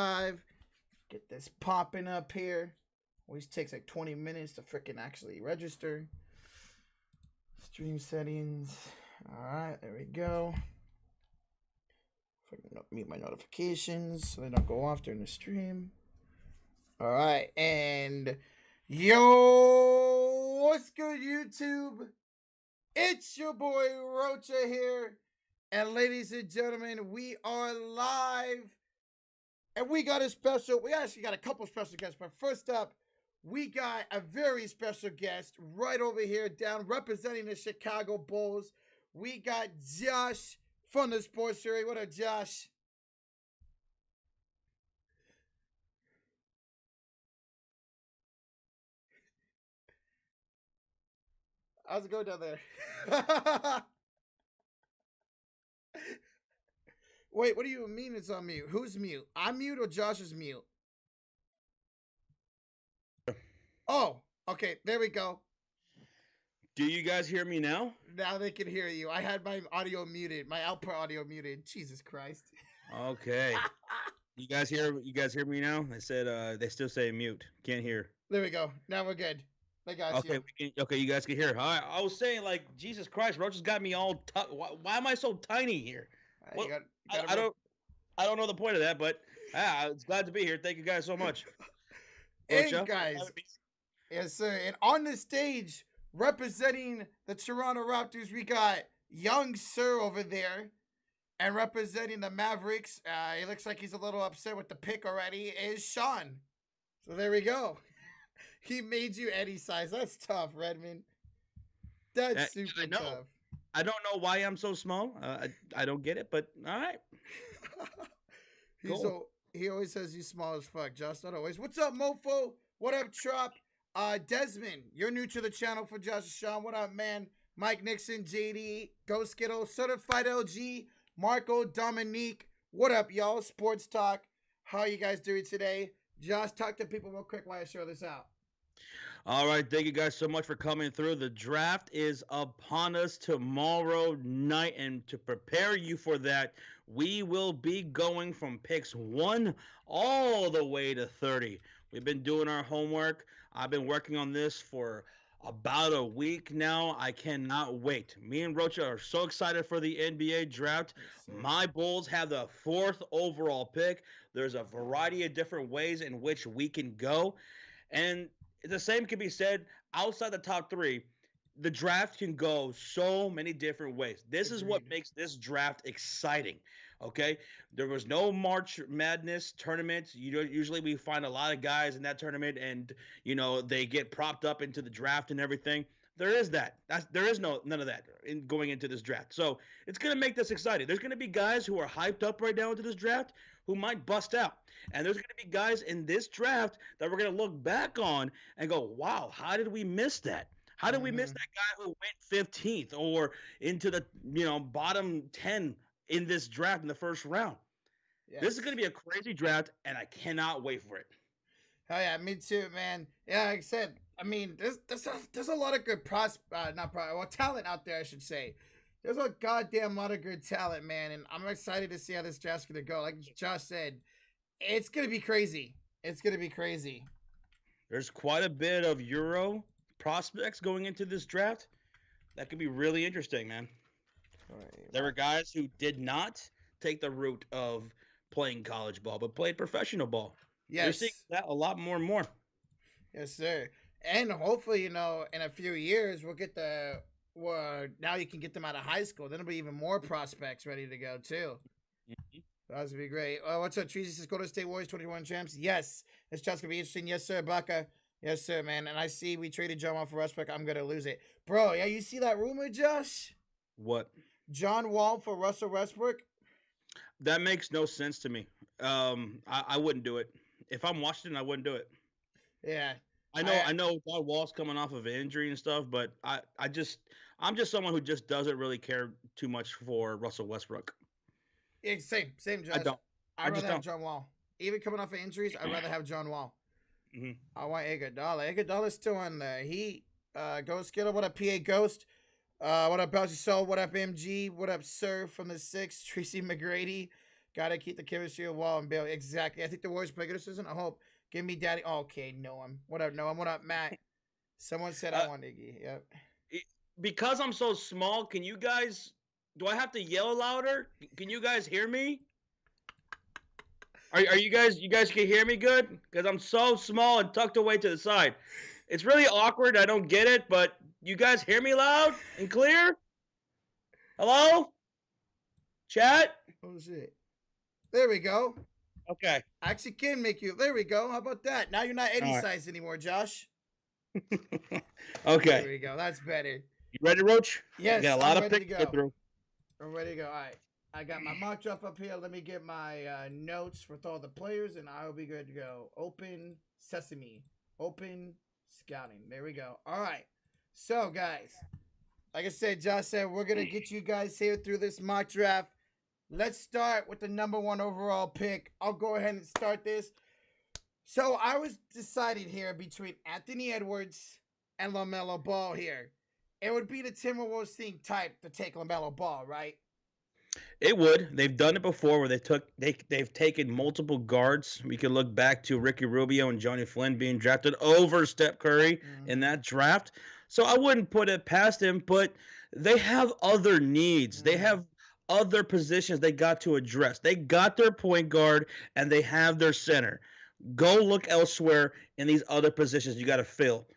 Live. Get this popping up here. Always takes like 20 minutes to freaking actually register. Stream settings. Alright, there we go. Mute my notifications so they don't go off during the stream. Alright, and yo, what's good, YouTube? It's your boy Rocha here. And ladies and gentlemen, we are live. And we got actually got a couple special guests. But first up, we got a very special guest right over here down representing the Chicago Bulls. We got Josh from the Sports Series. What up, Josh? How's it going down there? Wait, what do you mean it's on mute? Who's mute? I'm mute or Josh is mute? Oh, okay, there we go. Do you guys hear me now? Now they can hear you. I had my audio muted, my output audio muted. Jesus Christ. Okay. You guys hear me now? I said they still say mute. Can't hear. There we go. Now we're good. I got Okay, you. okay, you guys can hear. I was saying, like, Jesus Christ, Roach has got me all. Why am I so tiny here? What? I don't know the point of that, but it's glad to be here. Thank you guys so much. And guys, yes sir. And on the stage, representing the Toronto Raptors, we got young Sir over there. And representing the Mavericks, he looks like he's a little upset with the pick already, is Sean. So there we go. He made you any size. That's tough, Redmond. That's super tough. I don't know why I'm so small. I don't get it, but all right. Cool. He always says he's small as fuck. Josh, not always. What's up, Mofo? What up, Trop? Desmond, you're new to the channel for Josh and Sean. What up, man? Mike Nixon, JD, Ghost Skittle, Certified LG, Marco, Dominique. What up, y'all? Sports Talk. How are you guys doing today? Josh, talk to people real quick while I show this out. All right, thank you guys so much for coming through. The draft is upon us tomorrow night, and to prepare you for that, we will be going from picks 1 all the way to 30. We've been doing our homework. I've been working on this for about a week now. I cannot wait. Me and Rocha are so excited for the NBA draft. Yes, my Bulls have the 4th overall pick. There's a variety of different ways in which we can go, and the same can be said outside the top 3. The draft can go so many different ways. This is what makes this draft exciting. Okay, there was no March Madness tournament. Usually we find a lot of guys in that tournament, and they get propped up into the draft and everything. There is that. There is none of that in going into this draft. So it's gonna make this exciting. There's gonna be guys who are hyped up right now into this draft who might bust out. And there's going to be guys in this draft that we're going to look back on and go, wow, how did we miss that? How did we miss that guy who went 15th or into the bottom 10 in this draft in the first round? Yes. This is going to be a crazy draft, and I cannot wait for it. Hell yeah, me too, man. Yeah, like I said, I mean, there's a lot of good talent out there, I should say. There's a goddamn lot of good talent, man, and I'm excited to see how this draft's going to go. Like Josh said, it's going to be crazy. It's going to be crazy. There's quite a bit of Euro prospects going into this draft. That could be really interesting, man. Right. There were guys who did not take the route of playing college ball, but played professional ball. Yes. You're seeing that a lot more and more. Yes, sir. And hopefully, in a few years, we'll get now you can get them out of high school. Then there'll be even more prospects ready to go, too. Mm-hmm. That would be great. What's up, Treasy? Says Golden State Warriors 21 champs. Yes, this chat's gonna be interesting. Yes, sir, Baka. Yes, sir, man. And I see we traded John Wall for Westbrook. I'm gonna lose it, bro. Yeah, you see that rumor, Josh? What? John Wall for Russell Westbrook? That makes no sense to me. I wouldn't do it. If I'm Washington, I wouldn't do it. Yeah. I know John Wall's coming off of an injury and stuff, but I'm just someone who just doesn't really care too much for Russell Westbrook. Yeah, same, Josh. I'd rather have John Wall. Even coming off of injuries, I'd rather have John Wall. Mm-hmm. I want Iguodala. Iguodala's still on the Heat. Ghost Skittle, what up, PA Ghost? What up, Bouncy Soul? What up, MG? What up, Sir from the 6? Tracy McGrady. Gotta keep the chemistry of Wall and Bill. Exactly. I think the Warriors play good this season. I hope. Give me Daddy. Oh, okay, Noam. What up, Noam? What up, Matt? Someone said I Uh, want Iggy. Yep. because I'm so small, can you guys? Do I have to yell louder? Can you guys hear me? Are you guys? You guys can hear me good? Because I'm so small and tucked away to the side. It's really awkward. I don't get it, but you guys hear me loud and clear? Hello, chat. Oh shit. There we go. Okay. I actually can make you. There we go. How about that? Now you're not any All right. size anymore, Josh. Okay. There we go. That's better. You ready, Roach? Yes, We got a lot I'm of ready picks to to go go. through. I'm ready to go. All right. I got my mock draft up here. Let me get my notes with all the players, and I will be good to go. Open Sesame. Open Scouting. There we go. All right. So, guys, like I said, Josh said, we're going to get you guys here through this mock draft. Let's start with the number 1 overall pick. I'll go ahead and start this. So, I was deciding here between Anthony Edwards and LaMelo Ball here. It would be the Timberwolves thing type to take LaMelo Ball, right? It would. They've done it before where they've taken multiple guards. We can look back to Ricky Rubio and Johnny Flynn being drafted over Steph Curry in that draft. So I wouldn't put it past him, but they have other needs. They have other positions they got to address. They got their point guard and they have their center. Go look elsewhere in these other positions you got to fill.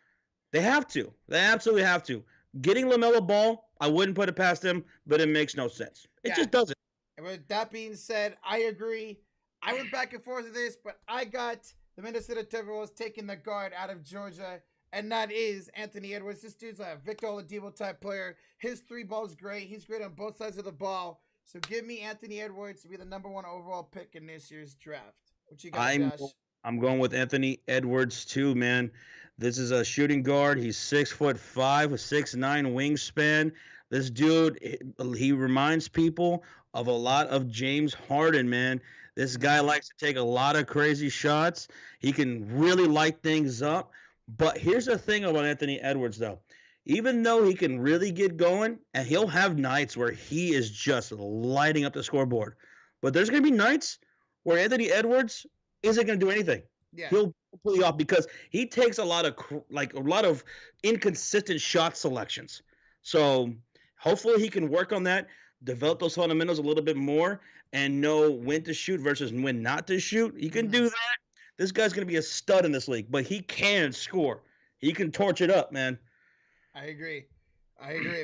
They have to. They absolutely have to. Getting LaMelo Ball, I wouldn't put it past him, but it makes no sense. It just doesn't. And with that being said, I agree. I went back and forth with this, but I got the Minnesota Timberwolves taking the guard out of Georgia, and that is Anthony Edwards. This dude's a Victor Oladipo type player. His 3 balls great. He's great on both sides of the ball. So give me Anthony Edwards to be the number 1 overall pick in this year's draft. What you got, Josh? I'm going with Anthony Edwards too, man. This is a shooting guard. He's 6'5" with 6'9" wingspan. This dude, he reminds people of a lot of James Harden, man. This guy likes to take a lot of crazy shots. He can really light things up. But here's the thing about Anthony Edwards, though. Even though he can really get going, and he'll have nights where he is just lighting up the scoreboard. But there's going to be nights where Anthony Edwards isn't going to do anything. Yeah. He'll completely off because he takes a lot of inconsistent shot selections. So hopefully he can work on that, develop those fundamentals a little bit more, and know when to shoot versus when not to shoot. He can do that. This guy's going to be a stud in this league, but he can score. He can torch it up, man. I agree,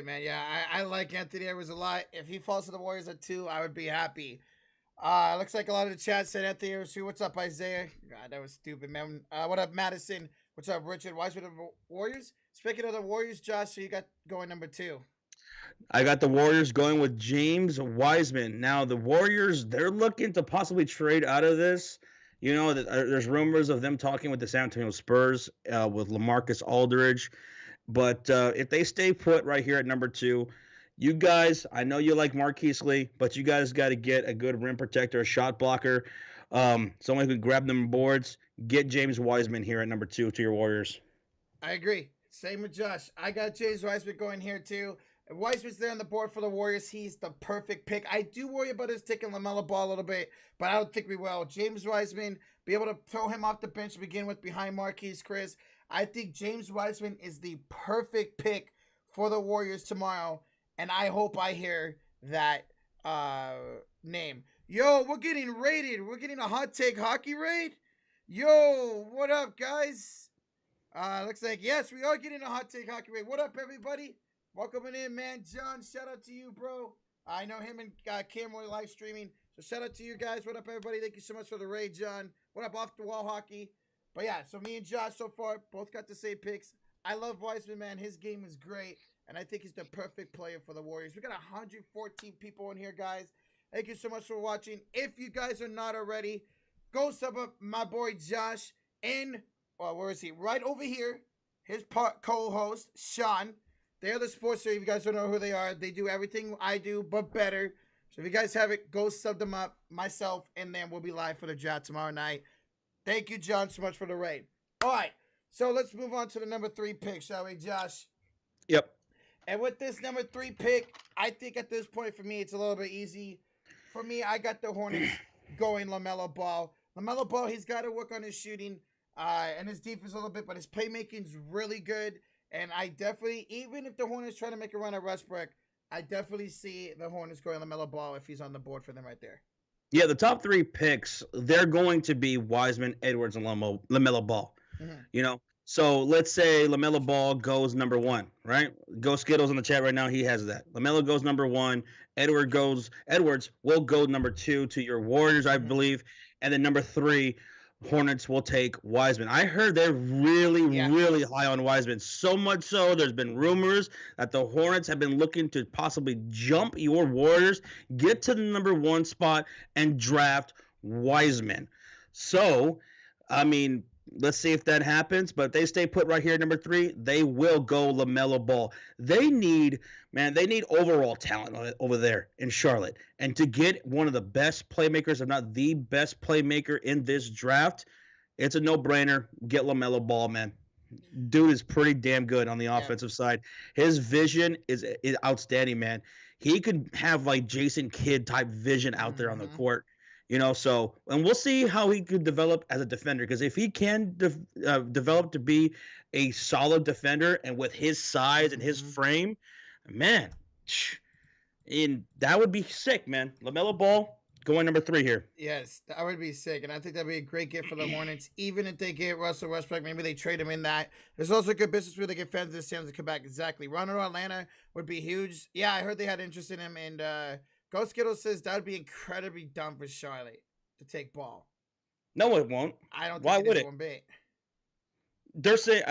man. Yeah, I like Anthony Edwards a lot. If he falls to the Warriors at 2, I would be happy. Looks like a lot of the chat said Anthony Edwards too. What's up, Isaiah? God, that was stupid, man. What up, Madison? What's up, Richard? Why is it the Warriors? Speaking of the Warriors, Josh, so you got going number 2. I got the Warriors going with James Wiseman. Now, the Warriors, they're looking to possibly trade out of this. You know, there's rumors of them talking with the San Antonio Spurs with LaMarcus Aldridge. But if they stay put right here at number 2, you guys, I know you like Marquise Lee, but you guys got to get a good rim protector, a shot blocker, someone who can grab them boards. Get James Wiseman here at number 2 to your Warriors. I agree. Same with Josh. I got James Wiseman going here too. If Wiseman's there on the board for the Warriors, he's the perfect pick. I do worry about his taking LaMelo Ball a little bit, but I don't think we will. James Wiseman, be able to throw him off the bench to begin with behind Marquise Chris. I think James Wiseman is the perfect pick for the Warriors tomorrow, and I hope I hear that name. Yo, we're getting raided. We're getting a hot take hockey raid. Yo, what up, guys? Looks like, yes, we are getting a hot take hockey raid. What up, everybody? Welcome in, man. John, shout out to you, bro. I know him and Cam were live streaming, so shout out to you guys. What up, everybody? Thank you so much for the raid, John. What up, off the wall hockey? But yeah, so me and Josh so far both got the same picks. I love Wiseman, man. His game is great, and I think he's the perfect player for the Warriors. We got 114 people in here, guys. Thank you so much for watching. If you guys are not already, go sub up my boy Josh and, where is he? Right over here. His co-host, Sean. They're the sports show. If you guys don't know who they are, they do everything I do, but better. So if you guys have it, go sub them up, myself, and then we'll be live for the draft tomorrow night. Thank you, John, so much for the raid. All right, so let's move on to the number 3 pick, shall we, Josh? Yep. And with this number 3 pick, I think at this point for me, it's a little bit easy For me, I got the Hornets going LaMelo Ball. LaMelo Ball, he's got to work on his shooting and his defense a little bit, but his playmaking's really good. And I definitely, even if the Hornets try to make a run at Westbrook, I definitely see the Hornets going LaMelo Ball if he's on the board for them right there. Yeah, the top 3 picks, they're going to be Wiseman, Edwards, and LaMelo Ball. Mm-hmm. So let's say LaMelo Ball goes number 1, right? Go Skittles in the chat right now. He has that. LaMelo goes number 1. Edwards will go number 2 to your Warriors, I believe, and then number 3, Hornets will take Wiseman. I heard they're really high on Wiseman. So much so, there's been rumors that the Hornets have been looking to possibly jump your Warriors, get to the number 1 spot, and draft Wiseman. So, I mean, let's see if that happens. But if they stay put right here at number 3, they will go LaMelo Ball. They need overall talent over there in Charlotte. And to get one of the best playmakers, if not the best playmaker in this draft, it's a no-brainer. Get LaMelo Ball, man. Dude is pretty damn good on the offensive side. His vision is outstanding, man. He could have like Jason Kidd type vision out there on the court. So, and we'll see how he could develop as a defender, because if he can develop to be a solid defender and with his size and his frame, man, and that would be sick, man. LaMelo Ball going number 3 here. Yes, that would be sick, and I think that'd be a great gift for the Hornets. Even if they get Russell Westbrook, maybe they trade him in that. There's also good business where they get fans of the Suns to come back. Exactly. Running to Atlanta would be huge. Yeah, I heard they had interest in him, and Ghost Skittle says that would be incredibly dumb for Charlotte to take Ball. No, it won't. I don't think Why would it? One bit. They're saying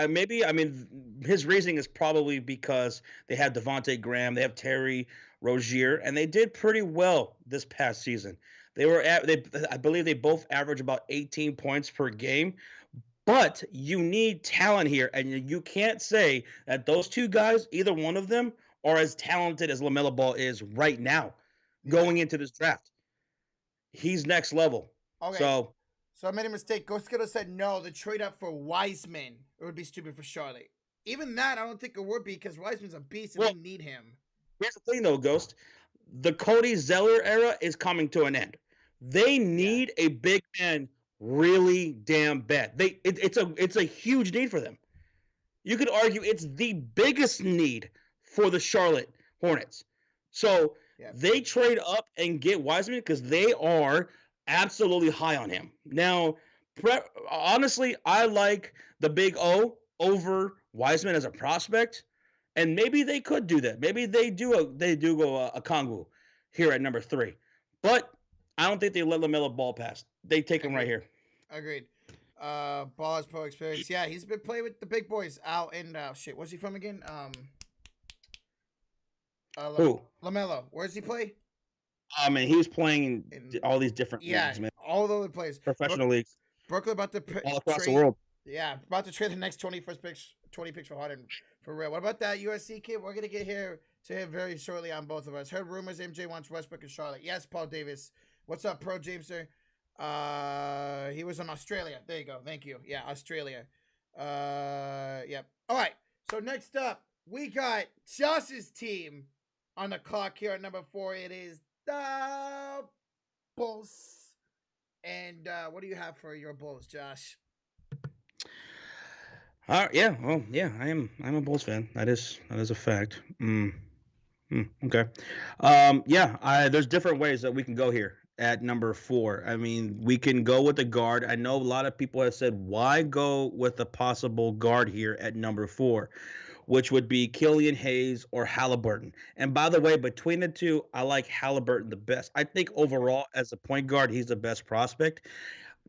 his reasoning is probably because they have Devontae Graham, they have Terry Rozier, and they did pretty well this past season. I believe they both average about 18 points per game. But you need talent here, and you can't say that those 2 guys, either one of them, are as talented as LaMelo Ball is right now, going into this draft. He's next level. Okay. So I made a mistake. Ghost Skittle said no, the trade up for Wiseman. It would be stupid for Charlotte. Even that, I don't think it would be, because Wiseman's a beast and they need him. Here's the thing, though, Ghost. The Cody Zeller era is coming to an end. They need a big man really damn bad. It's a huge need for them. You could argue it's the biggest need for the Charlotte Hornets. So they trade up and get Wiseman because they are absolutely high on him. Now, honestly, I like the Big O over Wiseman as a prospect, and maybe they could do that. Maybe they do go a Kongu here at number 3, but I don't think they let LaMelo Ball pass. They take him right here. Agreed. Ball has pro experience. Yeah, he's been playing with the big boys out in where's he from again? Who? LaMelo. Where's he play? He was playing in all these different leagues, man. All over the place. Professional leagues. Brooklyn about to all across the world. Yeah, about to trade the next 20 picks for Harden, for real. What about that USC kid? We're gonna get here to him very shortly on both of us. Heard rumors MJ wants Westbrook and Charlotte. Yes, Paul Davis. What's up, Pro Jameser? He was in Australia. There you go. Thank you. Yeah, Australia. Yep. All right. So next up, we got Josh's team on the clock here at number 4. It is the Bulls. And what do you have for your Bulls, Josh? Yeah. Well, yeah. I'm a Bulls fan. That is a fact. Okay. There's different ways that we can go here at number 4. I mean, we can go with the guard. I know a lot of people have said, why go with a possible guard here at number 4, which would be Killian Hayes or Halliburton. And by the way, between the two, I like Halliburton the best. I think overall, as a point guard, he's the best prospect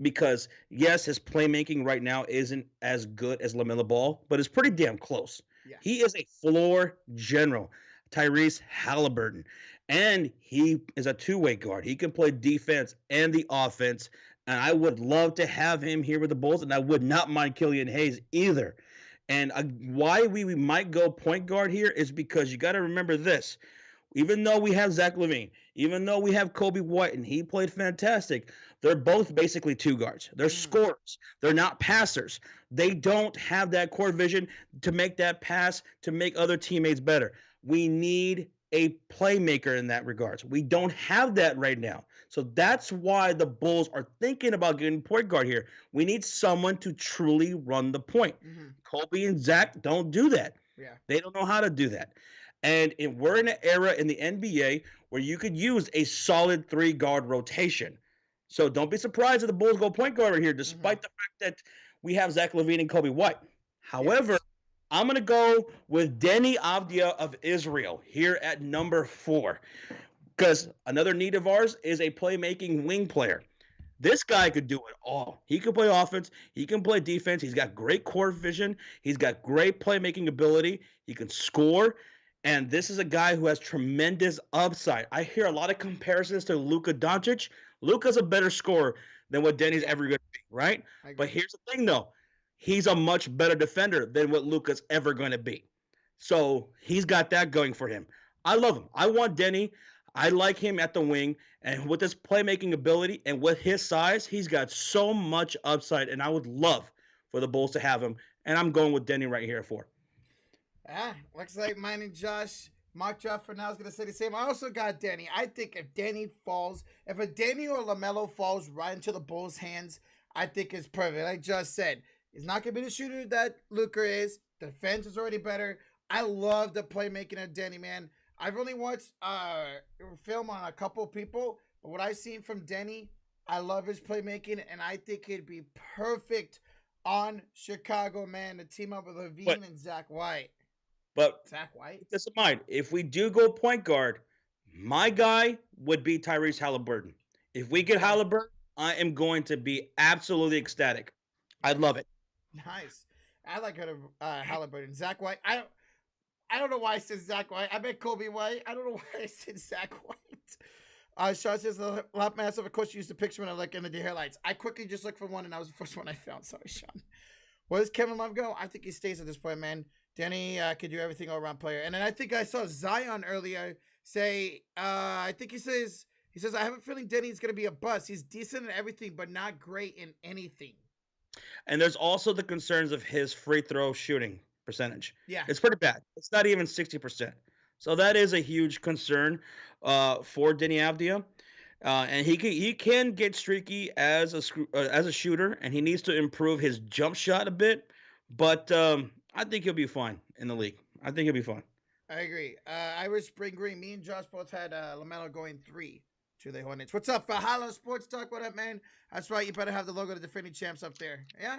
because, yes, his playmaking right now isn't as good as LaMelo Ball, but it's pretty damn close. Yeah. He is a floor general, Tyrese Halliburton. And he is a two-way guard. He can play defense and the offense. And I would love to have him here with the Bulls. And I would not mind Killian Hayes either. And why we might go point guard here is because you got to remember this. Even though we have Zach LaVine, even though we have Kobe White, and he played fantastic, they're both basically two guards. They're scorers. They're not passers. They don't have that court vision to make that pass to make other teammates better. We need a playmaker in that regards. We don't have that right now. So that's why the Bulls are thinking about getting point guard here. We need someone to truly run the point. Mm-hmm. Kobe and Zach don't do that. Yeah. They don't know how to do that. And we're in an era in the NBA where you could use a solid 3 guard rotation. So don't be surprised if the Bulls go point guard right here, Mm-hmm. despite the fact that we have Zach LaVine and Kobe White. However, Yes. I'm going to go with Deni Avdija of Israel here at number 4 because another need of ours is a playmaking wing player. This guy could do it all. He can play offense. He can play defense. He's got great court vision. He's got great playmaking ability. He can score. And this is a guy who has tremendous upside. I hear a lot of comparisons to Luka Doncic. Luka's a better scorer than what Denny's Yeah. ever going to be, right? I agree. But here's the thing, though. He's a much better defender than what Luka's ever going to be. So he's got that going for him. I love him. I want Denny. I like him at the wing. And with his playmaking ability and with his size, he's got so much upside. And I would love for the Bulls to have him. And I'm going with Denny right here at 4. Looks like mine and Josh mock draft for now is gonna say the same. I also got Danny. I think if Danny falls, if a Danny or LaMelo falls right into the Bulls' hands, I think it's perfect. Like Josh said, he's not gonna be the shooter that Luka is. Defense is already better. I love the playmaking of Danny, man. I've only watched film on a couple people, but what I've seen from Danny, I love his playmaking, and I think it'd be perfect on Chicago, man, to team up with Levine and Zach White. But Zach White? keep this in mind. If we do go point guard, my guy would be Tyrese Halliburton. If we get Halliburton, I am going to be absolutely ecstatic. I'd love it. Nice. I like Halliburton. Zach White. I don't know why I said Zach White. I bet Kobe White. I don't know why I said Zach White. Sean says a lot massive. Of course, you used the picture when I look into the hairlights. I quickly just looked for one, and that was the first one I found. Sorry, Sean. Where does Kevin Love go? I think he stays at this point, man. Danny could do everything all around player. And then I think I saw Zion earlier say, I think he says, I have a feeling Danny's going to be a bust. He's decent in everything, but not great in anything. And there's also the concerns of his free throw shooting percentage. Yeah. It's pretty bad. It's not even 60%. So that is a huge concern for Deni Avdija. And he can get streaky as a shooter, and he needs to improve his jump shot a bit. But I think he'll be fine in the league. I think he'll be fine. I agree. Irish Spring Green. Me and Josh both had LaMelo going 3 to the Hornets. What's up, Valhalla Sports Talk? What up, man? That's right. You better have the logo of the defending champs up there. Yeah,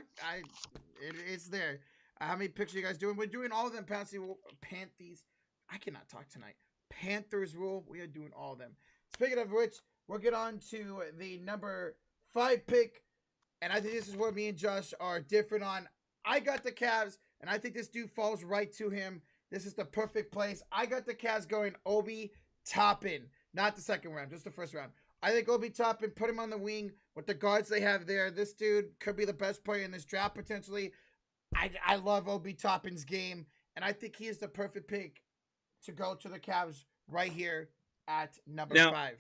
it's there. How many pictures you guys doing? We're doing all of them. Panthers. I cannot talk tonight. Panthers rule. We are doing all of them. Speaking of which, we'll get on to the number 5 pick. And I think this is where me and Josh are different on. I got the Cavs, and I think this dude falls right to him. This is the perfect place. I got the Cavs going Obi Toppin. Not the second round, just the first round. I think Obi Toppin, put him on the wing with the guards they have there. This dude could be the best player in this draft potentially. I love Obi Toppin's game, and I think he is the perfect pick to go to the Cavs right here at number 5.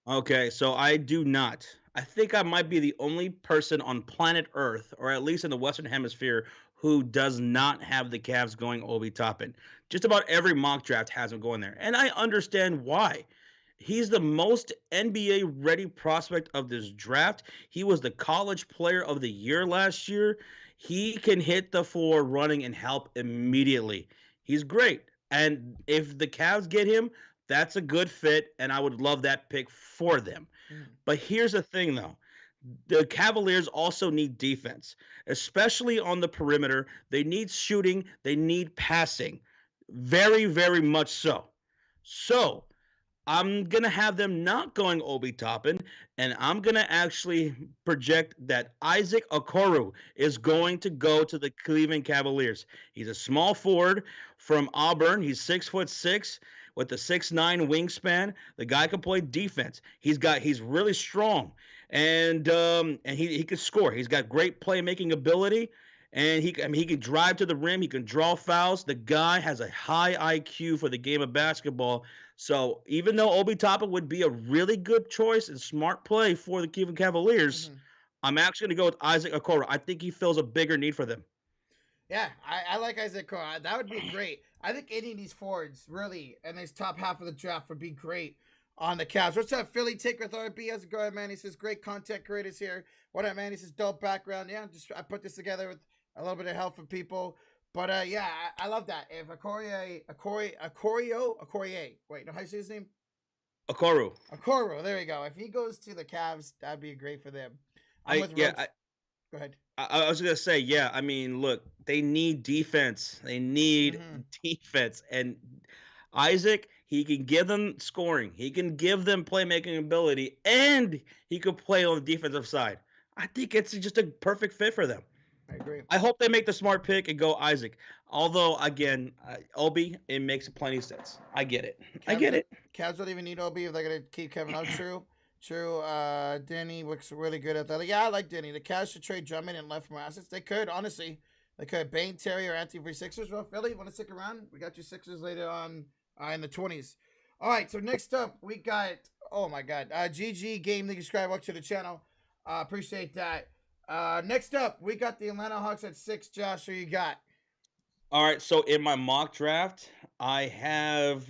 Okay, so I do not. I think I might be the only person on planet Earth, or at least in the Western Hemisphere, who does not have the Cavs going Obi Toppin. Just about every mock draft has him going there. And I understand why. He's the most NBA ready prospect of this draft. He was the college player of the year last year. He can hit the floor running and help immediately. He's great. And if the Cavs get him, that's a good fit, and I would love that pick for them. But here's the thing, though. The Cavaliers also need defense, especially on the perimeter. They need shooting. They need passing. Very, very much so. So I'm going to have them not going Obi Toppin, and I'm going to actually project that Isaac Okoro is going to go to the Cleveland Cavaliers. He's a small forward from Auburn. He's 6'6" with a 6'9" wingspan. The guy can play defense. He's really strong, and he can score. He's got great playmaking ability. And he can drive to the rim. He can draw fouls. The guy has a high IQ for the game of basketball. So even though Obi Toppin would be a really good choice and smart play for the Cleveland Cavaliers, I'm actually going to go with Isaac Okoro. I think he fills a bigger need for them. Yeah, I like Isaac Okoro. That would be great. I think any of these forwards, really, and this top half of the draft would be great on the Cavs. What's up, Philly? Take with RB. How's it going, man? He says, great content creators here. What up, man? He says, dope background. Yeah, just I put this together with a little bit of help from people. But yeah, I love that. If Okorie, wait, no, how you say his name? Okoro. Okoro, there you go. If he goes to the Cavs, that'd be great for them. I'm I with yeah, Roach. Go ahead. I was gonna say, yeah. I mean, look, they need defense. They need Mm-hmm. defense, and Isaac, he can give them scoring. He can give them playmaking ability, and he could play on the defensive side. I think it's just a perfect fit for them. I agree. I hope they make the smart pick and go Isaac. Although, again, Obi, it makes plenty of sense. I get it. I get it. Cavs don't even need Obi if they're gonna keep Kevin Love. True. True. Denny looks really good at that. Yeah, I like Denny. The Cavs should trade Drummond and left from assets. They could, honestly. They could. Bane, Terry, or Anthony for Sixers. Well, Philly, want to stick around? We got you Sixers later on in the 20s. All right, so next up, we got, oh my God, GG Game. Thank you, subscribe, welcome to the channel. Appreciate that. Next up, we got the Atlanta Hawks at 6. Josh, who you got? All right, so in my mock draft, I have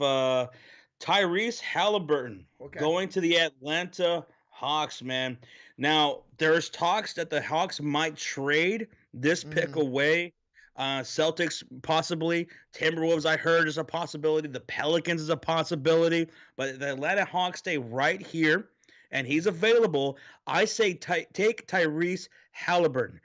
Tyrese Halliburton going to the Atlanta Hawks, man. Now, there's talks that the Hawks might trade this pick away. Celtics possibly. Timberwolves, I heard, is a possibility. The Pelicans is a possibility. But the Atlanta Hawks stay right here, and he's available. I say take Tyrese Halliburton.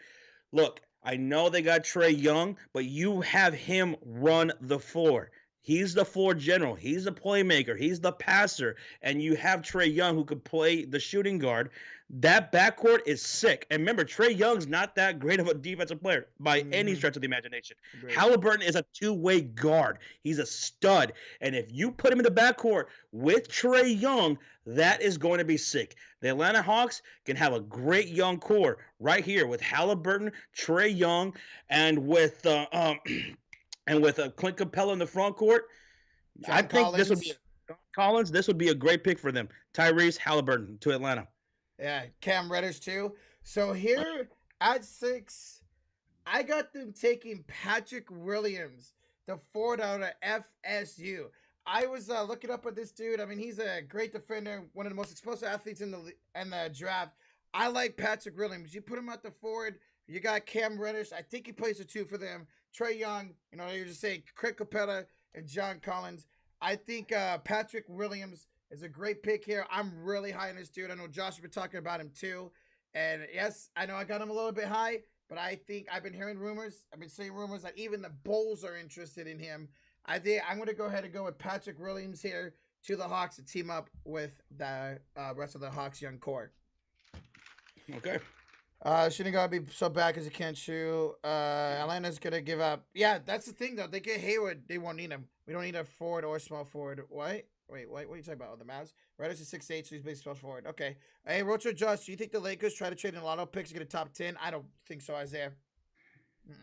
Look, I know they got Trae Young, but you have him run the floor. He's the floor general. He's the playmaker. He's the passer. And you have Trae Young who could play the shooting guard. That backcourt is sick. And remember, Trae Young's not that great of a defensive player by any stretch of the imagination. Great. Halliburton is a two-way guard. He's a stud. And if you put him in the backcourt with Trae Young, that is going to be sick. The Atlanta Hawks can have a great young core right here with Halliburton, Trae Young, and with Clint Capella in the front court. I think this would be Collins. This would be a great pick for them. Tyrese Halliburton to Atlanta. Yeah, Cam Reddish too. So here at 6, I got them taking Patrick Williams, the forward out of FSU. I was looking up at this dude. I mean, he's a great defender, one of the most explosive athletes in the draft. I like Patrick Williams. You put him at the forward. You got Cam Reddish. I think he plays the 2 for them. Trae Young, you know, you're just saying Clint Capella and John Collins. I think Patrick Williams is a great pick here. I'm really high on this dude. I know Josh has been talking about him too. And yes, I know I got him a little bit high, but I think I've been hearing rumors. I've been seeing rumors that even the Bulls are interested in him. I think I'm going to go ahead and go with Patrick Williams here to the Hawks to team up with the rest of the Hawks young core. Okay. Shouldn't gotta be so bad because he can't shoot. Atlanta's gonna give up. Yeah, that's the thing though. They get Hayward, they won't need him. We don't need a forward or small forward. What? Wait, what are you talking about? Oh, the Mavs? Reddish is 6'8", so he's basically small forward. Okay. Hey, Rocho Josh, do you think the Lakers try to trade in a lotto picks to get a top 10? I don't think so, Isaiah.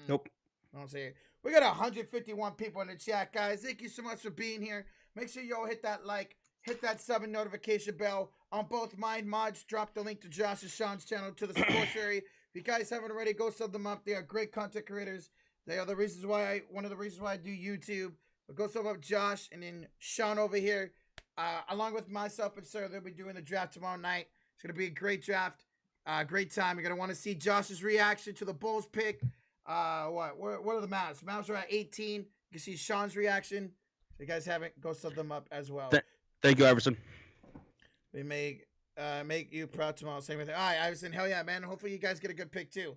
Nope. I don't see it. We got 151 people in the chat, guys. Thank you so much for being here. Make sure y'all hit that like, hit that sub and notification bell on both mine mods. Drop the link to Josh and Sean's channel to the sports area. If you guys haven't already, go sub them up. They are great content creators. They are the reasons why one of the reasons why I do YouTube. But go sub up Josh and then Sean over here. Along with myself and Sir, they'll be doing the draft tomorrow night. It's gonna be a great draft. Great time. You're gonna want to see Josh's reaction to the Bulls pick. What are the Mavs? Mavs are at 18. You can see Sean's reaction. If you guys haven't, go sub them up as well. Thank you, Iverson. We make you proud tomorrow. Same thing. All right, Iverson. Hell yeah, man. Hopefully you guys get a good pick too.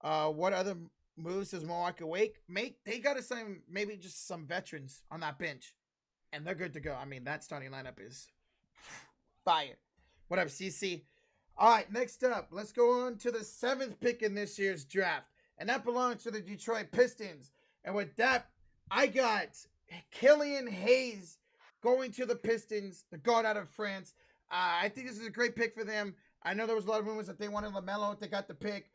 What other moves does Milwaukee make? They got to sign maybe just some veterans on that bench, and they're good to go. I mean, that starting lineup is fire. What up, CC? All right, next up, let's go on to the 7th pick in this year's draft, and that belongs to the Detroit Pistons. And with that, I got Killian Hayes going to the Pistons, the guard out of France. I think this is a great pick for them. I know there was a lot of rumors that they wanted LaMelo if they got the pick.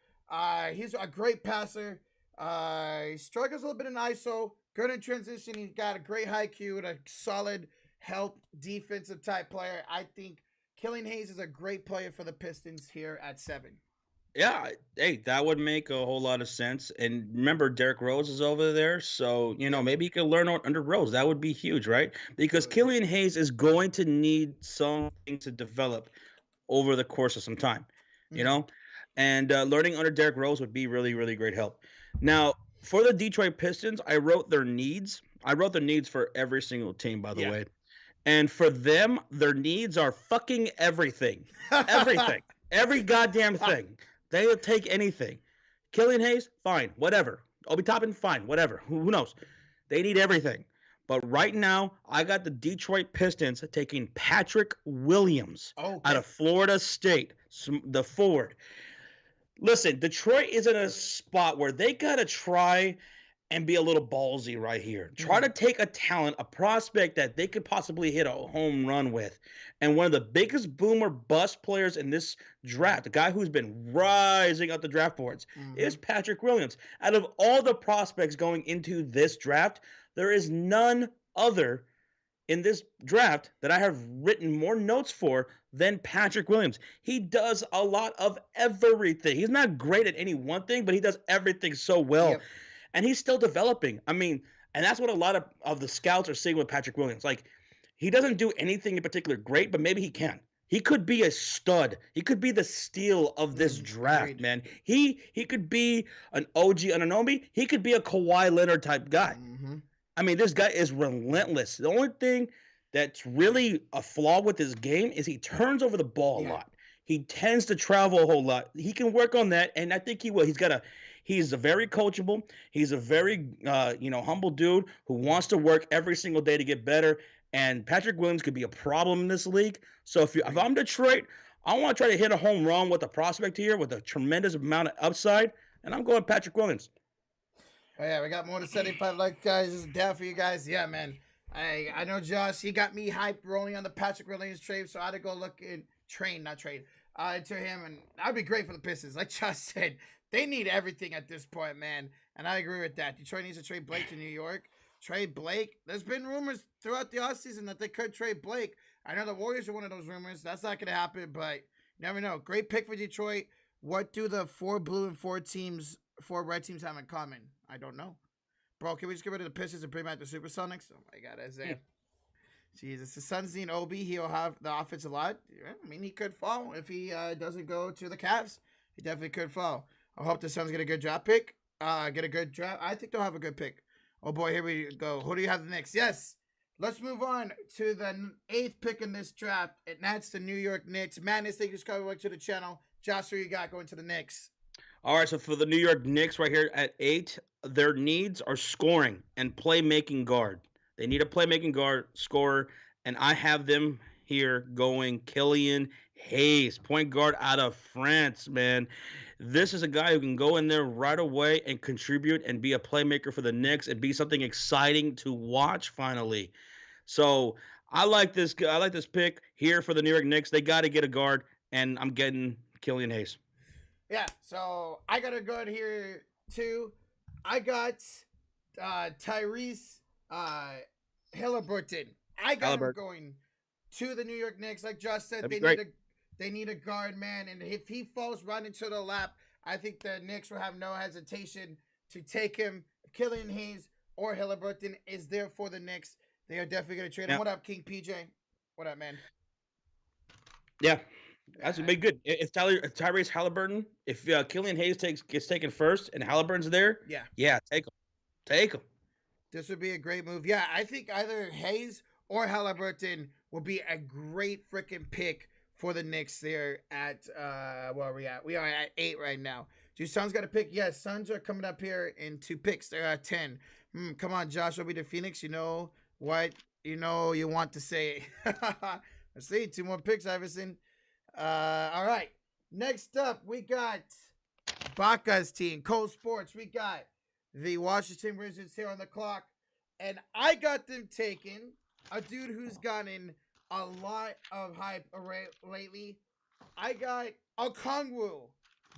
He's a great passer. He struggles a little bit in ISO. Good in transition. He's got a great high Q and a solid help defensive type player. I think Killian Hayes is a great player for the Pistons here at 7. Yeah, hey, that would make a whole lot of sense. And remember, Derrick Rose is over there, so Yep. maybe he could learn under Rose. That would be huge, right? Because Absolutely. Killian Hayes is going to need something to develop over the course of some time, you Mm. know, and learning under Derrick Rose would be really, really great help. Now, for the Detroit Pistons, I wrote their needs. I wrote the needs for every single team, by the Yeah. way. And for them, their needs are fucking everything. Everything. Every goddamn thing. They'll take anything. Killian Hayes, fine, whatever. Obi Toppin, fine, whatever. Who knows? They need everything. But right now, I got the Detroit Pistons taking Patrick Williams out Okay. of Florida State, the forward. Listen, Detroit is in a spot where they got to try and be a little ballsy right here. Try Mm. to take a talent, a prospect that they could possibly hit a home run with. And one of the biggest boomer bust players in this draft, the guy who's been rising up the draft boards, Mm-hmm. is Patrick Williams. Out of all the prospects going into this draft, there is none other in this draft that I have written more notes for than Patrick Williams. He does a lot of everything. He's not great at any one thing, but he does everything so well. Yep. And he's still developing. I mean, and that's what a lot of the scouts are seeing with Patrick Williams. Like, he doesn't do anything in particular great, but maybe he can. He could be a stud. He could be the steal of this draft, Agreed. man. He could be an OG Anunoby. He could be a Kawhi Leonard type guy. Mm-hmm. I mean, this guy is relentless. The only thing that's really a flaw with his game is he turns over the ball a Yeah. lot. He tends to travel a whole lot. He can work on that, and I think he will. He's a very coachable. He's a very humble dude who wants to work every single day to get better. And Patrick Williams could be a problem in this league. So if Agreed. I'm Detroit, I want to try to hit a home run with a prospect here with a tremendous amount of upside, and I'm going Patrick Williams. Oh yeah, we got more than 75 like guys. This is down for you guys. Yeah, man. I know Josh. He got me hyped rolling on the Patrick Williams trade, so I had to go look in train, not trade, to him, and that'd be great for the Pistons. Like Josh said, they need everything at this point, man. And I agree with that. Detroit needs to trade Blake to New York. Trade Blake. There's been rumors throughout the offseason that they could trade Blake. I know the Warriors are one of those rumors. That's not gonna happen, but you never know. Great pick for Detroit. What do the four blue and four red teams have in common? I don't know. Bro, can we just get rid of the Pistons and bring back the Supersonics? Oh my god, Isaiah. Jesus, the Suns need Obi. He'll have the offense a lot. Yeah, I mean, he could fall if he doesn't go to the Cavs. He definitely could fall. I hope the Suns get a good draft pick. Get a good draft. I think they'll have a good pick. Oh boy, here we go. Who do you have next? Yes. Let's move on to the eighth pick in this draft, and that's the New York Knicks. Madness, thank you for coming to the channel. Josh, who you got going to the Knicks? All right, so for the New York Knicks right here at 8, their needs are scoring and playmaking guard. They need a playmaking guard, scorer, and I have them here going Killian Hayes, point guard out of France, man. This is a guy who can go in there right away and contribute and be a playmaker for the Knicks and be something exciting to watch finally. So I like this. I like this pick here for the New York Knicks. They got to get a guard, and I'm getting Killian Hayes. Yeah, so I got a good here too. I got Tyrese Halliburton. I got him Halliburton. going to the New York Knicks. Like Josh said, That'd be great. they need a guard, man. And if he falls right into the lap, I think the Knicks will have no hesitation to take him. Killian Hayes or Halliburton is there for the Knicks. They are definitely going to trade him. Yeah. What up, King PJ? What up, man? Yeah, that's gonna be good. If Tyrese Halliburton, if Killian Hayes gets taken first and Halliburton's there, Yeah. take him. This would be a great move. Yeah, I think either Hayes or Halliburton will be a great freaking pick for the Knicks there at where are we at? We are at 8 right now. Do Suns got a pick? Yes, Suns are coming up here in 2 picks. They're at 10. Come on, Josh, will be the Phoenix. You know what you want to say. Let's see, 2 more picks, Iverson. All right. Next up, we got Baca's team, Cole Sports. We got the Washington Wizards here on the clock. And I got them taking a dude who's gotten a lot of hype lately. I got Okongwu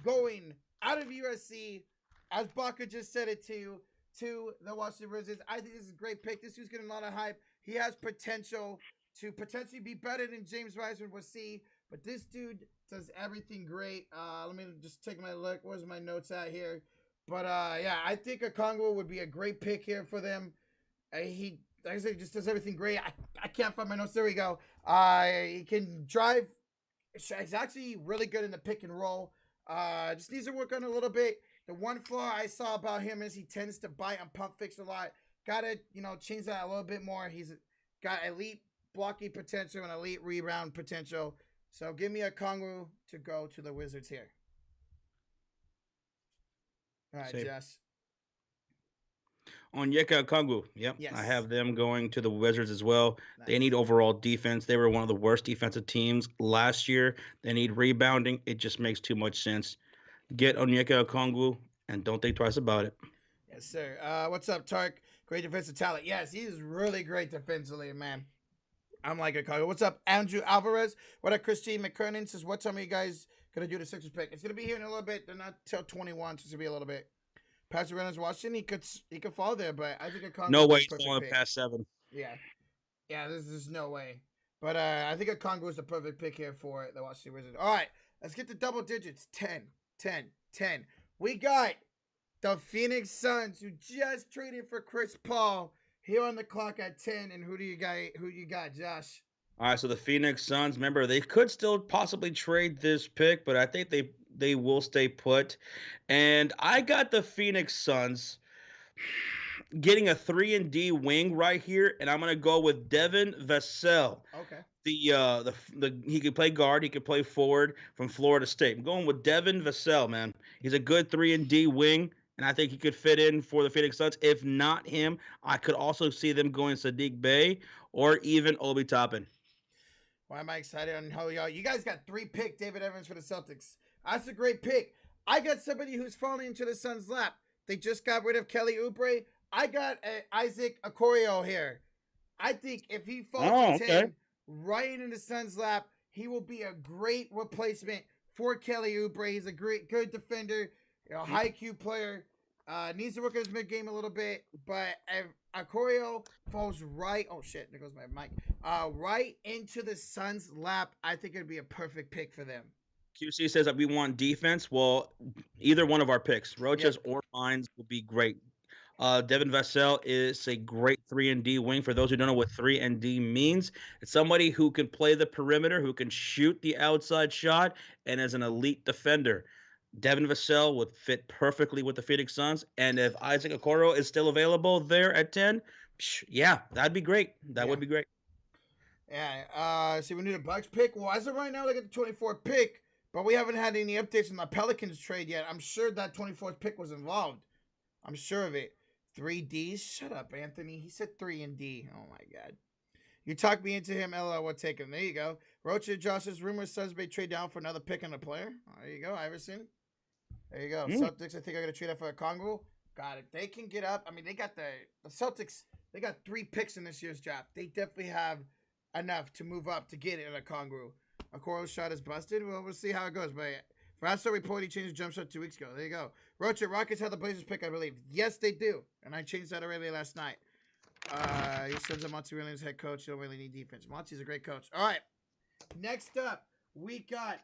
going out of USC, as Baca just said it to the Washington Wizards. I think this is a great pick. This dude's getting a lot of hype. He has potential to potentially be better than James Wiseman. We'll see. But this dude does everything great. Let me just take my look. Where's my notes at here? But yeah, I think Okongwu would be a great pick here for them. He, like I said, just does everything great. I can't find my notes. There we go. He can drive. He's actually really good in the pick and roll. Just needs to work on a little bit. The one flaw I saw about him is he tends to bite and pump fix a lot. Gotta, change that a little bit more. He's got elite blocking potential and elite rebound potential. So give me Okongwu to go to the Wizards here. All right, Same. Jess. Onyeka Okongwu. Yep. Yes. I have them going to the Wizards as well. Nice. They need overall defense. They were one of the worst defensive teams last year. They need rebounding. It just makes too much sense. Get Onyeka Okongwu and don't think twice about it. Yes, sir. What's up, Tark? Great defensive talent. Yes, he's really great defensively, man. I'm like Okongwu. What's up, Andrew Alvarez? What up, Christine McKernan says, what time are you guys going to do the Sixers pick? It's going to be here in a little bit. They're not till 21, so it's going to be a little bit. Patrick Reynolds Washington, he could fall there, but I think Okongwu No way is the he's perfect falling pick. past 7. Yeah, there's no way. But I think Okongwu is the perfect pick here for the Washington Wizards. All right, let's get to double digits. 10, 10, 10. We got the Phoenix Suns, who just traded for Chris Paul, here on the clock at 10. And who you got, Josh? All right, so the Phoenix Suns, remember, they could still possibly trade this pick, but I think they will stay put. And I got the Phoenix Suns getting a 3-and-D wing right here, and I'm going to go with Devin Vassell. Okay. He could play guard, he could play forward from Florida State. I'm going with Devin Vassell, man. He's a good 3-and-D wing, and I think he could fit in for the Phoenix Suns. If not him, I could also see them going Saddiq Bey or even Obi Toppin. Why am I excited on how y'all? You guys got 3 pick David Evans for the Celtics. That's a great pick. I got somebody who's falling into the Suns' lap. They just got rid of Kelly Oubre. I got Isaac Okoro here. I think if he falls to 10 right in the Suns' lap, he will be a great replacement for Kelly Oubre. He's a good defender, high IQ player. Needs to work on his mid game a little bit, but if Okoro falls right, oh shit, there goes my mic. Right into the Suns' lap, I think it'd be a perfect pick for them. QC says that we want defense. Well, either one of our picks, Rocha's or mine's, will be great. Devin Vassell is a great 3-and-D wing. For those who don't know what 3-and-D means, it's somebody who can play the perimeter, who can shoot the outside shot, and is an elite defender. Devin Vassell would fit perfectly with the Phoenix Suns, and if Isaac Okoro is still available there at 10, yeah, that'd be great. That would be great. Yeah. See, we need a Bucks pick. Well, as of right now, they get the 24th pick, but we haven't had any updates on the Pelicans trade yet. I'm sure that 24th pick was involved. I'm sure of it. 3Ds? Shut up, Anthony. He said 3-and-D. Oh, my God. You talked me into him. LL, we'll take him. There you go. Rocha Josh's rumor says they trade down for another pick on a player. There you go, Iverson. There you go. Celtics, I think, are going to trade up for a Okongwu. Got it. They can get up. I mean, they got the Celtics. They got 3 picks in this year's draft. They definitely have enough to move up to get it in a Okongwu. Okoro's shot is busted. Well, we'll see how it goes. But Versace report he changed his jump shot 2 weeks ago. There you go. Rocha, Rockets have the Blazers pick, I believe. Yes, they do. And I changed that already last night. He says that Monty Williams head coach. Don't really need defense. Monty's a great coach. All right. Next up, we got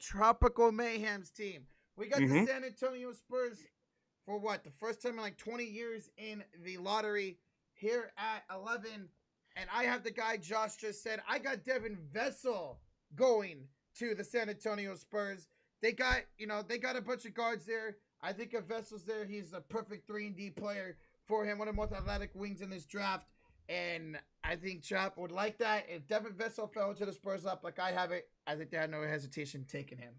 Tropical Mayhem's team. We got the San Antonio Spurs for what? The first time in like 20 years in the lottery here at 11. And I have the guy Josh just said. I got Devin Vassell going to the San Antonio Spurs. They got a bunch of guards there. I think if Vassell's there, he's a perfect 3-and-D player for him. One of the most athletic wings in this draft. And I think Chop would like that. If Devin Vassell fell into the Spurs up like I have it, I think they had no hesitation taking him.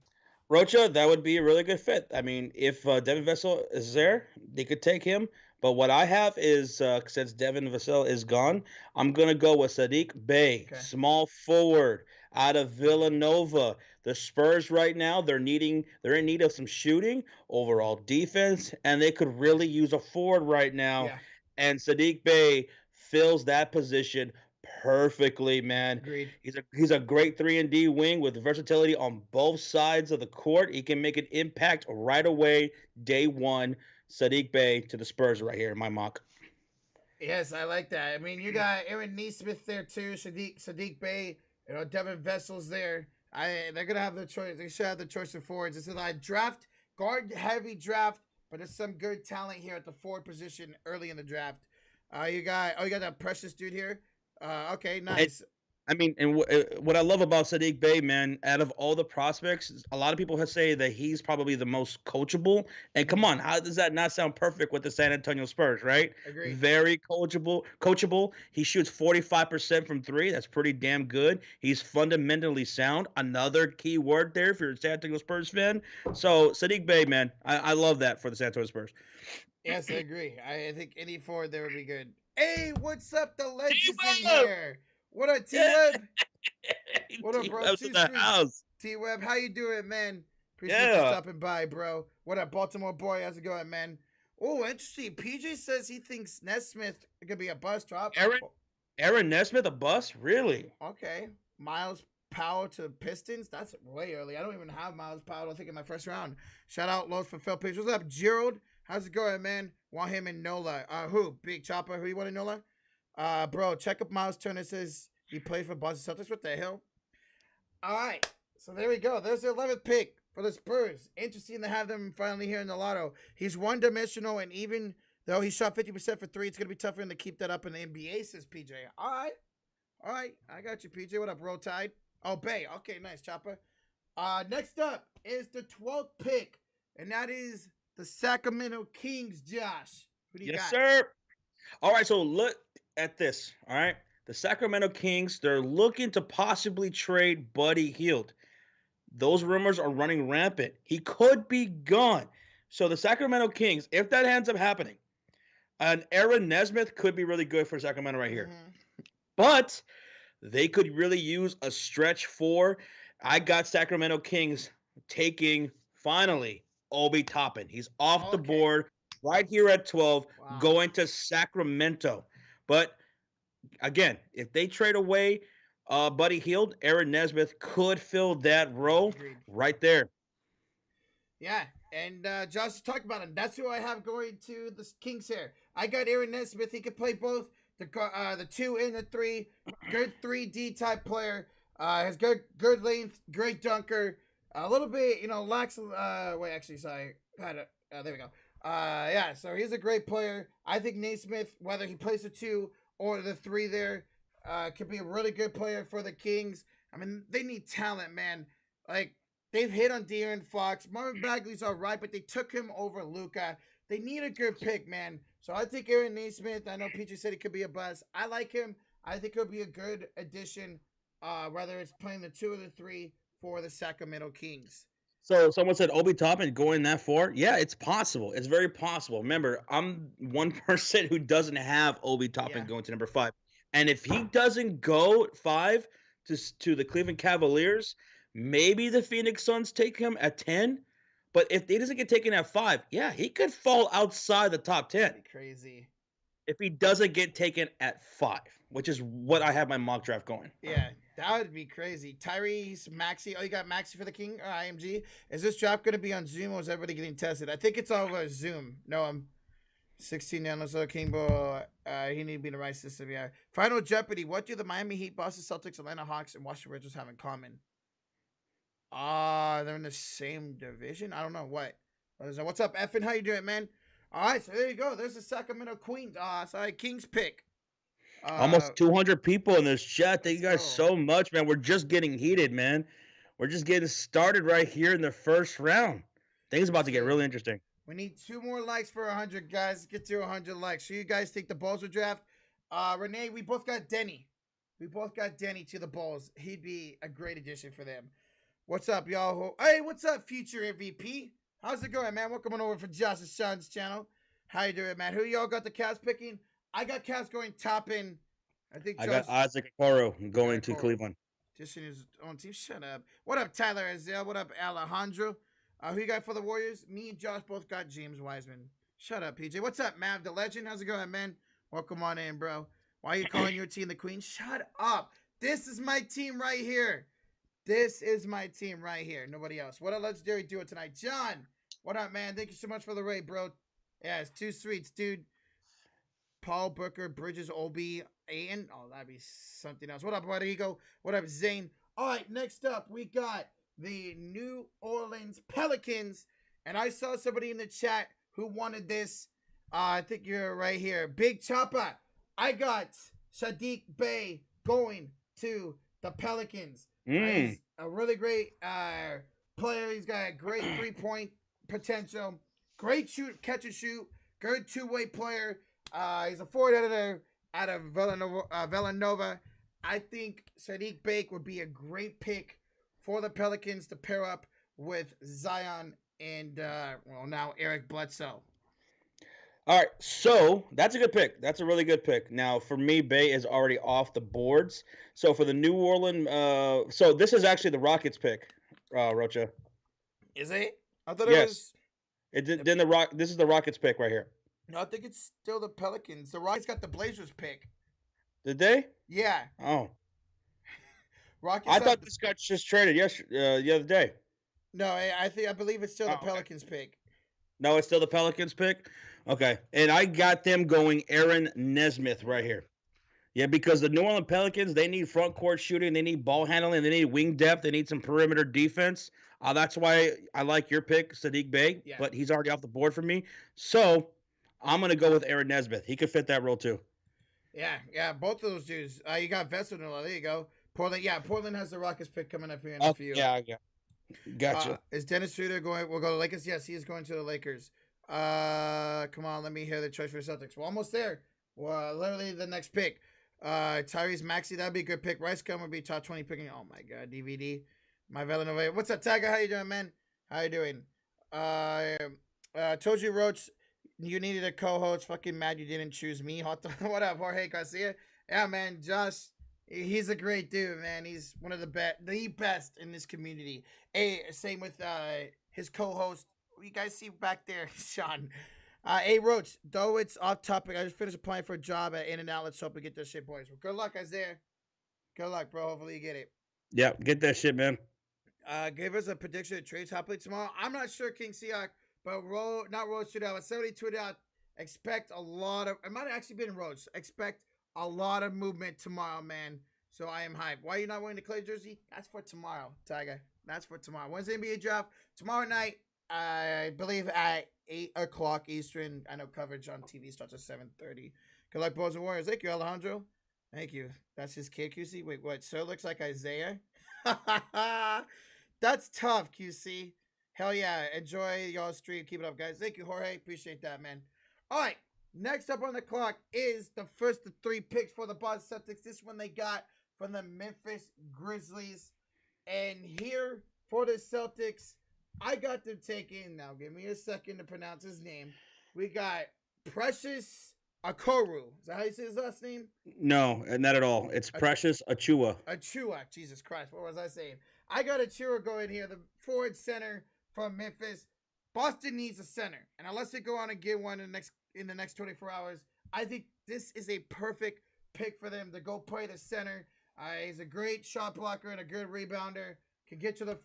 Rocha, that would be a really good fit. I mean, if Devin Vassell is there, they could take him. But what I have is, since Devin Vassell is gone, I'm going to go with Saddiq Bey, small forward out of Villanova. The Spurs right now, they're in need of some shooting, overall defense, and they could really use a forward right now. Yeah. And Saddiq Bey fills that position perfectly, man. Agreed. He's a great 3-and-D wing with versatility on both sides of the court. He can make an impact right away, day one. Saddiq Bey to the Spurs right here in my mock. Yes, I like that. I mean, you got Aaron Nesmith there too. Saddiq Bey, Devin Vassell's there. They're gonna have the choice. They should have the choice of forwards. This is a draft guard heavy draft, but there's some good talent here at the forward position early in the draft. You got that precious dude here. Okay, And nice. I mean, and what I love about Sadiq Bey, man, out of all the prospects, a lot of people have say that he's probably the most coachable. And come Mhm. on, how does that not sound perfect with the San Antonio Spurs, right? Agreed. Very coachable. He shoots 45% from three. That's pretty damn good. He's fundamentally sound. Another key word there if you're a San Antonio Spurs fan. So Sadiq Bey, man, I love that for the San Antonio Spurs. Yes, I agree. I think any forward there would be good. Hey, what's up? The legends in T-Web! here. What up, T Yeah, Web? What up, bro? T-Web's in Two the streets. house. T Web, how you doing, man? Appreciate you Yeah. stopping by, bro. What up, Baltimore boy? How's it going, man? Oh, interesting. PJ says he thinks Nesmith could be a bust drop. Aaron Aaron Nesmith, a bust? Really? Okay. Miles Powell to Pistons. That's way early. I don't even have Miles Powell, I think, in my first round. Shout out Lowe's for Phil Page. What's up, Gerald? How's it going, man? Want him in Nola. Who? Big Chopper. Who you want in Nola? Bro, check up Miles Turner. Says he played for Boston Celtics. What the hell? All right. So there we go. There's the 11th pick for the Spurs. Interesting to have them finally here in the lotto. He's one-dimensional, and even though he shot 50% for three, it's going to be tough for him to keep that up in the NBA, says PJ. All right. All right. I got you, PJ. What up, Roll Tide? Oh, Bay. Okay, nice, Chopper. Next up is the 12th pick, and that is the Sacramento Kings, Josh. Who do you Yes, got? sir. All right, so look at this. All right. The Sacramento Kings, they're looking to possibly trade Buddy Hield. Those rumors are running rampant. He could be gone. So the Sacramento Kings, if that ends up happening, an Aaron Nesmith could be really good for Sacramento right here. But they could really use a stretch four. I got Sacramento Kings taking finally Obi Toppin. He's off the Okay. board right here at 12, Wow. going to Sacramento. But again, if they trade away Buddy Hield, Aaron Nesmith could fill that role Agreed. right there. Yeah, and Josh talked about him. That's who I have going to the Kings here. I got Aaron Nesmith. He could play both the 2 and the 3. Good 3D type player. Has good length, great dunker. A little bit, lacks. Wait, actually, sorry. There we go. Yeah, so he's a great player. I think Naismith, whether he plays the 2 or the 3 there, could be a really good player for the Kings. I mean, they need talent, man. Like, they've hit on De'Aaron Fox. Marvin Bagley's all right, but they took him over Luka. They need a good pick, man. So I think Aaron Naismith, I know PJ said he could be a bust. I like him. I think he'll be a good addition, whether it's playing the 2 or the 3 for the Sacramento Kings. So someone said Obi Toppin going that far. Yeah, it's possible. It's very possible. Remember, I'm one person who doesn't have Obi Toppin going to number 5. And if he doesn't go 5 to the Cleveland Cavaliers, maybe the Phoenix Suns take him at 10. But if he doesn't get taken at 5, yeah, he could fall outside the top 10. That'd be crazy. If he doesn't get taken at 5, which is what I have my mock draft going. Yeah, that would be crazy. Tyrese, Maxey. Oh, you got Maxey for the King or IMG? Is this draft going to be on Zoom or is everybody getting tested? I think it's over Zoom. No, I'm 16 down. So King Ball. He need to be in the right system. Yeah. Final Jeopardy. What do the Miami Heat, Boston Celtics, Atlanta Hawks, and Washington Wizards have in common? They're in the same division. I don't know what. What's up, Effin? How you doing, man? All right, so there you go. There's the Sacramento Queens. Kings pick. Almost 200 people in this chat. Thank you guys go. so much, man. We're just getting heated, man. We're just getting started right here in the first round. Things about to get really interesting. We need 2 more likes for 100, guys. Let's get to 100 likes. So you guys take the Bulls will draft. Renee, we both got Denny. We both got Denny to the Bulls. He'd be a great addition for them. What's up, y'all? Hey, what's up, future MVP? How's it going, man? Welcome on over for Josh's Son's channel. How you doing, man? Who y'all got the Cavs picking? I got Cavs going top in. I got Isaac Okoro going to Cleveland. Just in his own team. Shut up. What up, Tyler Azale? What up, Alejandro? Who you got for the Warriors? Me and Josh both got James Wiseman. Shut up, PJ. What's up, Mav the Legend? How's it going, man? Welcome on in, bro. Why are you calling your team the Queen? Shut up. This is my team right here. This is my team right here. Nobody else. What a legendary duo tonight. John, what up, man? Thank you so much for the raid, bro. Yeah, it's 2 sweets, dude. Paul Booker, Bridges, Obi, Aiden. Oh, that'd be something else. What up, Rodrigo? What up, Zane? All right, next up, we got the New Orleans Pelicans. And I saw somebody in the chat who wanted this. I think you're right here. Big Chopper. I got Sadiq Bey going to the Pelicans. Mm. He's a really great player. He's got a great 3-point potential. Great shoot, catch and shoot. Good two-way player. He's a forward out of Villanova. I think Sadiq Bey would be a great pick for the Pelicans to pair up with Zion and now Eric Bledsoe. All right, so that's a good pick. That's a really good pick. Now, for me, Bay is already off the boards. So for the New Orleans, so this is actually the Rockets pick, Rocha. Is it? I thought it Yes, was. then the Rock. This is the Rockets pick right here. No, I think it's still the Pelicans. The Rockets got the Blazers pick. Did they? Yeah, Oh, Rockets. I thought this got just traded yesterday, the other day. No, I believe it's still the Okay. Pelicans pick. No, it's still the Pelicans pick. Okay, and I got them going Aaron Nesmith right here. Yeah, because the New Orleans Pelicans, they need front court shooting, they need ball handling, they need wing depth, they need some perimeter defense. That's why I like your pick, Sadiq Bey, Yeah. but he's already off the board for me. So I'm gonna go with Aaron Nesmith. He could fit that role too. Yeah, both of those dudes. You got Vestal. There you go. Portland has the Rockets pick coming up here in a few. Yeah, gotcha. Is Dennis Schroeder going? We'll go to Lakers. Yes, he is going to the Lakers. Come on, let me hear the choice for Celtics. We're almost there. Well, literally the next pick. Tyrese Maxey, that'd be a good pick. Rice Gum would be top 20 picking. Oh my god, DVD. My Villanova. What's up, Tiger? How you doing, man? How you doing? Told you, Roach, you needed a co-host. Fucking mad you didn't choose me. What up, Jorge Garcia? Yeah, man, Josh. He's a great dude, man. He's one of the best in this community. Hey, same with his co-host. You guys see back there, Sean. Hey, Roach, though it's off topic, I just finished applying for a job at In-N-Out. Let's hope we get this shit, boys. Well, good luck, guys, there. Good luck, bro. Hopefully you get it. Yeah, get that shit, man. Give us a prediction of trades happening tomorrow. I'm not sure, King Seahawk, but not Roach Shootout, but somebody tweeted out, expect a lot of, it might have actually been Roach, expect a lot of movement tomorrow, man. So I am hyped. Why are you not wearing the Clay jersey? That's for tomorrow, Tiger. That's for tomorrow. Wednesday NBA draft. Tomorrow night, I believe at 8 o'clock Eastern. I know coverage on TV starts at 7:30. Good luck, Bulls and Warriors. Thank you, Alejandro. Thank you. That's his kid, QC. Wait, what? So it looks like Isaiah? That's tough, QC. Hell yeah. Enjoy y'all stream. Keep it up, guys. Thank you, Jorge. Appreciate that, man. All right. Next up on the clock is the first of 3 picks for the Boston Celtics. This one they got from the Memphis Grizzlies. And here for the Celtics, I got them taking, now give me a second to pronounce his name. We got Precious Akoru. Is that how you say his last name? No, not at all. It's Precious Achua. Achua. Jesus Christ. What was I saying? I got Achua going here, the forward center from Memphis. Boston needs a center. And unless they go on and get one in the next 24 hours, I think this is a perfect pick for them to go play the center. He's a great shot blocker and a good rebounder. Could get to the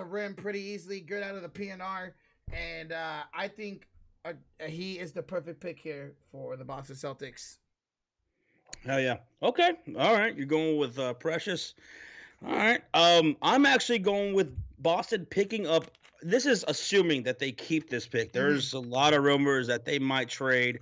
rim pretty easily. Good out of the PNR, and I think he is the perfect pick here for the Boston Celtics. Hell yeah. Okay. All right. You're going with Precious. All right. I'm actually going with Boston picking up. This is assuming that they keep this pick. There's a lot of rumors that they might trade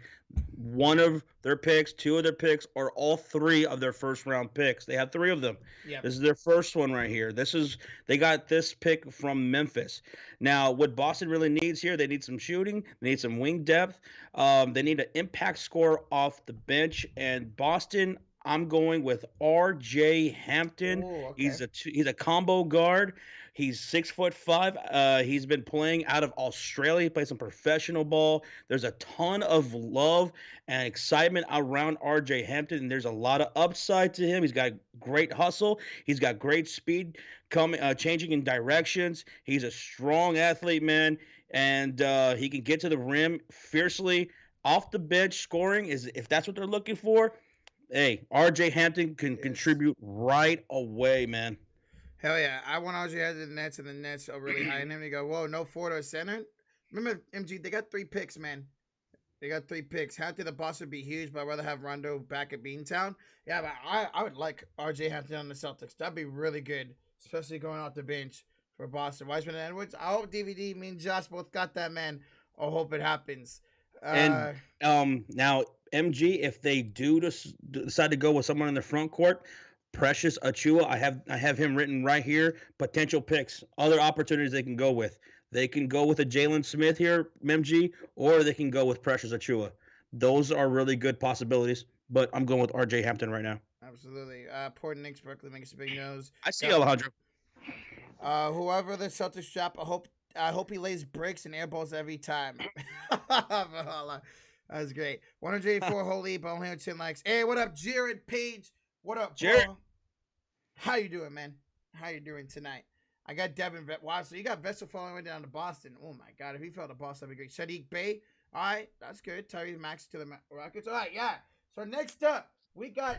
one of their picks, 2 of their picks, or all 3 of their first round picks. They have 3 of them. Yeah. This is their first one right here. They got this pick from Memphis. Now, what Boston really needs here, they need some shooting, they need some wing depth, they need an impact score off the bench. And Boston, I'm going with R.J. Hampton. Ooh, okay. He's a combo guard. He's 6'5". He's been playing out of Australia. He plays some professional ball. There's a ton of love and excitement around R.J. Hampton, and there's a lot of upside to him. He's got great hustle. He's got great speed, changing in directions. He's a strong athlete, man, and he can get to the rim fiercely. Off the bench scoring is if that's what they're looking for. Hey, R.J. Hampton can contribute right away, man. Hell yeah. I want RJ out of the Nets, and the Nets are really high in him. They go, whoa, no forward or center? Remember, MG, they got 3 picks, man. They got 3 picks. Hampton, the Boston would be huge, but I'd rather have Rondo back at Beantown. Yeah, but I would like RJ Hampton on the Celtics. That'd be really good, especially going off the bench for Boston. Wiseman and Edwards. I hope DVD, me and Josh both got that, man. I hope it happens. And now MG, if they do decide to go with someone in the front court, Precious Achua, I have him written right here. Potential picks, other opportunities they can go with. They can go with a Jalen Smith here, MG, or they can go with Precious Achua. Those are really good possibilities. But I'm going with RJ Hampton right now. Absolutely. Port Knicks, Berkeley makes a big nose. I see Alejandro. Whoever the Celtics trap, I hope he lays bricks and airballs every time. That's great. 184 holy, but only 10 likes. Hey, what up, Jared Page? What up, Jared? bro? How you doing, man? How you doing tonight? I got Devin. Wow, so you got Vessel falling way down to Boston. Oh my God, if he fell to Boston, that'd be great. Sadiq Bey. All right, that's good. Tyrese Max to the Rockets. All right, yeah. So next up, we got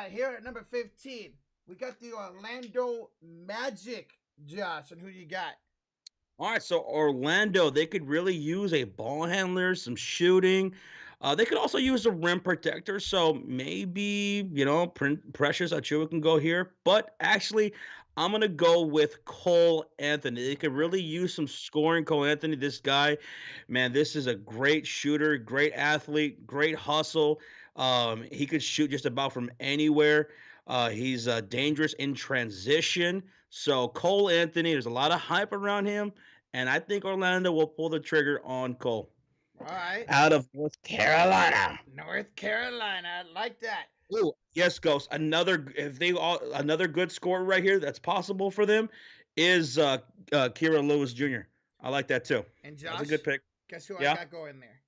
here at number 15. We got the Orlando Magic. Josh, and who you got? All right, so Orlando, they could really use a ball handler, some shooting. They could also use a rim protector. So maybe, Precious Achua can go here. But actually, I'm going to go with Cole Anthony. They could really use some scoring. Cole Anthony, this guy, man, this is a great shooter, great athlete, great hustle. He could shoot just about from anywhere. He's dangerous in transition. So Cole Anthony, there's a lot of hype around him, and I think Orlando will pull the trigger on Cole. All right. Out of North Carolina. North Carolina, I like that. Ooh, yes, Ghost. Another good scorer right here that's possible for them is Kira Lewis Jr. I like that too. And Josh, that's a good pick. Guess who I got going there?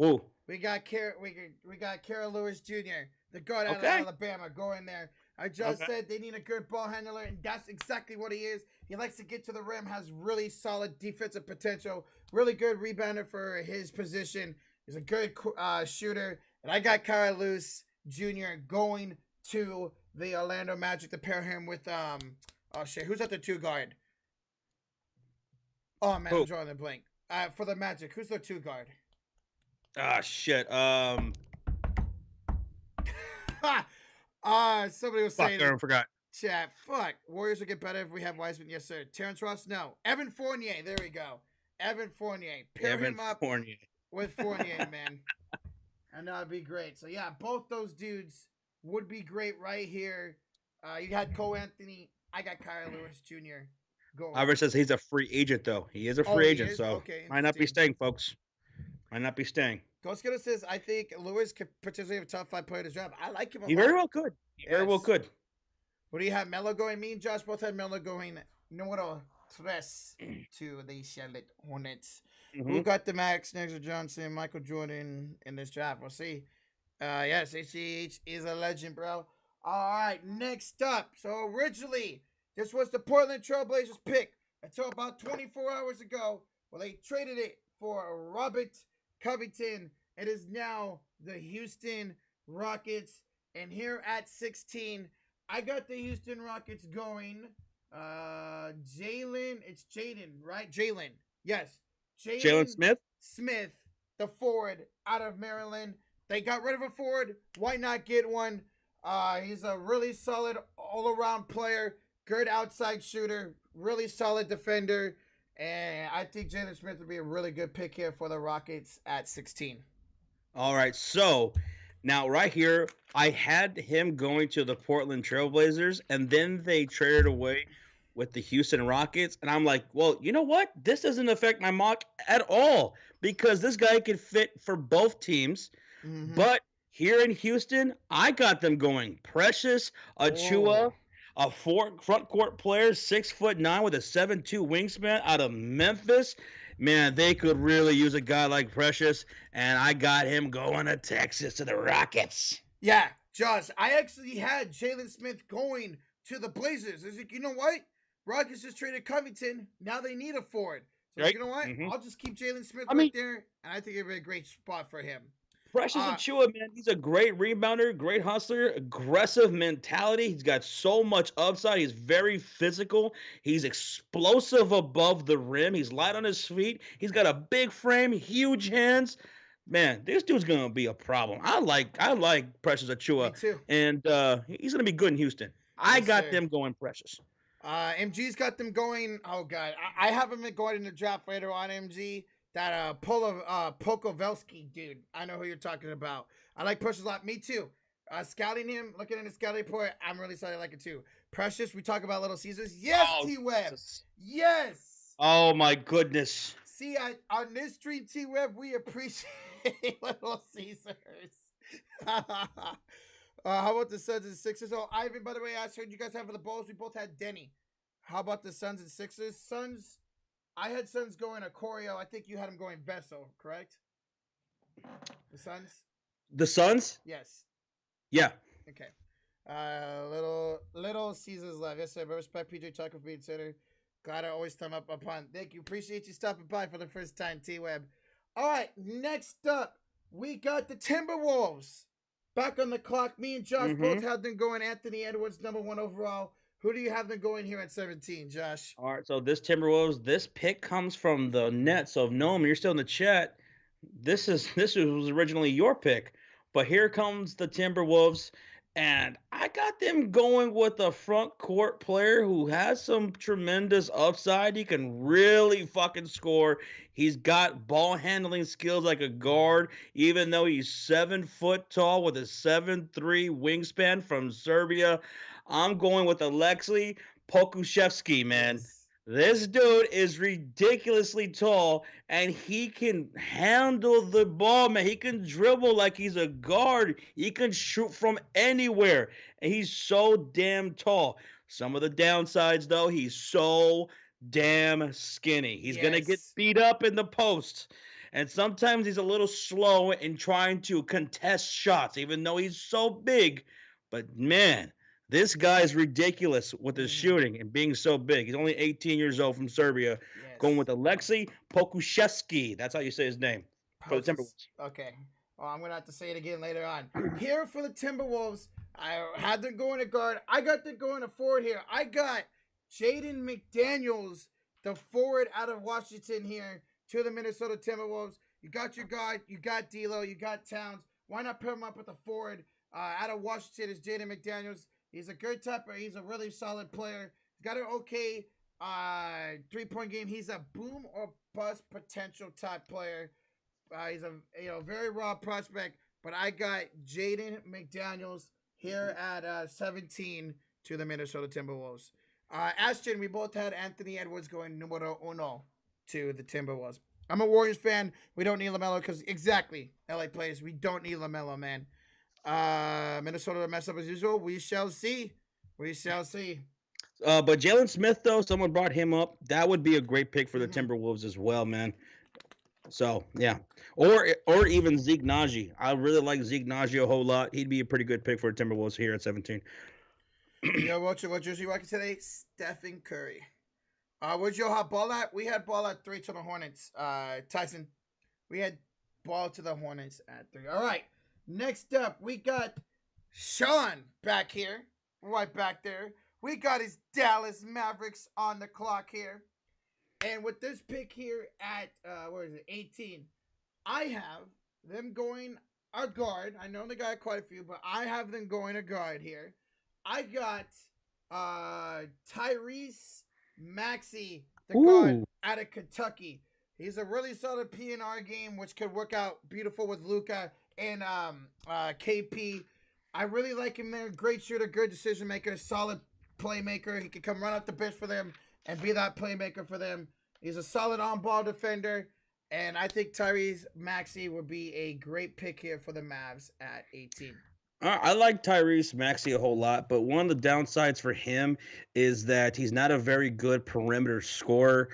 Ooh. We got Kira Lewis Jr., the guard out of Alabama, going there. I just said they need a good ball handler, and that's exactly what he is. He likes to get to the rim, has really solid defensive potential, really good rebounder for his position. He's a good shooter, and I got Kira Lewis Jr. going to the Orlando Magic to pair him with who's at the 2 guard? Oh man, I'm drawing the blank. For the Magic, who's the 2 guard? Ah, shit. Somebody was saying. I forgot. Chat. Fuck. Warriors will get better if we have Wiseman. Yes, sir. Terrence Ross. No. Evan Fournier. There we go. Evan Fournier. Pair him up with Fournier, man. And that'd be great. So yeah, both those dudes would be great right here. You got Cole Anthony. I got Kira Lewis Jr. Going. Albert says he's a free agent though. He is a free agent, so might not be staying, folks. Might not be staying. Ghost Killer says, I think Lewis could potentially have a top 5 player to draft. I like him a lot. He very well could. Very well could. What do you have? Melo going? Me and Josh both had Melo going número 3 to the Charlotte Hornets. Mm-hmm. Who got the Max, Nigel Johnson, Michael Jordan in this draft? We'll see. Yes, HGH is a legend, bro. All right, next up. So originally, this was the Portland Trailblazers pick until about 24 hours ago, where they traded it for Robert Covington. It is now the Houston Rockets. And here at 16, I got the Houston Rockets going. Jalen, it's Jaden, right? Jalen, yes. Jalen Smith? Smith, the forward out of Maryland. They got rid of a forward. Why not get one? He's a really solid all-around player, good outside shooter, really solid defender. And I think Jalen Smith would be a really good pick here for the Rockets at 16. All right, so now right here, I had him going to the Portland Trailblazers, and then they traded away with the Houston Rockets. And I'm like, well, you know what? This doesn't affect my mock at all because this guy could fit for both teams. Mm-hmm. But here in Houston, I got them going. Precious Achua. A front court player, 6'9" with a 7'2" wingspan out of Memphis. Man, they could really use a guy like Precious, and I got him going to Texas to the Rockets. Yeah, Josh, I actually had Jalen Smith going to the Blazers. I was like, you know what? Rockets just traded Covington. Now they need a forward. So right. You know what? Mm-hmm. I'll just keep Jalen Smith there, and I think it'd be a great spot for him. Precious Achua, man, he's a great rebounder, great hustler, aggressive mentality. He's got so much upside. He's very physical. He's explosive above the rim. He's light on his feet. He's got a big frame, huge hands. Man, this dude's gonna be a problem. I like Precious Me Achua, too. and he's gonna be good in Houston. I Yes, got sir. them going Precious. MG's got them going. Oh god, I have them going in the draft later on. MG, that Pokovelsky dude. I know who you're talking about. I like Precious a lot. Me too. Scouting him, looking at his scouting report, I'm really excited. I like it too. Precious, we talk about Little Caesars. Yes, Oh, T Web. Jesus. Yes. Oh my goodness. See, on this stream, T Web, we appreciate Little Caesars. How about the Suns and Sixers? Oh, Ivan, by the way, I heard you guys have the Bulls. We both had Denny. How about the Suns and Sixers? Suns, I had Suns going a Corio. I think you had them going Vessel, correct? The Suns? The Suns? Yes. Yeah. Okay. Little Caesars left. Yes, sir. But respect PJ Tucker for being center. Glad I always thumb up upon. Thank you. Appreciate you stopping by for the first time, T Web. All right. Next up, we got the Timberwolves. Back on the clock. Me and Josh both have them going Anthony Edwards, number 1 overall. Who do you have them going here at 17, Josh? All right. So this Timberwolves, this pick comes from the Nets. So if Noam, you're still in the chat, this was originally your pick, but here comes the Timberwolves, and I got them going with a front court player who has some tremendous upside. He can really fucking score. He's got ball handling skills like a guard, even though he's 7 foot tall with a 7'3" wingspan from Serbia. I'm going with Alexei Pokushevsky, man. Yes. This dude is ridiculously tall, and he can handle the ball, man. He can dribble like he's a guard. He can shoot from anywhere, and he's so damn tall. Some of the downsides, though, he's so damn skinny. He's gonna get Yes. beat up in the post, and sometimes he's a little slow in trying to contest shots, even though he's so big. But man, this guy is ridiculous with his shooting and being so big. He's only 18 years old from Serbia. Yes. Going with Alexei Pokushevsky. That's how you say his name for the Timberwolves. Okay. Well, I'm gonna have to say it again later on. Here for the Timberwolves, I had them going to guard. I got them going to forward here. I got Jaden McDaniels, the forward out of Washington here to the Minnesota Timberwolves. You got your guard, you got D'Lo, you got Towns. Why not pair him up with a forward out of Washington? Is Jaden McDaniels. He's a good typer. He's a really solid player. He's got an okay 3-point game. He's a boom or bust potential type player. He's a very raw prospect, but I got Jaden McDaniels here at 17 to the Minnesota Timberwolves. Ashton, we both had Anthony Edwards going numero uno to the Timberwolves. I'm a Warriors fan. We don't need LaMelo because exactly, LA players, we don't need LaMelo, man. Minnesota to mess up as usual. We shall see. We shall see. But Jalen Smith, though, someone brought him up. That would be a great pick for the Timberwolves as well, man. So yeah, or even Zeke Naji. I really like Zeke Naji a whole lot. He'd be a pretty good pick for the Timberwolves here at 17. Yo, what jersey rocking today? Stephen Curry. Where'd you have ball at? We had ball at 3 to the Hornets. Tyson, we had ball to the Hornets at 3. All right. Next up, we got Sean back here, right back there. We got his Dallas Mavericks on the clock here. And with this pick here at, 18, I have them going a guard. I know they got quite a few, but I have them going a guard here. I got Tyrese Maxey, the guard out of Kentucky. He's a really solid PNR game, which could work out beautiful with Luka and KP. I really like him there. Great shooter, good decision maker, solid playmaker. He can come run up the bench for them and be that playmaker for them. He's a solid on-ball defender, and I think Tyrese Maxey would be a great pick here for the Mavs at 18. I like Tyrese Maxey a whole lot, but one of the downsides for him is that he's not a very good perimeter scorer.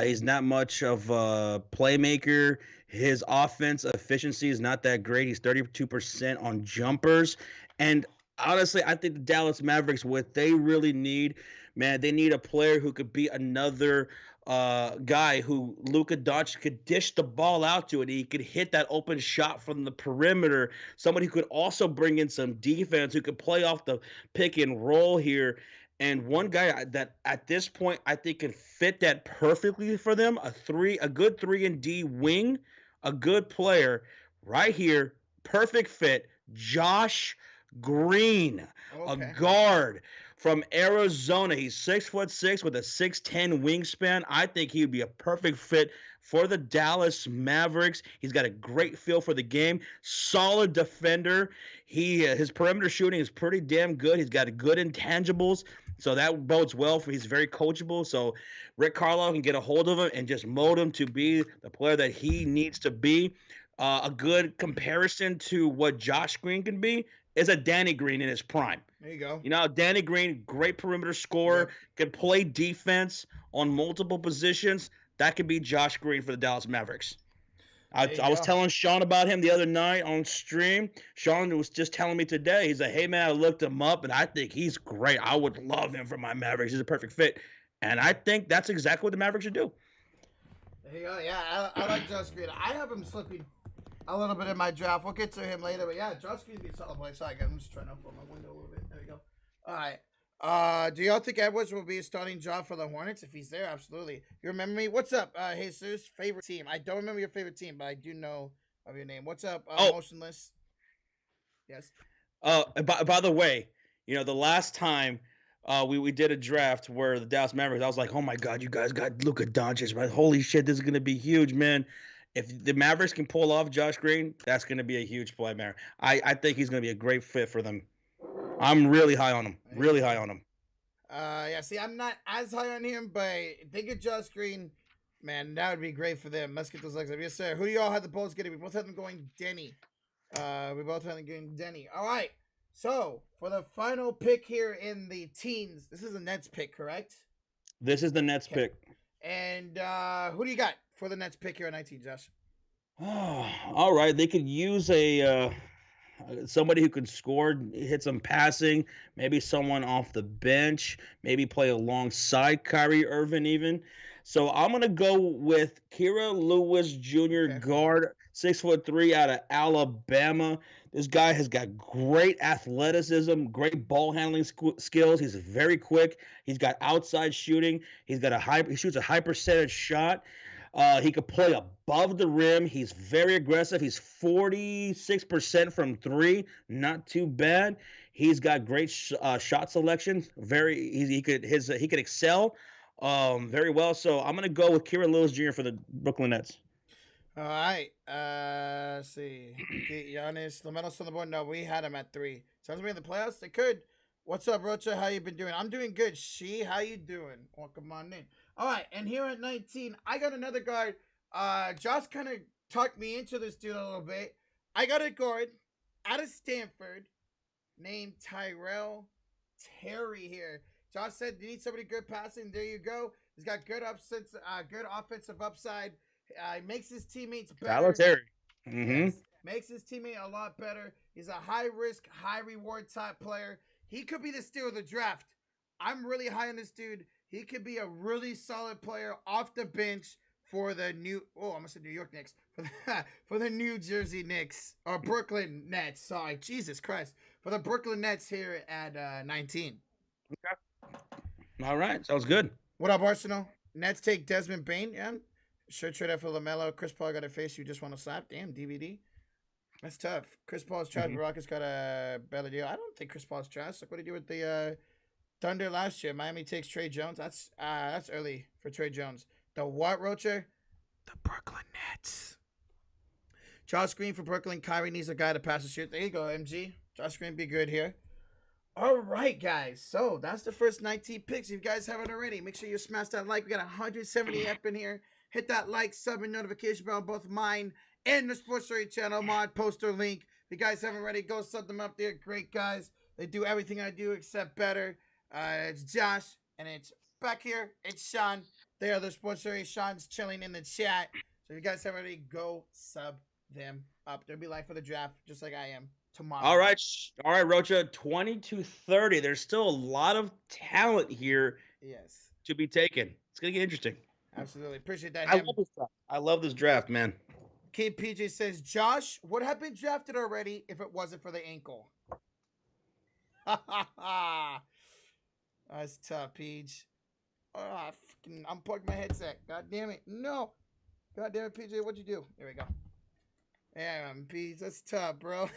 He's not much of a playmaker. His offense efficiency is not that great. He's 32% on jumpers. And honestly, I think the Dallas Mavericks, what they really need, man, they need a player who could be another guy who Luka Doncic could dish the ball out to, and he could hit that open shot from the perimeter. Somebody who could also bring in some defense, who could play off the pick and roll here. And one guy that at this point I think can fit that perfectly for them, a good 3-and-D wing, a good player, right here, perfect fit, Josh Green, a Okay. guard from Arizona. He's 6'6" with a 6'10" wingspan. I think he would be a perfect fit for the Dallas Mavericks. He's got a great feel for the game, solid defender. His perimeter shooting is pretty damn good. He's got good intangibles, so that bodes well for. He's very coachable. So Rick Carlisle can get a hold of him and just mold him to be the player that he needs to be. A good comparison to what Josh Green can be is a Danny Green in his prime. There you go. You know, Danny Green, great perimeter scorer, Yep. can play defense on multiple positions. That could be Josh Green for the Dallas Mavericks. There you I was go. telling Sean about him the other night on stream. Sean was just telling me today. He's like, "Hey man, I looked him up, and I think he's great. I would love him for my Mavericks. He's a perfect fit." And I think that's exactly what the Mavericks should do. There you go. Yeah, I like Josh Green. I have him slipping a little bit in my draft. We'll get to him later. But yeah, Josh Green be a solid play. Sorry, guys. I'm just trying to open my window a little bit. There we go. All right. Do y'all think Edwards will be a starting job for the Hornets? If he's there, absolutely. You remember me? What's up, Jesus? Favorite team? I don't remember your favorite team, but I do know of your name. What's up, Motionless? Yes. By the way, you know, the last time we did a draft where the Dallas Mavericks, I was like, oh my God, you guys got Luka Doncic, right? Holy shit, this is gonna be huge, man. If the Mavericks can pull off Josh Green, that's gonna be a huge play, man. I think he's gonna be a great fit for them. I'm really high on him. Really high on him. Yeah. See, I'm not as high on him, but think of Josh Green, man. That would be great for them. Let's get those legs up. Yes, sir. Who do y'all have the Bulls getting? We both have them going Denny. We both have them going Denny. All right. So for the final pick here in the teens, this is a Nets pick, correct? This is the Nets pick. And who do you got for the Nets pick here at 19, Josh? All right, they could use a somebody who can score, hit some passing, maybe someone off the bench, maybe play alongside Kyrie Irving even. So I'm gonna go with Kira Lewis Jr. Okay. guard, 6'3" out of Alabama. This guy has got great athleticism, great ball handling skills. He's very quick. He's got outside shooting. He shoots a high percentage shot. He could play above the rim. He's very aggressive. He's 46% from three. Not too bad. He's got great shot selection. He could excel very well. So I'm gonna go with Kieran Lewis Jr. for the Brooklyn Nets. All right. Let's see. Okay, Giannis, LaMelo's on the board. No, we had him at 3. Sounds to me in the playoffs. They could. What's up, Rocha? How you been doing? I'm doing good. How you doing? Welcome on in. All right, and here at 19, I got another guard. Josh kind of talked me into this dude a little bit. I got a guard out of Stanford named Tyrell Terry here. Josh said, "You need somebody good passing." There you go. He's got good offensive upside. He makes his teammates better. Tyrell Terry. Mm-hmm. Yes, makes his teammate a lot better. He's a high risk, high reward type player. He could be the steal of the draft. I'm really high on this dude. He could be a really solid player off the bench for the New York Knicks. For the New Jersey Knicks. Or Brooklyn Nets. Sorry. Jesus Christ. For the Brooklyn Nets here at 19. Okay. All right. Sounds good. What up, Arsenal? Nets take Desmond Bain. Yeah. Sure trade out for LaMelo. Chris Paul got a face you just want to slap. Damn, DVD. That's tough. Chris Paul's trash. Mm-hmm. Rockets got a better deal. I don't think Chris Paul's trash. Look what he did with the Thunder last year. Miami takes Trey Jones. That's early for Trey Jones. The what, Rocher? The Brooklyn Nets. Josh Green for Brooklyn. Kyrie needs a guy to pass the shoot. There you go, MG. Josh Green be good here. All right, guys. So that's the first 19 picks. If you guys haven't already, make sure you smash that like. We got 170 up in here. Hit that like, sub, and notification bell on both mine and the Sports Story channel mod poster link. If you guys haven't already, go sub them up there. Great guys. They do everything I do except better. It's Josh, and it's back here. It's Sean. They are the Sports Story. Sean's chilling in the chat. So if you guys haven't already, go sub them up. They'll be live for the draft, just like I am tomorrow. All right, Rocha. 20-30. There's still a lot of talent here. Yes. To be taken. It's gonna get interesting. Absolutely. Appreciate that. I love this draft, man. Kid PJ says, Josh, would have been drafted already if it wasn't for the ankle. That's tough, Peach. Oh, I fucking unplugged my headset. God damn it. No. God damn it, PJ. What'd you do? There we go. Yeah, Bees, that's tough, bro.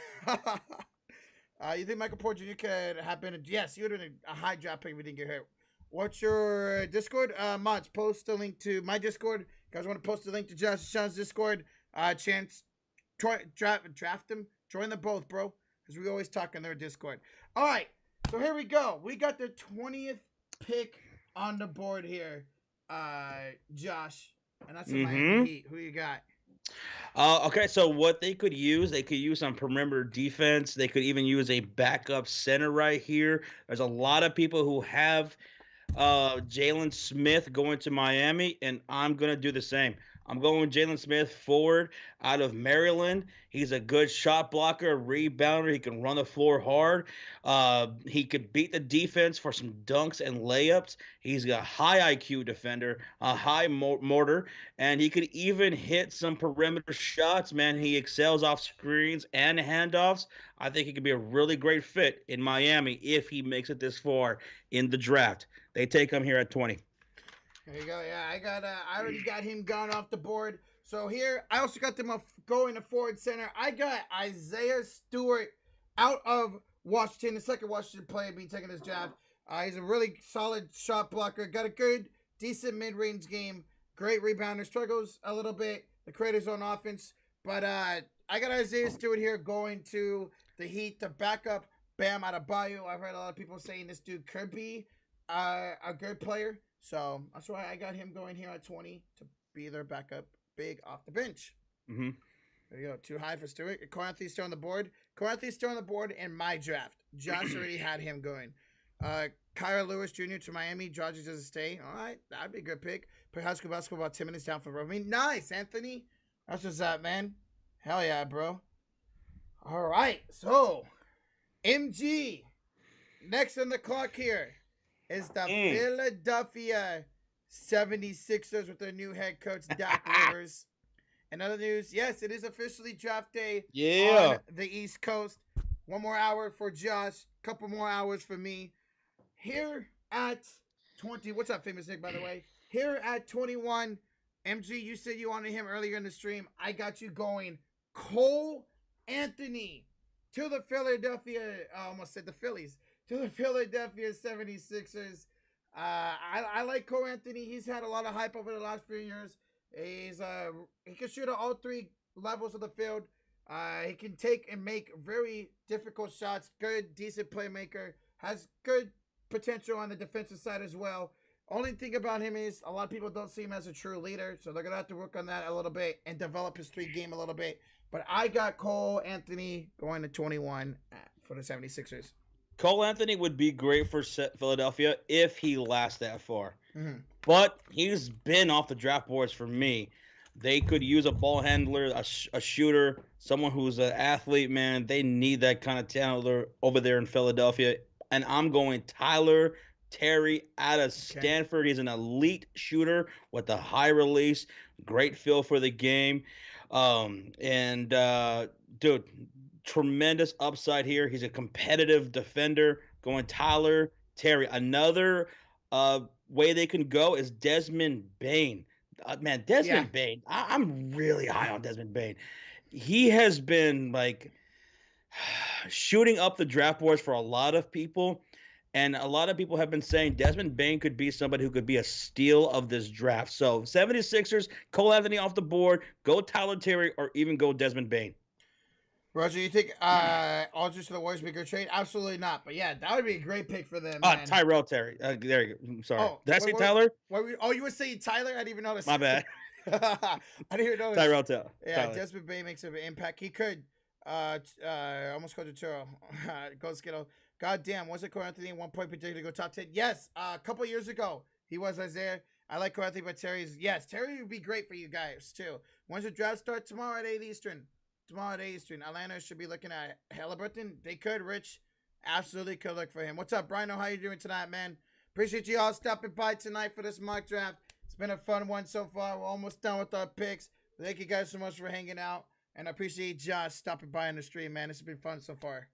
You think Michael Porter Jr. could have been? Yes, he would have been a high draft pick if he didn't get hurt. What's your Discord? Mods, post a link to my Discord. You guys want to post a link to Josh Sean's Discord? Chance, draft them. Join them both, bro. Because we always talk on their Discord. All right, so here we go. We got the 20th pick on the board here, Josh, and that's the Miami Heat. Who you got? Okay, so what they could use some perimeter defense. They could even use a backup center right here. There's a lot of people who have Jalen Smith going to Miami, and I'm going to do the same. I'm going Jalen Smith forward out of Maryland. He's a good shot blocker, rebounder. He can run the floor hard. He could beat the defense for some dunks and layups. He's a high IQ defender, a high mortar, and he could even hit some perimeter shots. Man, he excels off screens and handoffs. I think he could be a really great fit in Miami if he makes it this far in the draft. They take him here at 20. There you go. Yeah, I already got him gone off the board. So here, I also got them going to forward center. I got Isaiah Stewart out of Washington, the second Washington player being taken this draft. He's a really solid shot blocker. Got a good, decent mid-range game. Great rebounder. Struggles a little bit. The creator's on offense. But I got Isaiah Stewart here going to the Heat to back up Bam Adebayo. I've heard a lot of people saying this dude could be a good player. So that's why I got him going here at 20 to be their backup big off the bench. Mm-hmm. There you go. Too high for Stewart. Coranthe's still on the board. Coranthe's still on the board in my draft. Josh already had him going. Kyra Lewis Jr. to Miami. Georgia doesn't stay. All right. That'd be a good pick. Play high school basketball about 10 minutes down from Rome. Nice, Anthony. That's what's up, man. Hell yeah, bro. All right. So, MG. Next on the clock here is the Philadelphia 76ers with their new head coach, Doc Rivers. In other news, yes, it is officially draft day on the East Coast. One more hour for Josh, couple more hours for me. Here at 20, what's up, Famous Nick, by the way? Here at 21, MG, you said you wanted him earlier in the stream. I got you going. Cole Anthony to the Philadelphia, I almost said the Phillies, to the Philadelphia 76ers. I like Cole Anthony. He's had a lot of hype over the last few years. He can shoot at all three levels of the field. He can take and make very difficult shots. Good, decent playmaker. Has good potential on the defensive side as well. Only thing about him is a lot of people don't see him as a true leader, so they're going to have to work on that a little bit and develop his three game a little bit. But I got Cole Anthony going to 21 for the 76ers. Cole Anthony would be great for Philadelphia if he lasts that far. Mm-hmm. But he's been off the draft boards for me. They could use a ball handler, a shooter, someone who's an athlete, man. They need that kind of talent over there in Philadelphia. And I'm going Tyler Terry out of Stanford. He's an elite shooter with a high release, great feel for the game. Dude, tremendous upside here. He's a competitive defender. Going Tyler Terry. Another way they can go is Desmond Bane. Desmond Bane. I'm really high on Desmond Bane. He has been like shooting up the draft boards for a lot of people. And a lot of people have been saying Desmond Bane could be somebody who could be a steal of this draft. So 76ers, Cole Anthony off the board, go Tyler Terry, or even go Desmond Bane. Roger, you think Aldridge to the Warriors be a good trade? Absolutely not. But yeah, that would be a great pick for them. Tyrell Terry. There you go. I'm sorry. Did I say Tyler? You were saying Tyler? I didn't even notice. My bad. I didn't even notice. Tyrell Taylor. Yeah, Desmond Bane makes an impact. He could. Almost called Turo. Go Skittle. God damn, was it Cole Anthony 1 point particularly go top 10? Yes, a couple years ago he was Isaiah. I like Cole Anthony, but Terry would be great for you guys too. When's the draft start? Tomorrow at 8 Eastern. Atlanta should be looking at Halliburton. They could. Rich absolutely could look for him. What's up, Brian? How you doing tonight, man? Appreciate you all stopping by tonight for this mock draft. It's been a fun one so far. We're almost done with our picks. Thank you guys so much for hanging out, and I appreciate Josh stopping by on the stream, man. It's been fun so far.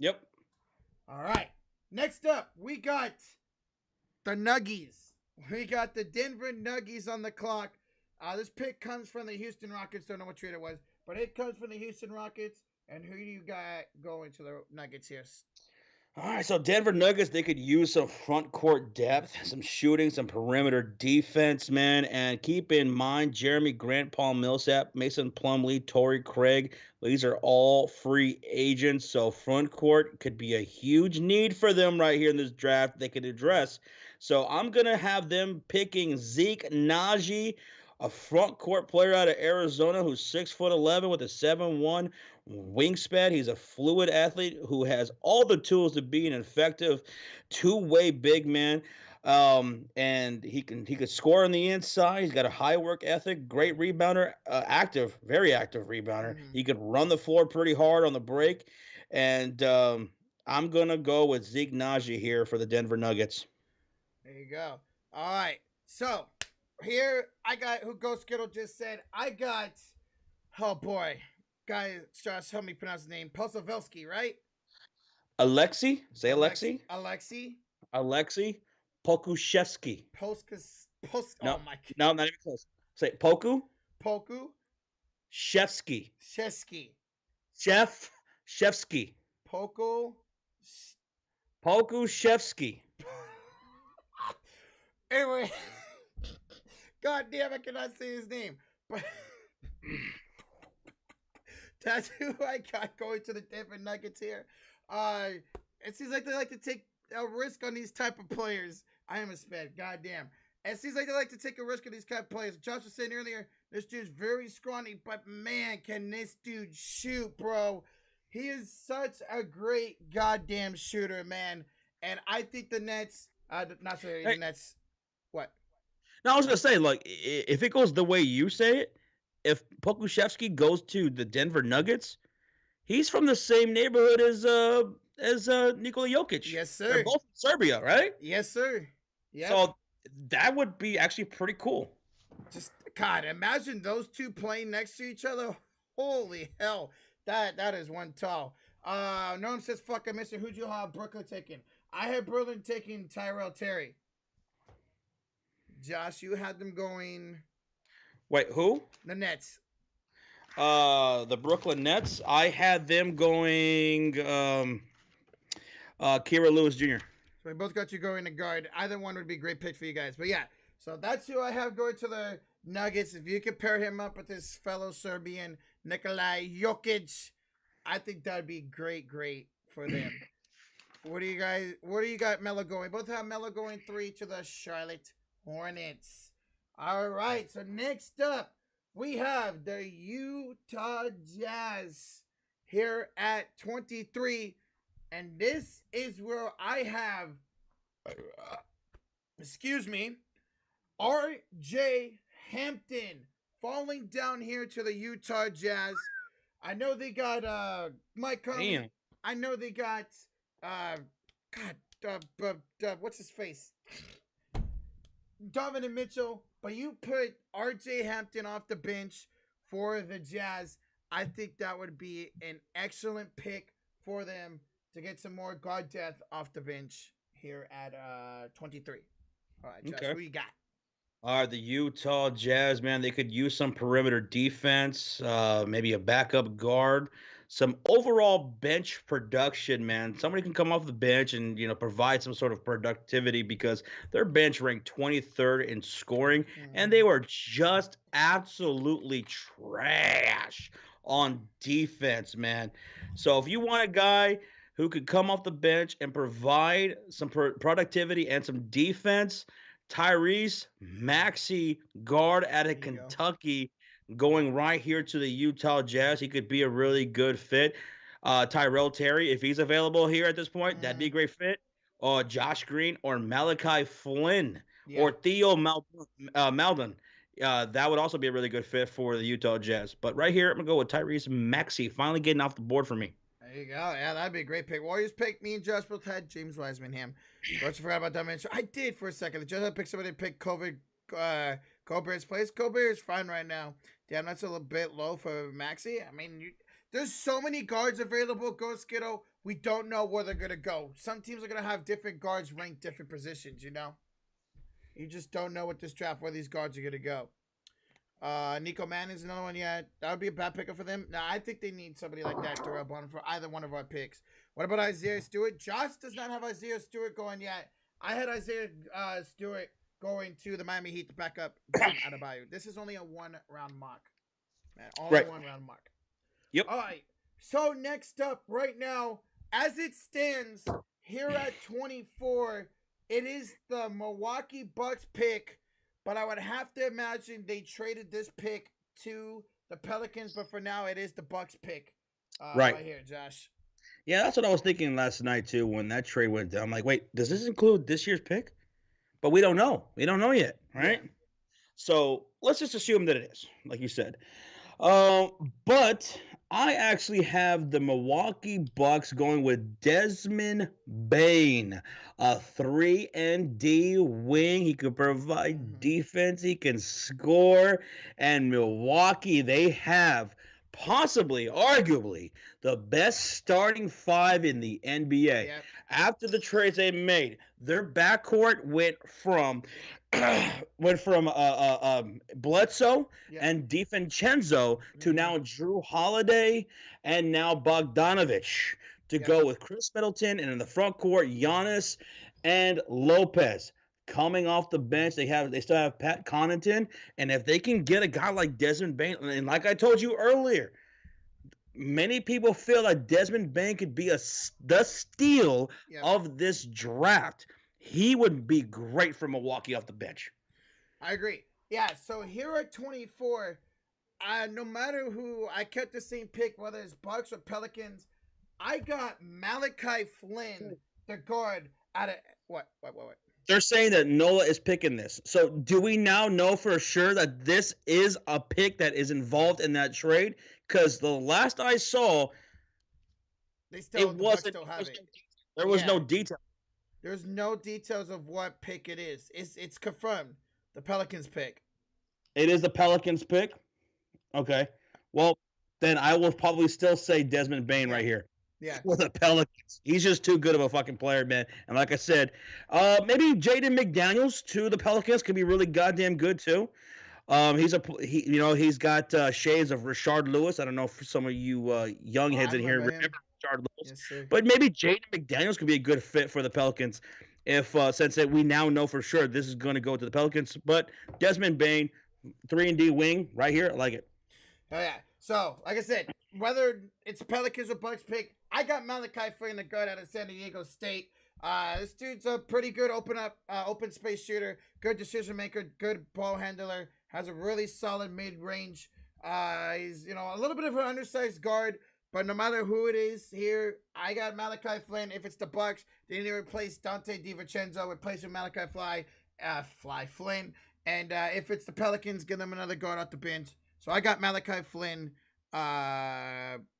Yep. All right. Next up, we got the Nuggies. We got the Denver Nuggies on the clock. This pick comes from the Houston Rockets. Don't know what trade it was, but it comes from the Houston Rockets. And who do you got going to the Nuggets here? All right, so Denver Nuggets, they could use some front court depth, some shooting, some perimeter defense, man. And keep in mind, Jeremy Grant, Paul Millsap, Mason Plumlee, Torrey Craig, these are all free agents. So front court could be a huge need for them right here in this draft they could address. So I'm going to have them picking Zeke Naji, a front court player out of Arizona who's 6'11" with a 7'1" wingspan. He's a fluid athlete who has all the tools to be an effective two-way big man. And he could score on the inside. He's got a high work ethic, great rebounder, very active rebounder. Mm-hmm. He could run the floor pretty hard on the break. And I'm gonna go with Zeke Naji here for the Denver Nuggets. There you go. All right. So here I got who Ghost Skittle just said. I got, oh boy, guy Josh, help me pronounce his name. Posavelsky, right? Alexei, say Alexei. Alexei Pokushevsky. Oh No, my. no, not even close. Say Poku Shevsky. Shesky. Shevsky. Poku. Pokushevsky. Anyway, God damn, I cannot say his name. But that's who I got going to the Denver Nuggets here. It seems like they like to take a risk on these type of players. I am a sped. God damn. It seems like they like to take a risk on these kind of players. Josh was saying earlier, this dude's very scrawny, but man, can this dude shoot, bro. He is such a great goddamn shooter, man. And I think the Nets, not sorry, the Nets, what? No, I was gonna say, like, if it goes the way you say it, if Pokushevsky goes to the Denver Nuggets, he's from the same neighborhood as Nikola Jokic. Yes, sir. They're both from Serbia, right? Yes, sir. Yeah. So that would be actually pretty cool. Just God, imagine those two playing next to each other. Holy hell, that is one tall. Norm says, "Fuck, I missed it. Who'd you have Brooklyn taking?" I had Brooklyn taking Tyrell Terry. Josh, you had them going. Wait, who? The Nets. The Brooklyn Nets. I had them going. Kira Lewis Jr. So we both got you going to guard. Either one would be a great pick for you guys. But yeah, so that's who I have going to the Nuggets. If you could pair him up with his fellow Serbian Nikola Jokic, I think that'd be great for them. What do you got Melo going? Both have Melo going 3 to the Charlotte Hornets. All right, so next up, we have the Utah Jazz here at 23. And this is where I have, R.J. Hampton falling down here to the Utah Jazz. I know they got Mike Conley. Damn. I know they got what's his face? Donovan Mitchell. But you put R.J. Hampton off the bench for the Jazz. I think that would be an excellent pick for them to get some more guard depth off the bench here at 23. All right, Josh, Okay. who you got? All right, the Utah Jazz, man, they could use some perimeter defense, maybe a backup guard, some overall bench production, man. Somebody can come off the bench and, provide some sort of productivity because their bench ranked 23rd in scoring, and they were just absolutely trash on defense, man. So if you want a guy who could come off the bench and provide some productivity and some defense, Tyrese Maxey, guard out of Kentucky, going right here to the Utah Jazz. He could be a really good fit. Tyrell Terry, if he's available here at this point, that'd be a great fit. Or Josh Green or Malachi Flynn or Theo Maldon. That would also be a really good fit for the Utah Jazz. But right here, I'm going to go with Tyrese Maxey, finally getting off the board for me. There you go. Yeah, that'd be a great pick. Warriors pick. Me and Josh both had James Wiseman. Don't you forgot about that mention? I did for a second. The Jazz picked somebody to pick Cobert's place. Colbert is fine right now. Damn, that's a little bit low for Maxey. I mean, there's so many guards available. Go Skittle. We don't know where they're gonna go. Some teams are gonna have different guards ranked different positions. You just don't know what this draft where these guards are gonna go. Nico Mann is another one. Yeah, that would be a bad pickup for them. No, I think they need somebody like that to rub on for either one of our picks. What about Isaiah Stewart? Josh does not have Isaiah Stewart going yet. I had Isaiah Stewart going to the Miami Heat to back up Bam Adebayo. This is only a 1 round mock, man. Only Right. 1 round mock. Yep. All right. So next up, right now, as it stands here at 24, it is the Milwaukee Bucks pick, but I would have to imagine they traded this pick to the Pelicans. But for now, it is the Bucks pick, Right. right here, Josh. Yeah, that's what I was thinking last night too when that trade went down. I'm like, wait, does this include this year's pick? But we don't know. We don't know yet, right? Yeah. So let's just assume that it is, like you said. But I actually have the Milwaukee Bucks going with Desmond Bane, a 3-and-D wing. He can provide defense, he can score, and Milwaukee, they have possibly, arguably, the best starting five in the NBA. Yep. After the trades they made, their backcourt went from Bledsoe Yep. and DiVincenzo to now Drew Holiday and now Bogdanovich to go with Chris Middleton, and in the front court, Giannis and Lopez. Coming off the bench, they still have Pat Connaughton, and if they can get a guy like Desmond Bane, and like I told you earlier, many people feel that Desmond Bane could be the steal of this draft. He would be great for Milwaukee off the bench. I agree. Yeah, so here at 24, no matter who, I kept the same pick, whether it's Bucks or Pelicans. I got Malachi Flynn, the guard, out of what? They're saying that Nola is picking this. So do we now know for sure that this is a pick that is involved in that trade? Because the last I saw, it wasn't. There was no detail. There's no details of what pick it is. It's confirmed. The Pelicans pick. It is the Pelicans pick? Okay. Well, then I will probably still say Desmond Bane right here. Yeah. For the Pelicans. He's just too good of a fucking player, man. And like I said, maybe Jaden McDaniels to the Pelicans could be really goddamn good too. He's got shades of Rashard Lewis. I don't know if some of you young heads in here remember Rashard Lewis. Yes, but maybe Jaden McDaniels could be a good fit for the Pelicans if since we now know for sure this is going to go to the Pelicans. But Desmond Bane, 3-and-D wing right here. I like it. Oh, yeah. So, like I said, whether it's Pelicans or Bucks pick, I got Malachi Flynn, the guard out of San Diego State. This dude's a pretty good open space shooter, good decision maker, good ball handler, has a really solid mid range. He's a little bit of an undersized guard, but no matter who it is here, I got Malachi Flynn. If it's the Bucks, they need to replace Dante DiVincenzo, replace with Malachi Flynn. And if it's the Pelicans, give them another guard off the bench. So I got Malachi Flynn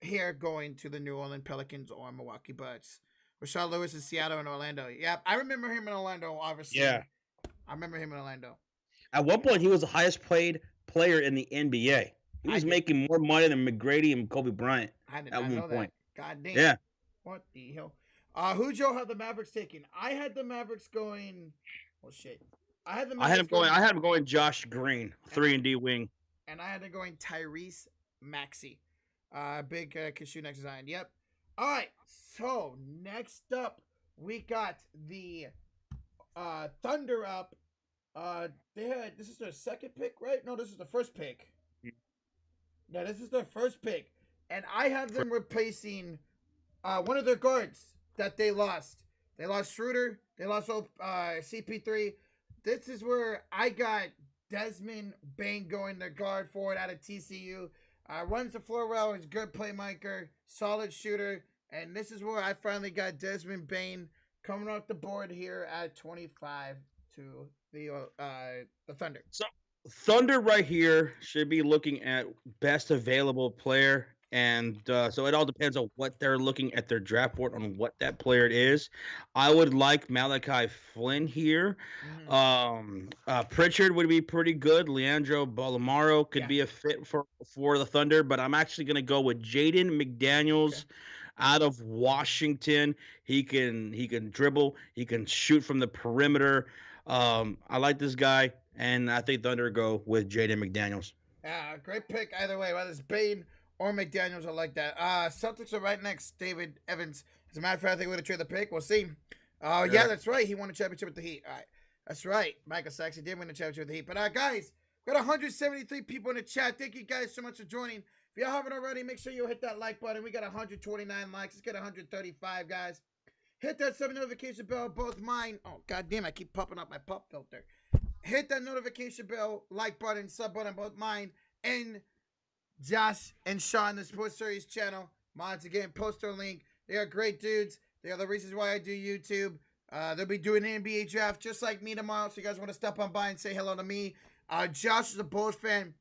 here going to the New Orleans Pelicans or Milwaukee Bucks. Rashard Lewis in Seattle and Orlando. Yeah, I remember him in Orlando, obviously. Yeah. I remember him in Orlando. At one point, he was the highest paid player in the NBA. He was making more money than McGrady and Kobe Bryant at one point. God damn. Yeah. What the hell? Who'd Joe have the Mavericks taking? I had the Mavericks going. Oh shit. I had him going Josh Green, 3-and-D wing. And I had him going Tyrese Maxey. Big can shoot next design. Yep. All right. So next up, we got the Thunder up. This is their second pick, right? No, this is the first pick. Yeah, this is their first pick, and I have them replacing one of their guards that they lost. They lost Schroeder. They lost CP3. This is where I got Desmond Bane going, their guard forward out of TCU. Runs the floor well. He's a good playmaker, solid shooter. And this is where I finally got Desmond Bane coming off the board here at 25 to the Thunder. So Thunder right here should be looking at best available player. And so it all depends on what they're looking at their draft board on what that player is. I would like Malachi Flynn here. Pritchard would be pretty good. Leandro Bolmaro could be a fit for the Thunder, but I'm actually going to go with Jaden McDaniels out of Washington. He can dribble. He can shoot from the perimeter. I like this guy, and I think Thunder go with Jaden McDaniels. Great pick either way, whether it's Bain or McDaniels. I like that. Celtics are right next. David Evans. As a matter of fact, I think we're going to trade the pick. We'll see. Yeah, Sure. that's right. He won a championship with the Heat. All right. That's right. Michael Sachs, he did win a championship with the Heat. But, guys, we got 173 people in the chat. Thank you guys so much for joining. If y'all haven't already, make sure you hit that like button. We got 129 likes. Let's get 135, guys. Hit that sub notification bell, both mine. Oh, goddamn, I keep popping up my pop filter. Hit that notification bell, like button, sub button, both mine and Josh and Sean, the Sports Series channel. Mods again, poster link. They are great dudes. They are the reasons why I do YouTube. They'll be doing an NBA draft just like me tomorrow. So you guys want to stop on by and say hello to me. Josh is a Bulls fan.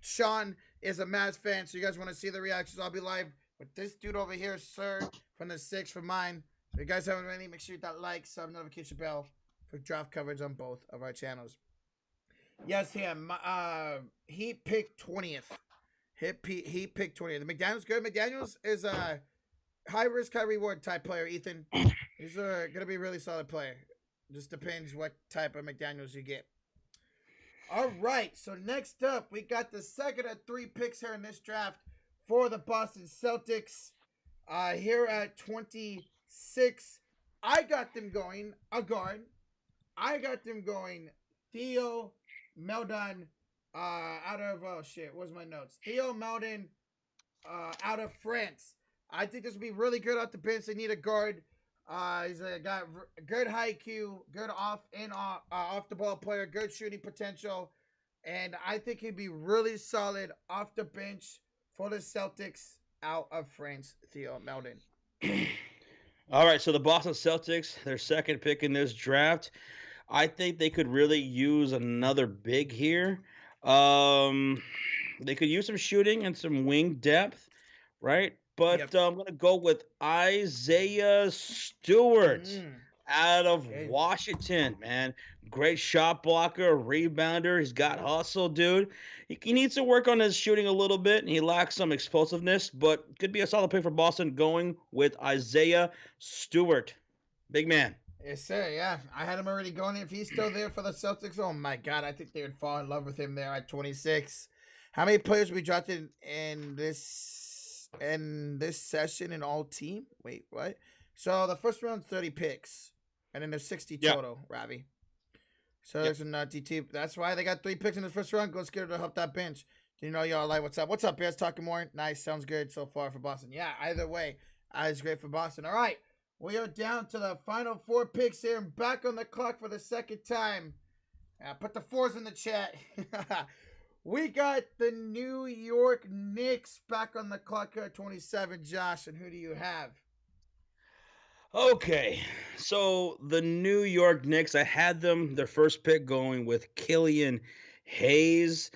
Sean is a Mavs fan. So you guys want to see the reactions? I'll be live with this dude over here, sir, from the 6 for mine. So if you guys haven't already, make sure you hit that like, sub, notification bell for draft coverage on both of our channels. Yes, him. He picked 20th. He picked 20th. The McDaniels good. McDaniels is a high risk, high reward type player, Ethan. He's going to be a really solid player. Just depends what type of McDaniels you get. All right, so next up, we got the second of 3 picks here in this draft for the Boston Celtics. Here at 26, I got them going a guard. I got them going Theo Meldon out of, oh shit, where's my notes? Theo Meldon out of France. I think this would be really good off the bench. They need a guard. He's got good high IQ, good off the ball player, good shooting potential, and I think he'd be really solid off the bench for the Celtics out of France. Theo Meldon. All right, so the Boston Celtics, their second pick in this draft. I think they could really use another big here. They could use some shooting and some wing depth, right? But Yep. I'm gonna go with Isaiah Stewart out of Okay. Washington. Man, great shot blocker, rebounder. He's got hustle, dude. He needs to work on his shooting a little bit, and he lacks some explosiveness. But could be a solid pick for Boston. Going with Isaiah Stewart, big man. Yes, sir. Yeah, I had him already going. If he's still there for the Celtics, oh my God, I think they would fall in love with him there at 26. How many players we drafted in this session in all team? Wait, what? So the first round 30 picks, and then there's 60 total, Ravi. So there's an DT. That's why they got 3 picks in the first round. Go scared to help that bench. You know, y'all like what's up? What's up, Bears? Talking more. Nice, sounds good so far for Boston. Yeah, either way, it's great for Boston. All right. We are down to the final 4 picks here and back on the clock for the second time. Put the 4s in the chat. We got the New York Knicks back on the clock here at 27, Josh. And who do you have? Okay, so the New York Knicks, I had them their first pick going with Killian Hayes.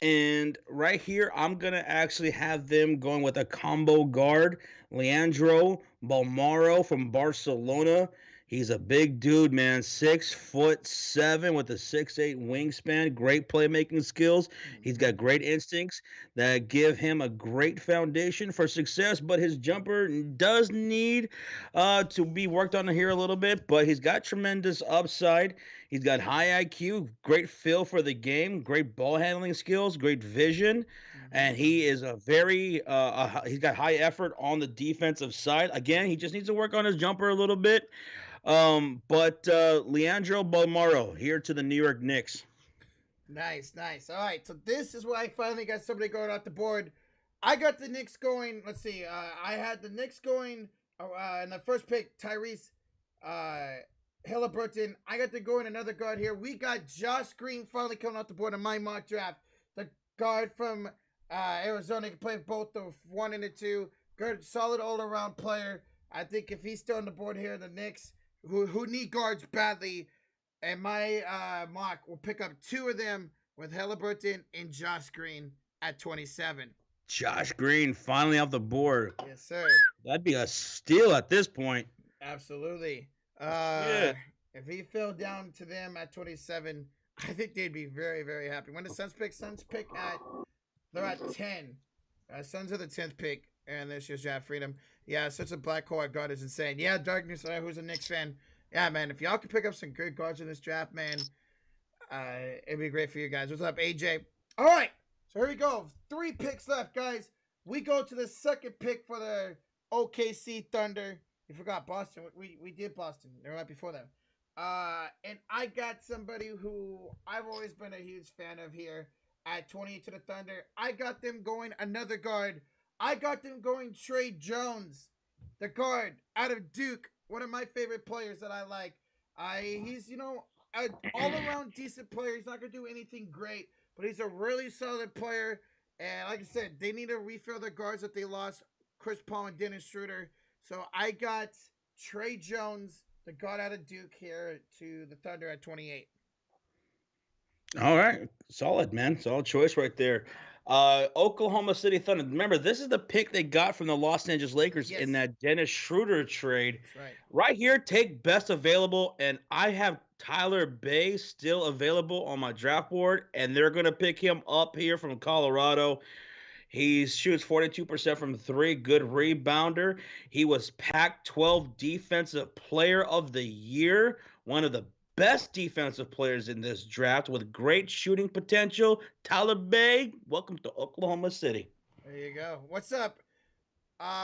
And right here, I'm gonna actually have them going with a combo guard, Leandro Balmaro from Barcelona. He's a big dude, man, 6'7" with a 6'8" wingspan, great playmaking skills. He's got great instincts that give him a great foundation for success, but his jumper does need to be worked on here a little bit, but he's got tremendous upside. He's got high IQ, great feel for the game, great ball handling skills, great vision, and he is a very he's got high effort on the defensive side. Again, he just needs to work on his jumper a little bit. But Leandro Balmaro here to the New York Knicks. Nice, nice. All right, so this is where I finally got somebody going off the board. I got the Knicks going. Let's see. I had the Knicks going in the first pick, Tyrese Halliburton. I got to go in another guard here. We got Josh Green finally coming off the board in my mock draft. The guard from Arizona can play both the 1 and the 2. Good, solid all-around player. I think if he's still on the board here, the Knicks, who need guards badly, and my mock will pick up 2 of them with Halliburton and Josh Green at 27. Josh Green finally off the board. Yes, sir. That'd be a steal at this point. Absolutely. If he fell down to them at 27, I think they'd be very, very happy. When the Suns pick they're at 10. Suns are the 10th pick, and this year's draft freedom. Yeah, such a black hole at guard is insane. Yeah, Darkness, who's a Knicks fan. Yeah, man, if y'all could pick up some good guards in this draft, man, It'd be great for you guys. What's up, AJ? All right, so here we go. 3 picks left, guys. We go to the second pick for the OKC Thunder. You forgot Boston. We did Boston. They're right before them. And I got somebody who I've always been a huge fan of here at 28 to the Thunder. I got them going another guard. I got them going Trey Jones, the guard out of Duke. One of my favorite players that I like. He's an all-around decent player. He's not gonna do anything great, but he's a really solid player. And like I said, they need to refill their guards that they lost, Chris Paul and Dennis Schroeder. So I got Trey Jones, the guard out of Duke, here to the Thunder at 28. All right, solid man, solid choice right there. Oklahoma City Thunder. Remember, this is the pick they got from the Los Angeles Lakers in that Dennis Schroeder trade. That's right. Right here, take best available, and I have Tyler Bay still available on my draft board, and they're gonna pick him up here from Colorado. He shoots 42% from 3, good rebounder. He was Pac-12 Defensive Player of the Year, one of the best defensive players in this draft with great shooting potential. Tyler Bay, welcome to Oklahoma City. There you go. What's up?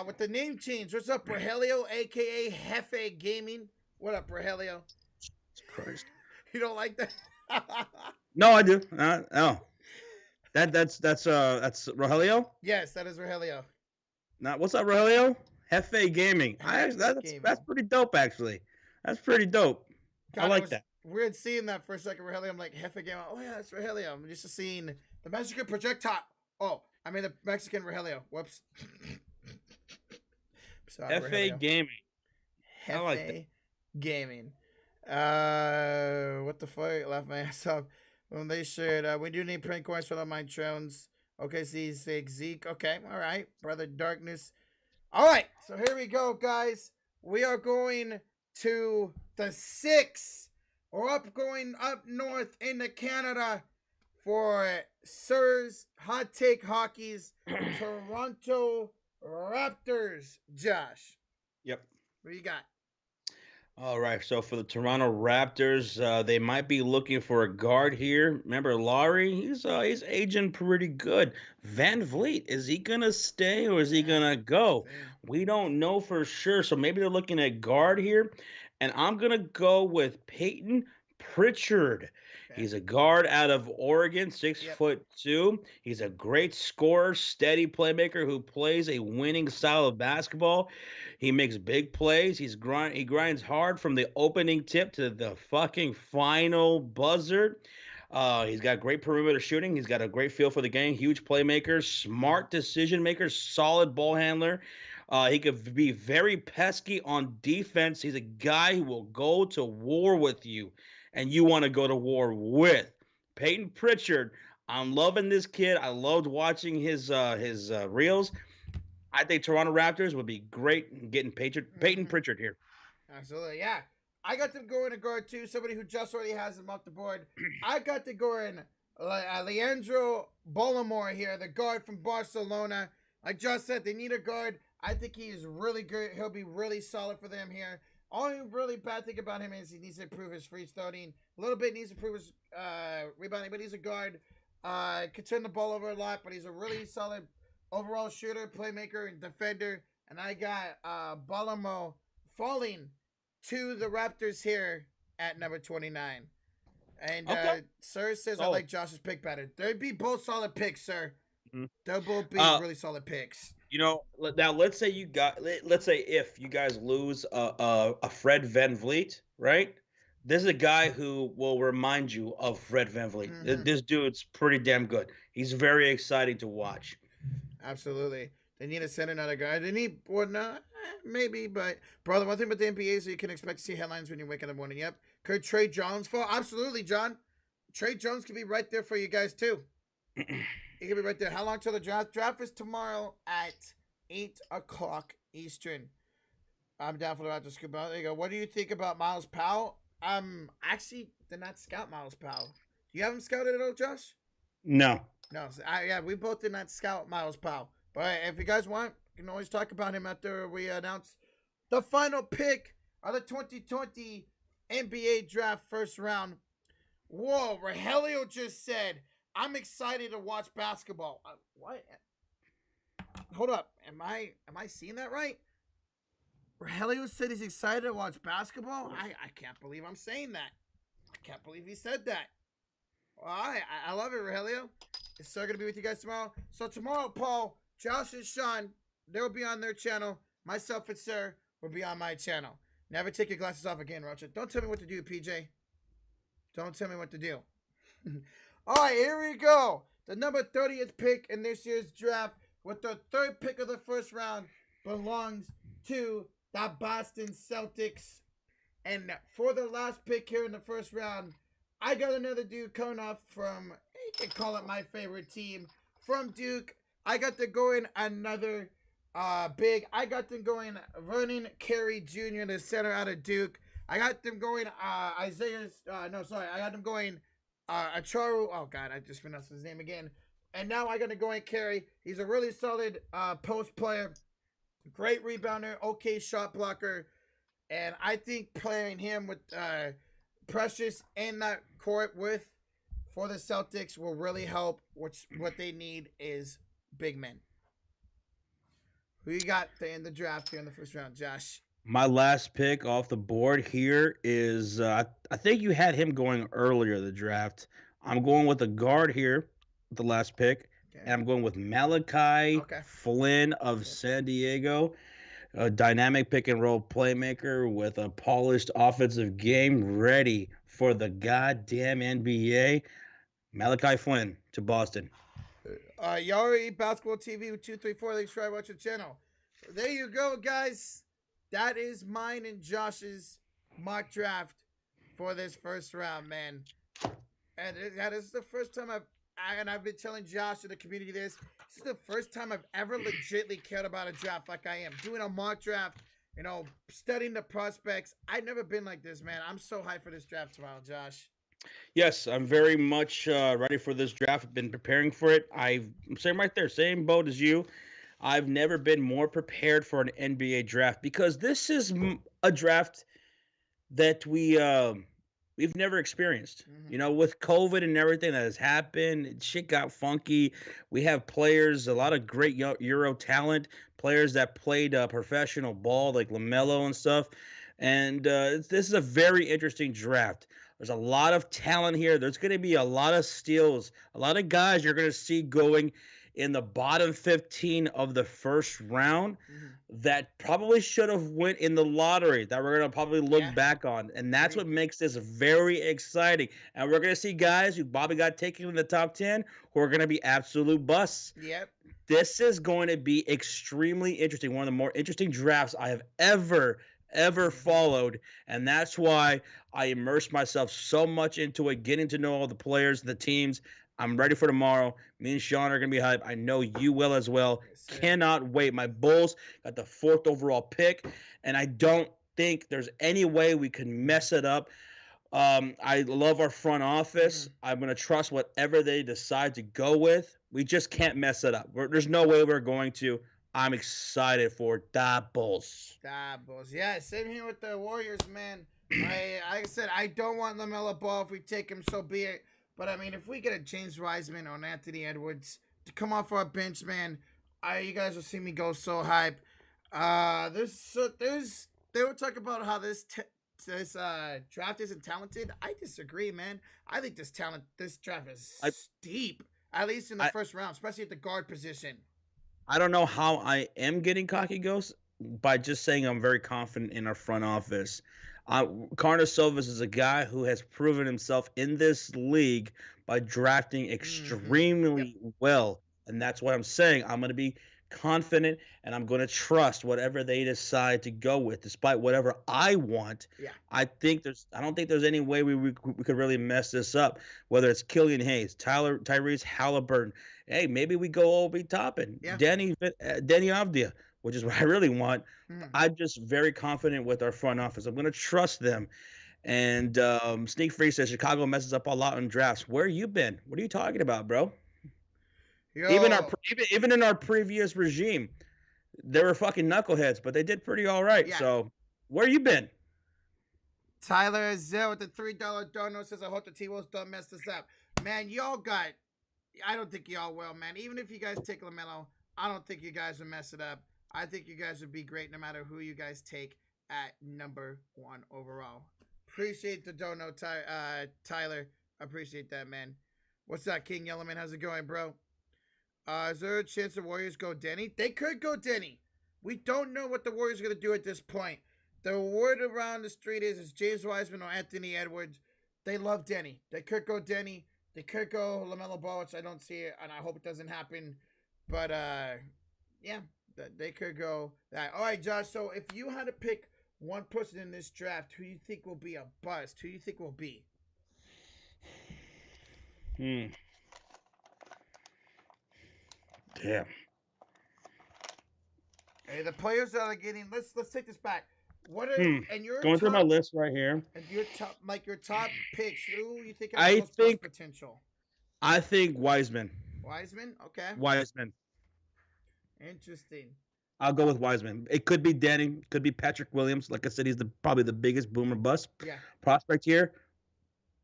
With the name change, what's up, Rogelio, a.k.a. Jefe Gaming? What up, Rogelio? Christ. You don't like that? No, I do. No. That's Rogelio? Yes, that is Rogelio. Now, what's up, Rogelio? Jefe Gaming. That's pretty dope, actually. That's pretty dope. God, I like that. Weird seeing that for a second, Rogelio. I'm like, Jefe Gaming. Oh, yeah, that's Rogelio. I'm used to seeing the Mexican projectile. Oh, I mean the Mexican Rogelio. Whoops. Sorry, Jefe Rogelio. Gaming. Jefe I like that. Gaming. What the fuck? Laugh my ass off. Well, they should. We do need print coins for the Mike Jones. Okay, see, Zeke. Okay, all right. Brother Darkness. All right, so here we go, guys. We are going to the 6. We're going up north into Canada for Sirs Hot Take Hockey's Toronto Raptors. Josh. Yep. What do you got? All right, so for the Toronto Raptors, they might be looking for a guard here. Remember, Laurie, he's aging pretty good. Van Vliet, is he gonna stay or is he gonna go? We don't know for sure. So maybe they're looking at guard here, and I'm gonna go with Peyton Pritchard. Okay. He's a guard out of Oregon, 6'2". He's a great scorer, steady playmaker who plays a winning style of basketball. He makes big plays. He grinds hard from the opening tip to the fucking final buzzer. He's got great perimeter shooting. He's got a great feel for the game. Huge playmaker, smart decision maker, solid ball handler. He could be very pesky on defense. He's a guy who will go to war with you, and you want to go to war with. Peyton Pritchard. I'm loving this kid. I loved watching his reels. I think Toronto Raptors would be great in getting Peyton Pritchard here. Absolutely, yeah. I got them going to guard too. Somebody who just already has them off the board. I got to go in Leandro Bolomor here, the guard from Barcelona. Like Josh said, they need a guard. I think he's really good. He'll be really solid for them here. Only really bad thing about him is he needs to improve his free throwing. A little bit needs to improve his rebounding, but he's a guard. Could turn the ball over a lot, but he's a really solid overall shooter, playmaker, and defender. And I got Balamo falling to the Raptors here at number 29. And Sir says I like Josh's pick better. They'd be both solid picks, sir. Mm-hmm. They'll both be really solid picks. You know, now let's say if you guys lose a Fred VanVleet, right? This is a guy who will remind you of Fred VanVleet. Mm-hmm. This dude's pretty damn good. He's very exciting to watch. Absolutely. They need to send another guy. They need, well, no, maybe, but brother, one thing about the NBA is you can expect to see headlines when you wake in the morning. Yep. Could Trey Jones fall? Absolutely, John. Trey Jones could be right there for you guys too. He could be right there. How long till the draft? Draft is tomorrow at 8 o'clock Eastern. I'm down for the Raptors scoop out. There you go. What do you think about Miles Powell? Actually did not scout Miles Powell. Do you have him scouted at all, Josh? No. No. Yeah, we both did not scout Miles Powell. But if you guys want, you can always talk about him after we announce the final pick of the 2020 NBA draft first round. Whoa, Rogelio just said, I'm excited to watch basketball. What? Hold up. Am I seeing that right? Rogelio said he's excited to watch basketball? I can't believe I'm saying that. I can't believe he said that. Well, I love it, Rogelio. It's so going to be with you guys tomorrow. So tomorrow, Paul, Josh, and Sean, they'll be on their channel. Myself and Sir will be on my channel. Never take your glasses off again, Rocha. Don't tell me what to do, PJ. Don't tell me what to do. All right, here we go. The number 30th pick in this year's draft with the third pick of the first round belongs to the Boston Celtics. And for the last pick here in the first round, I got another dude coming off from, you can call it my favorite team, from Duke. I got to go in another big. I got them going Vernon Carey Jr., the center out of Duke. I got them going I got them going Acharu. Oh, God, I just pronounced his name again. And now I got to go in Carey. He's a really solid post player. Great rebounder, okay shot blocker. And I think playing him with Precious in that court for the Celtics will really help. What they need is big men. Who you got in the draft here in the first round, Josh? My last pick off the board here is I think you had him going earlier in the draft. I'm going with a guard here with the last pick, and I'm going with Malachi Flynn of San Diego, a dynamic pick and roll playmaker with a polished offensive game, ready for the goddamn NBA. Malachi Flynn to Boston. Yari Basketball TV with 234. Thanks for watching the channel. There you go, guys. That is mine and Josh's mock draft for this first round, man. And that is the first time I've been telling Josh and the community this. This is the first time I've ever legitimately cared about a draft like I am. Doing a mock draft, studying the prospects. I've never been like this, man. I'm so hyped for this draft tomorrow, Josh. Yes, I'm very much ready for this draft. I've been preparing for it. I'm saying right there, same boat as you. I've never been more prepared for an NBA draft because this is a draft that we've never experienced. Mm-hmm. With COVID and everything that has happened, shit got funky. We have players, a lot of great Euro talent, players that played professional ball like LaMelo and stuff. And this is a very interesting draft. There's a lot of talent here. There's going to be a lot of steals, a lot of guys you're going to see going in the bottom 15 of the first round that probably should have went in the lottery that we're going to probably look back on. And that's what makes this very exciting. And we're going to see guys who probably got taken in the top 10 who are going to be absolute busts. Yep. This is going to be extremely interesting. One of the more interesting drafts I have ever followed, and that's why I immersed myself so much into it, getting to know all the players, the teams. I'm ready for tomorrow. Me and Sean are going to be hyped. I know you will as well. Yes, cannot wait. My Bulls got the 4th overall pick, and I don't think there's any way we can mess it up. I love our front office. I'm going to trust whatever they decide to go with. We just can't mess it up. There's no way we're going to. I'm excited for the Bulls. The Bulls. Yeah, same here with the Warriors, man. Like I said, I don't want LaMelo Ball. If we take him, so be it. But, I mean, if we get a James Wiseman or an Anthony Edwards to come off our bench, man, you guys will see me go so hype. They were talking about how this draft isn't talented. I disagree, man. I think this draft is steep, at least in the first round, especially at the guard position. I don't know how I am getting cocky, Ghost, by just saying I'm very confident in our front office. Carlos Silvas is a guy who has proven himself in this league by drafting extremely well. And that's what I'm saying. I'm going to be confident and I'm going to trust whatever they decide to go with, despite whatever I want. Yeah. I don't think there's any way we could really mess this up, whether it's Killian Hayes, Tyrese Halliburton. Hey, maybe we go Obi Toppin, Danny Avdia, which is what I really want. I'm just very confident with our front office. I'm going to trust them. And Sneak Free says Chicago messes up a lot in drafts. Where you been? What are you talking about, bro? Yo. Even in our previous regime, they were fucking knuckleheads, but they did pretty all right. Yeah. So where you been? Tyler Zell with the $3 dono says, I hope the T-Wolves don't mess this up. Man, y'all got, I don't think y'all will, man. Even if you guys take LaMelo, I don't think you guys will mess it up. I think you guys would be great no matter who you guys take at number 1 overall. Appreciate the dono, Tyler. Appreciate that, man. What's up, King Yellowman? How's it going, bro? Is there a chance the Warriors go Denny? They could go Denny. We don't know what the Warriors are going to do at this point. The word around the street is James Wiseman or Anthony Edwards. They love Denny. They could go Denny. They could go LaMelo Ball, which I don't see it, and I hope it doesn't happen. But, yeah, they could go that. All right, Josh, so if you had to pick one person in this draft who you think will be a bust, who you think will be? Damn. Hey, the players that are getting, let's take this back. What are and your Going through my top list right here. and your top picks? Who you think has the I most bust think potential? Wiseman. Wiseman, okay, Wiseman. interesting. I'll go with Wiseman. It could be Danny, could be Patrick Williams. Like I said, he's probably the biggest boomer bust Yeah, prospect here.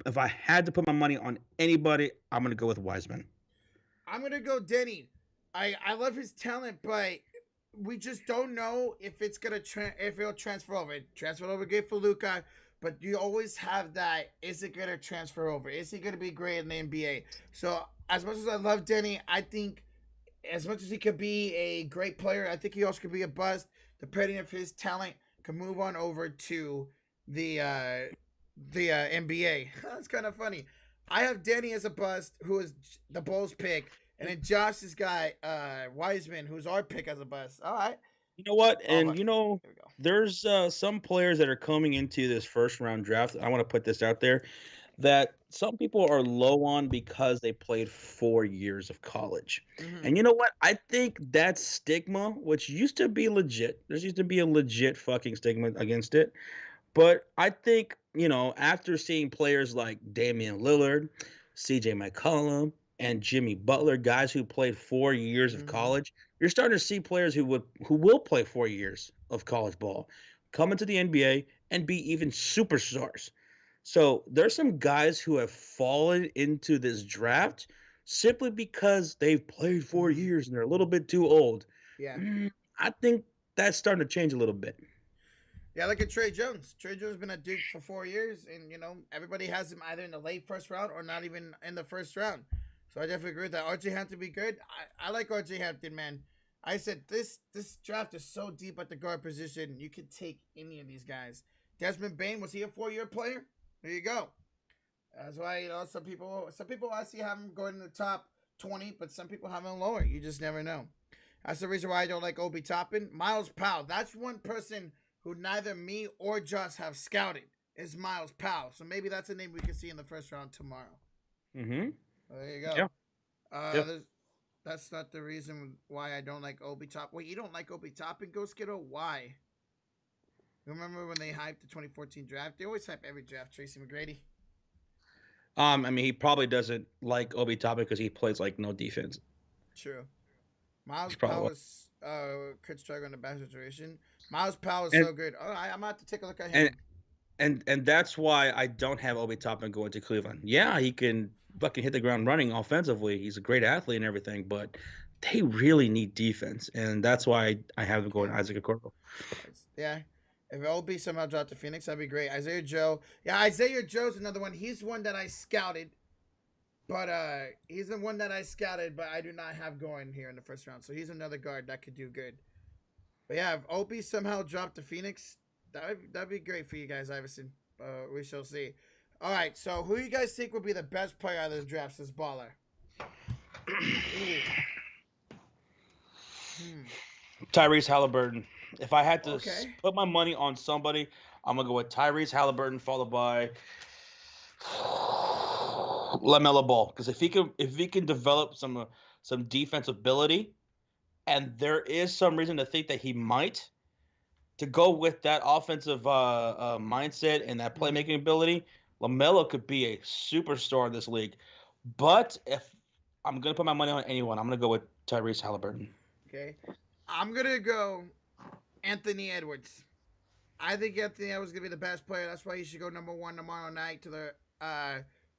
If I had to put my money on anybody, I'm gonna go with Wiseman. I'm gonna go Denny. I love his talent, but we just don't know if it's gonna if it'll transfer over. It transferred over great for Luka, but you always have that. Is it gonna transfer over? Is he gonna be great in the NBA? So as much as I love Denny, I think as much as he could be a great player, I think he also could be a bust. Depending if his talent can move on over to the NBA. That's kind of funny. I have Danny as a bust, who is the Bulls pick, and then Josh has got Wiseman, who's our pick as a bust. All right. You know what? Oh, And look. you know, Here we go. there's some players that are coming into this first round draft. I want to put this out there that some people are low on because they played 4 years of college. Mm-hmm. And you know what? I think that stigma, which used to be legit, there used to be a legit fucking stigma against it. But I think, after seeing players like Damian Lillard, CJ McCollum, and Jimmy Butler, guys who played 4 years of Mm-hmm. college, you're starting to see players who will play 4 years of college ball come into the NBA and be even superstars. So there's some guys who have fallen into this draft simply because they've played 4 years and they're a little bit too old. Yeah. I think that's starting to change a little bit. Yeah, look at Trey Jones. Trey Jones has been at Duke for 4 years, and everybody has him either in the late first round or not even in the first round. So I definitely agree with that. RJ Hampton be good. I like RJ Hampton, man. I said this draft is so deep at the guard position. You could take any of these guys. Desmond Bain, was he a 4-year player? There you go. That's why some people I see have him going in the top 20, but some people have him lower. You just never know. That's the reason why I don't like Obi Toppin. Miles Powell. That's one person who neither me or Josh have scouted is Miles Powell. So maybe that's a name we can see in the first round tomorrow. Mm-hmm. There you go. Yeah. That's not the reason why I don't like Obi Toppin. Wait, you don't like Obi Toppin, Go Skittle? Why? Remember when they hyped the 2014 draft? They always hype every draft, Tracy McGrady. I mean, he probably doesn't like Obi Toppin because he plays like no defense. True. Miles probably Powell what- is could struggle in the best situation. Miles Powell is And- so good. Oh, I'm gonna have to take a look at him. And that's why I don't have Obi Toppin going to Cleveland. Yeah, he can fucking hit the ground running offensively. He's a great athlete and everything, but they really need defense, and that's why I have him going Isaac Okoro. Yeah. If OB somehow dropped to Phoenix, that'd be great. Isaiah Joe. Yeah, Isaiah Joe's another one. He's one that I scouted. But he's the one that I scouted, but I do not have going here in the first round. So he's another guard that could do good. But yeah, if Opie somehow dropped to Phoenix, that'd be great for you guys, Iverson. We shall see. All right, so who you guys think would be the best player out of the draft this baller? Tyrese Halliburton. If I had to Okay. put my money on somebody, I'm gonna go with Tyrese Halliburton, followed by LaMelo Ball. Because if he can develop some defensive ability, and there is some reason to think that he might, to go with that offensive mindset and that playmaking ability, LaMelo could be a superstar in this league. But if I'm gonna put my money on anyone, I'm gonna go with Tyrese Halliburton. Okay. I'm going to go Anthony Edwards. I think Anthony Edwards is gonna be the best player. That's why he should go number one tomorrow night to the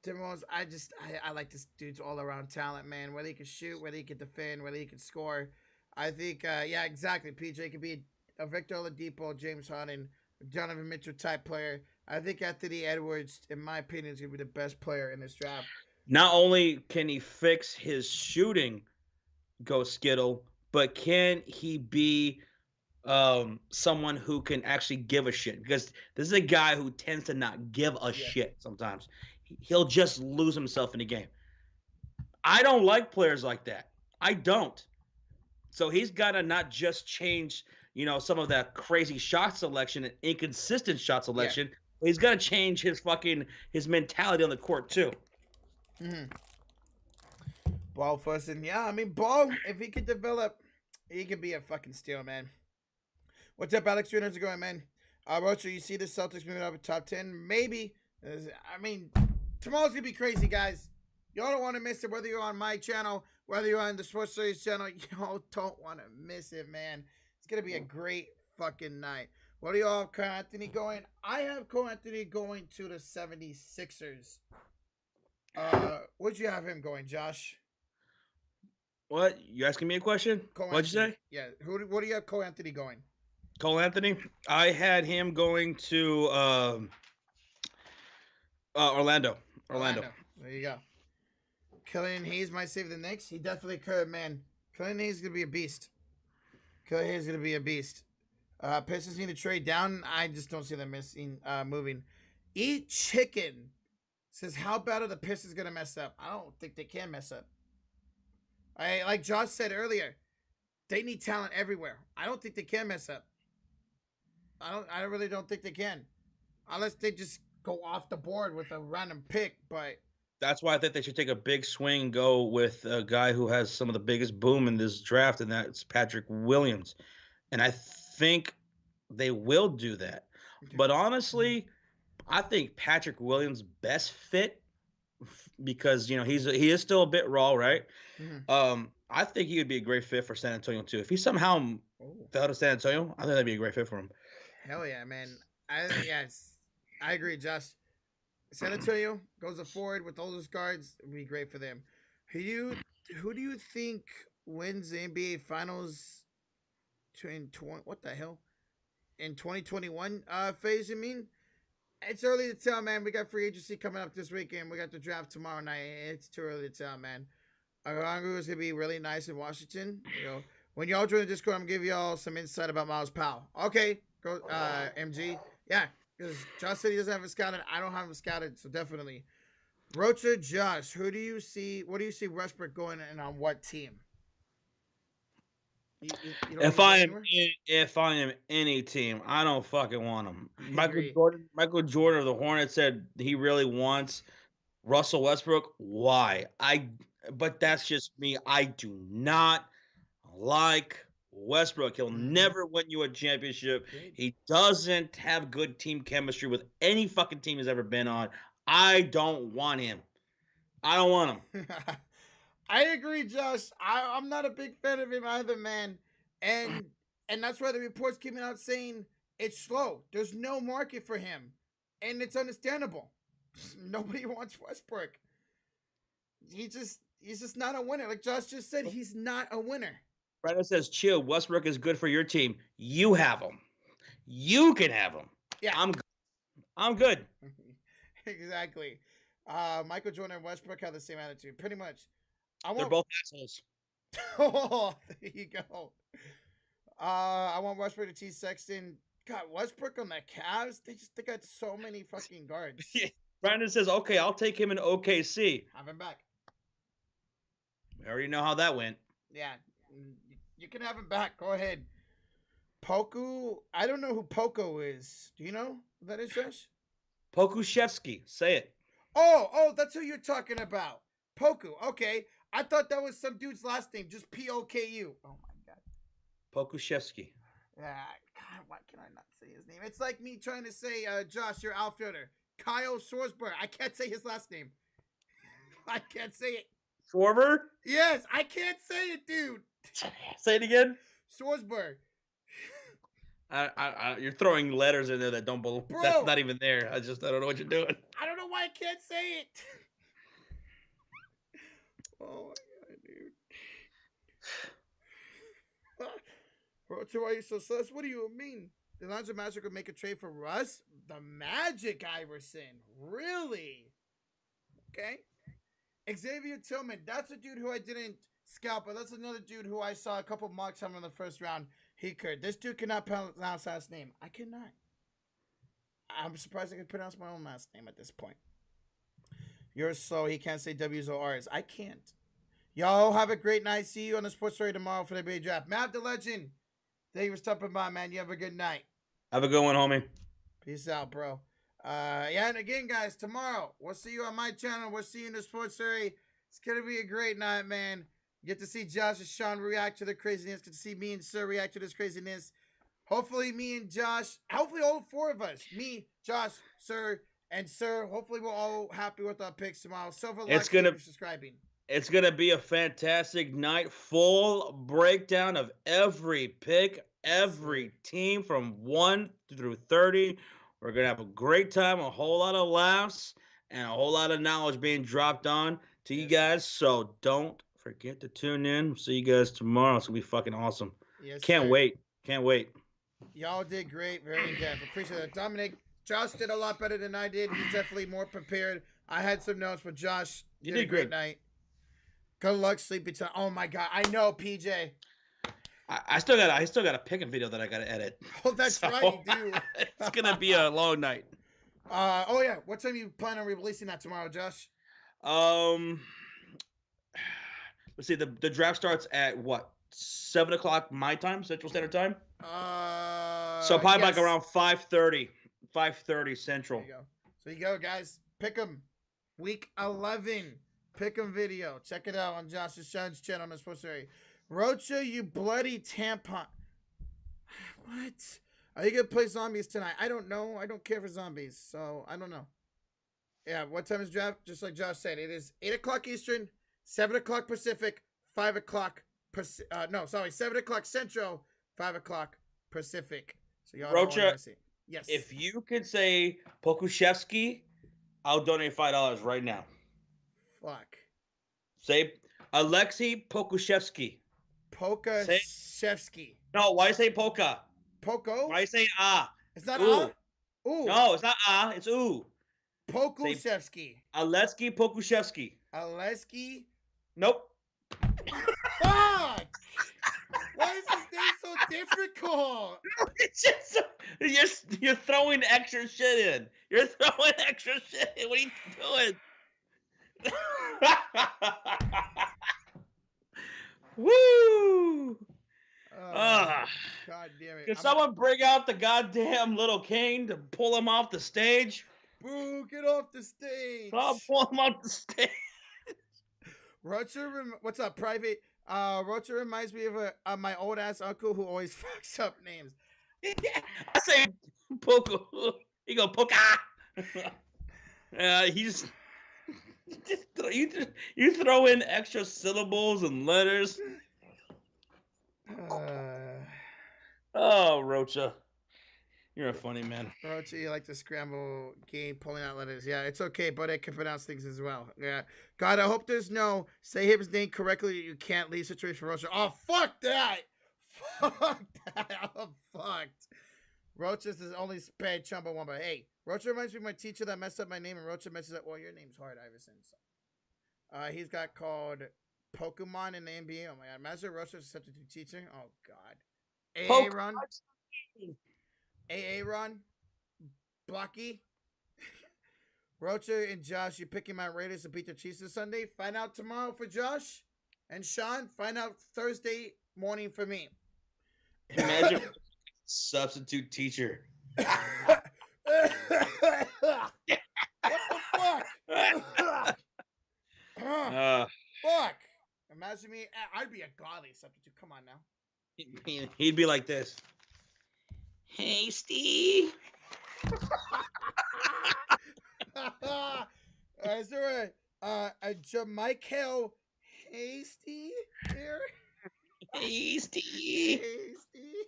Timberwolves. I like this dude's all around talent, man. Whether he can shoot, whether he can defend, whether he can score. I think yeah, exactly. PJ could be a Victor Oladipo, James Harden, Donovan Mitchell type player. I think Anthony Edwards, in my opinion, is gonna be the best player in this draft. Not only can he fix his shooting, go Skittle, but can he be someone who can actually give a shit? Because this is a guy who tends to not give a shit sometimes. He'll just lose himself in the game. I don't like players like that. I don't. So he's got to not just change, some of that crazy shot selection and inconsistent shot selection. Yeah. He's got to change his mentality on the court too. Mm-hmm. Ball fussing, yeah. I mean, Ball, if he could develop, he could be a fucking steal, man. What's up, Alex? How's it going, man? Rocha, you see the Celtics moving up to top 10? Maybe. I mean, tomorrow's gonna be crazy, guys. Y'all don't want to miss it, whether you're on my channel, whether you're on the Sports Series channel. Y'all don't want to miss it, man. It's going to be a great fucking night. What do y'all have Cole Anthony going? I have Cole Anthony going to the 76ers. What'd you have him going, Josh? What? You asking me a question? What'd you say? Yeah. What do you have Cole Anthony going? Cole Anthony? I had him going to Orlando. There you go. Killian Hayes might save the Knicks. He definitely could, man. Killian Hayes is going to be a beast. Pistons need to trade down. I just don't see them moving. Eat Chicken says, how bad are the Pistons going to mess up? I don't think they can mess up. Like Josh said earlier, they need talent everywhere. I don't think they can mess up. I really don't think they can. Unless they just go off the board with a random pick, but... That's why I think they should take a big swing and go with a guy who has some of the biggest boom in this draft, and that's Patrick Williams. And I think they will do that. But honestly, I think Patrick Williams' best fit, because he is still a bit raw, right? Mm-hmm. I think he would be a great fit for San Antonio too. If he somehow fell to San Antonio, I think that'd be a great fit for him. Hell yeah, man! I agree, Josh. San Antonio goes forward with all those guards. It would be great for them. Who do you think wins the NBA Finals in 2021 phase? You mean? It's early to tell, man. We got free agency coming up this weekend. We got the draft tomorrow night. It's too early to tell, man. Orangu is gonna be really nice in Washington. When y'all join the Discord, I'm gonna give y'all some insight about Miles Powell. Okay, go MG. Yeah. Because Josh said he doesn't have him scouted. I don't have him scouted, so definitely. Rocha, Josh, what do you see Westbrook going and on what team? If I am any team, I don't fucking want him. Michael Jordan of the Hornets said he really wants Russell Westbrook. Why? But that's just me. I do not like Westbrook. He'll never win you a championship. He doesn't have good team chemistry with any fucking team he's ever been on. I don't want him. I don't want him. I agree, Josh. I'm not a big fan of him either, man. And that's why the reports came out saying it's slow. There's no market for him. And it's understandable. Nobody wants Westbrook. He's just not a winner. Like Josh just said, he's not a winner. Brandon says, chill. Westbrook is good for your team. You have him. You can have him. Yeah. I'm good. Exactly. Michael Jordan and Westbrook have the same attitude. Pretty much. They're both assholes. Oh, there you go. I want Westbrook to tease Sexton. God, Westbrook on the Cavs? They got so many fucking guards. Brandon says, okay, I'll take him in OKC. Have him back. We already know how that went. Yeah. You can have him back. Go ahead. Poku. I don't know who Poco is. Do you know who that is, Josh? Pokushevsky. Say it. Oh, that's who you're talking about. Poku. Okay. I thought that was some dude's last name. Just P-O-K-U. Oh, my God. Pokushevsky. Yeah. God, why can I not say his name? It's like me trying to say, Josh, your outfielder. Kyle Swartzberg. I can't say his last name. I can't say it. Schwarber? Yes, I can't say it, dude. Say it again. Swartzberg. You're throwing letters in there that don't belong. That's Bro, not even there. I don't know what you're doing. I don't know why I can't say it. Oh my god, dude. Roger, why are you so sus? What do you mean? The Lions of Magic would make a trade for Russ? The Magic Iverson. Really? Okay. Xavier Tillman. That's a dude who I didn't scout, but that's another dude who I saw a couple mocks on in the first round. He could. This dude cannot pronounce last name. I cannot. I'm surprised I can pronounce my own last name at this point. You're slow. He can't say W's or R's. I can't. Y'all have a great night. See you on the Sports Story tomorrow for the big draft. Matt the Legend. Thank you for stopping by, man. You have a good night. Have a good one, homie. Peace out, bro. Yeah, and again, guys, tomorrow we'll see you on my channel. We'll see you in the Sports Story. It's gonna be a great night, man. You get to see Josh and Sean react to the craziness. Get to see me and Sir react to this craziness. Hopefully, me and Josh. Hopefully, all four of us. Me, Josh, Sir, and Sir. Hopefully, we're all happy with our picks tomorrow. Silver likes for subscribing. It's gonna be a fantastic night. Full breakdown of every pick, every team from 1 through 30. We're gonna have a great time, a whole lot of laughs, and a whole lot of knowledge being dropped on to you guys. So don't forget to tune in. See you guys tomorrow. It's gonna be fucking awesome. Yes, Can't wait. Can't wait. Y'all did great. Very in depth. Appreciate it. Dominic, Josh did a lot better than I did. He's definitely more prepared. I had some notes, but Josh did a great night. Good luck sleeping time. Oh my god, I know, PJ. I still got a picking video that I gotta edit. Oh, that's right, you do. It's gonna be a long night. Oh yeah. What time you plan on releasing that tomorrow, Josh? Let's see. The draft starts at what? 7 o'clock my time, Central Standard Time. So probably like around 5:30 Central. There you go. So you go, guys. Pick 'em. Week 11. Pick 'em video. Check it out on Josh's Sean's channel on the Sports Story. Rocha, you bloody tampon. What? Are you gonna play zombies tonight? I don't know. I don't care for zombies, so I don't know. Yeah, what time is draft? Just like Josh said, it is 8 o'clock Eastern, 7 o'clock Pacific, 5 o'clock 7 o'clock Central, 5 o'clock Pacific. So y'all Rocha, yes. If you could say Pokushevsky, I'll donate $5 right now. Fuck. Say Alexei Pokushevsky. Pokushevsky. No, why say Poka? Poko? Why say ah? It's not ooh. Ooh. No, it's not ah. It's ooh. Pokushevsky. Alexei Pokushevsky. Alexei? Nope. Fuck! Why is this name so difficult? It's just you're throwing extra shit in. You're throwing extra shit in. What are you doing? Woo! God damn it. Can someone bring out the goddamn little cane to pull him off the stage? Boo, get off the stage. I'll pull him off the stage. Rocha, what's up, Private? Rocha reminds me of my old ass uncle who always fucks up names. I say Poco. He go Poca. He's you throw in extra syllables and letters. Oh, Rocha. You're a funny man. Rocha, you like the scramble game, pulling out letters. Yeah, it's okay, but I can pronounce things as well. Yeah. God, I hope there's no say his name correctly. You can't leave situation for Rocha. Oh, fuck that. Fuck that. I'm fucked. Rocha's the only sped chumba one, but hey, Rocha reminds me of my teacher that messed up my name, and Rocha messes up. Well, your name's hard, Iverson. So. He's got called Pokemon in the NBA. Oh my god, imagine Rocha's a substitute teacher. Oh god. Aaron. Aaron. Blocky. Rocha and Josh, you picking my Raiders to beat the Chiefs this Sunday? Find out tomorrow for Josh and Sean. Find out Thursday morning for me. Imagine substitute teacher. What the fuck? Fuck. Imagine me. I'd be a godly substitute. Come on now. He'd be like this. Hey, Steve. Is there a Jamichael Hasty here? Hasty. Hasty.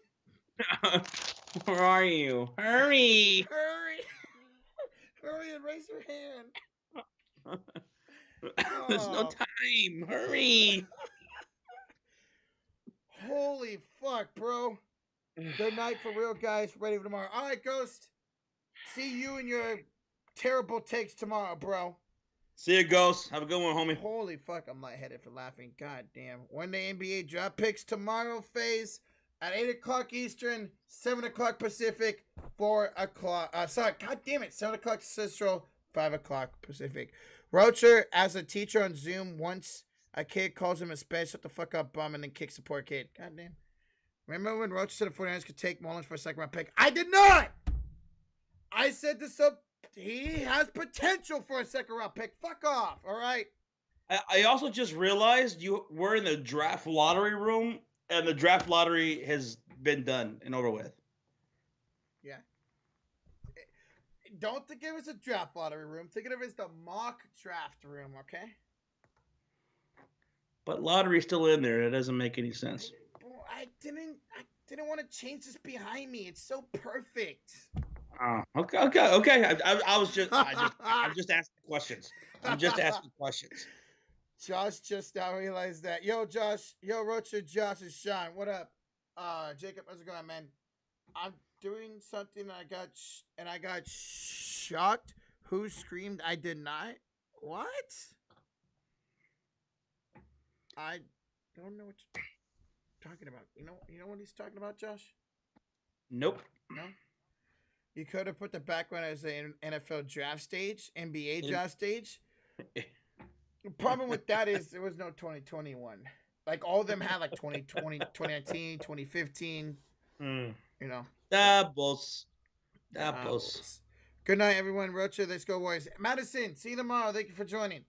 Where are you? Hurry! Hurry! Hurry and raise your hand. There's no Oh. time. Hurry! Holy fuck, bro. Good night for real, guys. Ready for tomorrow. All right, Ghost. See you and your terrible takes tomorrow, bro. See you, Ghost. Have a good one, homie. Holy fuck, I'm lightheaded for laughing. God damn. One day NBA draft picks tomorrow, phase at 8 o'clock Eastern, 7 o'clock Pacific, 4 o'clock. Sorry, god damn it. 7 o'clock Central, 5 o'clock Pacific. Rocher, as a teacher on Zoom, once a kid calls him a sped, shut the fuck up, bum, and then kicks the poor kid. God damn. Remember when Rocher said the 49ers could take Mullins for a second round pick? I did not! I said this up. He has potential for a second round pick. Fuck off, all right? I also just realized you were in the draft lottery room, and the draft lottery has been done and over with. Yeah. Don't think of it as a draft lottery room. Think of it as the mock draft room, okay? But lottery's still in there. It doesn't make any sense. I didn't want to change this behind me. It's so perfect. Okay. I'm just asking questions. I'm just asking questions. Josh just now realized that. Yo, Josh. Yo, Rocher, Josh, and Sean. What up? Jacob, how's it going, man? I'm doing something and I got shocked. Who screamed? I did not. What? I don't know what you're talking about. You know what he's talking about, Josh? Nope. No. You could have put the background as an NFL draft stage, NBA draft stage. The problem with that is there was no 2021. Like, all of them had, like, 2020, 2019, 2015. You know. Doubles. Good night, everyone. Rocha, let's go, boys. Madison, see you tomorrow. Thank you for joining.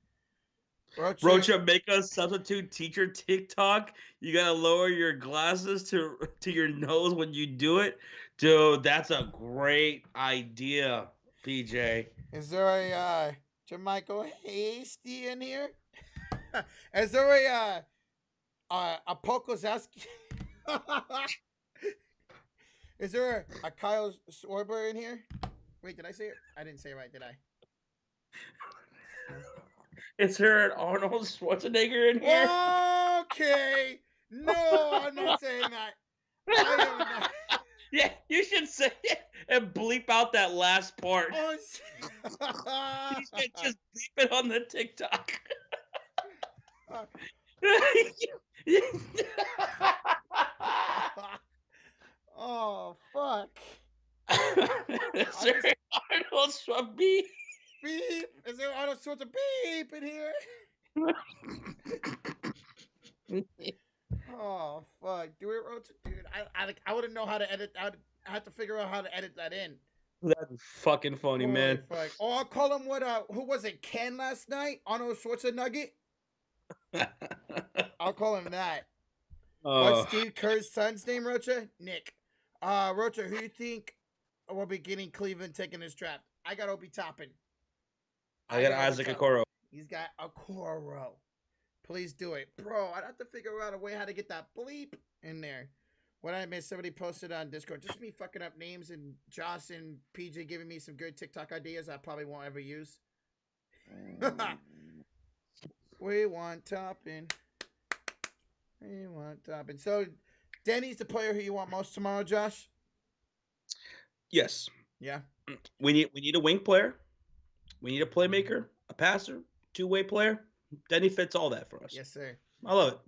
Rocha, make a substitute teacher TikTok. You gotta lower your glasses to your nose when you do it. Dude, that's a great idea, PJ. Is there a Jermichael Hasty in here? Is there a Pokozaski? Is there a Kyle Sorber in here? Wait, did I say it? I didn't say it right, did I? Is there an Arnold Schwarzenegger in here? Okay. No, I'm not saying that. I am not. Yeah, you should say it and bleep out that last part. Oh, You should just bleep it on the TikTok. Oh, fuck. Is there Arnold Schwarzenegger? Beep. Is there Arnold Schwarzenegger beep in here? Oh, fuck. Do it, Roach. Dude, I wouldn't know how to edit. I have to figure out how to edit that in. That's fucking funny, Holy man. Fuck. Oh, I'll call him who was it, Ken last night? Arnold Schwarzenegger? I'll call him that. What's Steve Kerr's son's name, Rocha? Nick. Rocha, who do you think will be getting Cleveland taking this draft? I got Obi Toppin. I got Isaac Okoro. He's got Okoro. Please do it. Bro, I'd have to figure out a way how to get that bleep in there. What I missed, somebody posted on Discord. Just me fucking up names and Josh and PJ giving me some good TikTok ideas I probably won't ever use. We want Toppin. We want Toppin. So, Denny's the player who you want most tomorrow, Josh? Yes. Yeah. We need a wing player. We need a playmaker, a passer, two-way player. Denny fits all that for us. Yes, sir. I love it.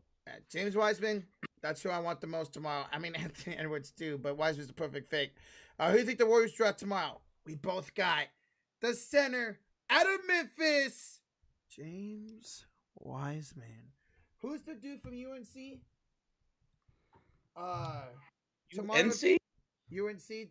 James Wiseman, that's who I want the most tomorrow. I mean, Anthony Edwards too, but Wiseman's the perfect fit. Who do you think the Warriors draft tomorrow? We both got the center out of Memphis, James Wiseman. Who's the dude from UNC? Tomorrow, UNC.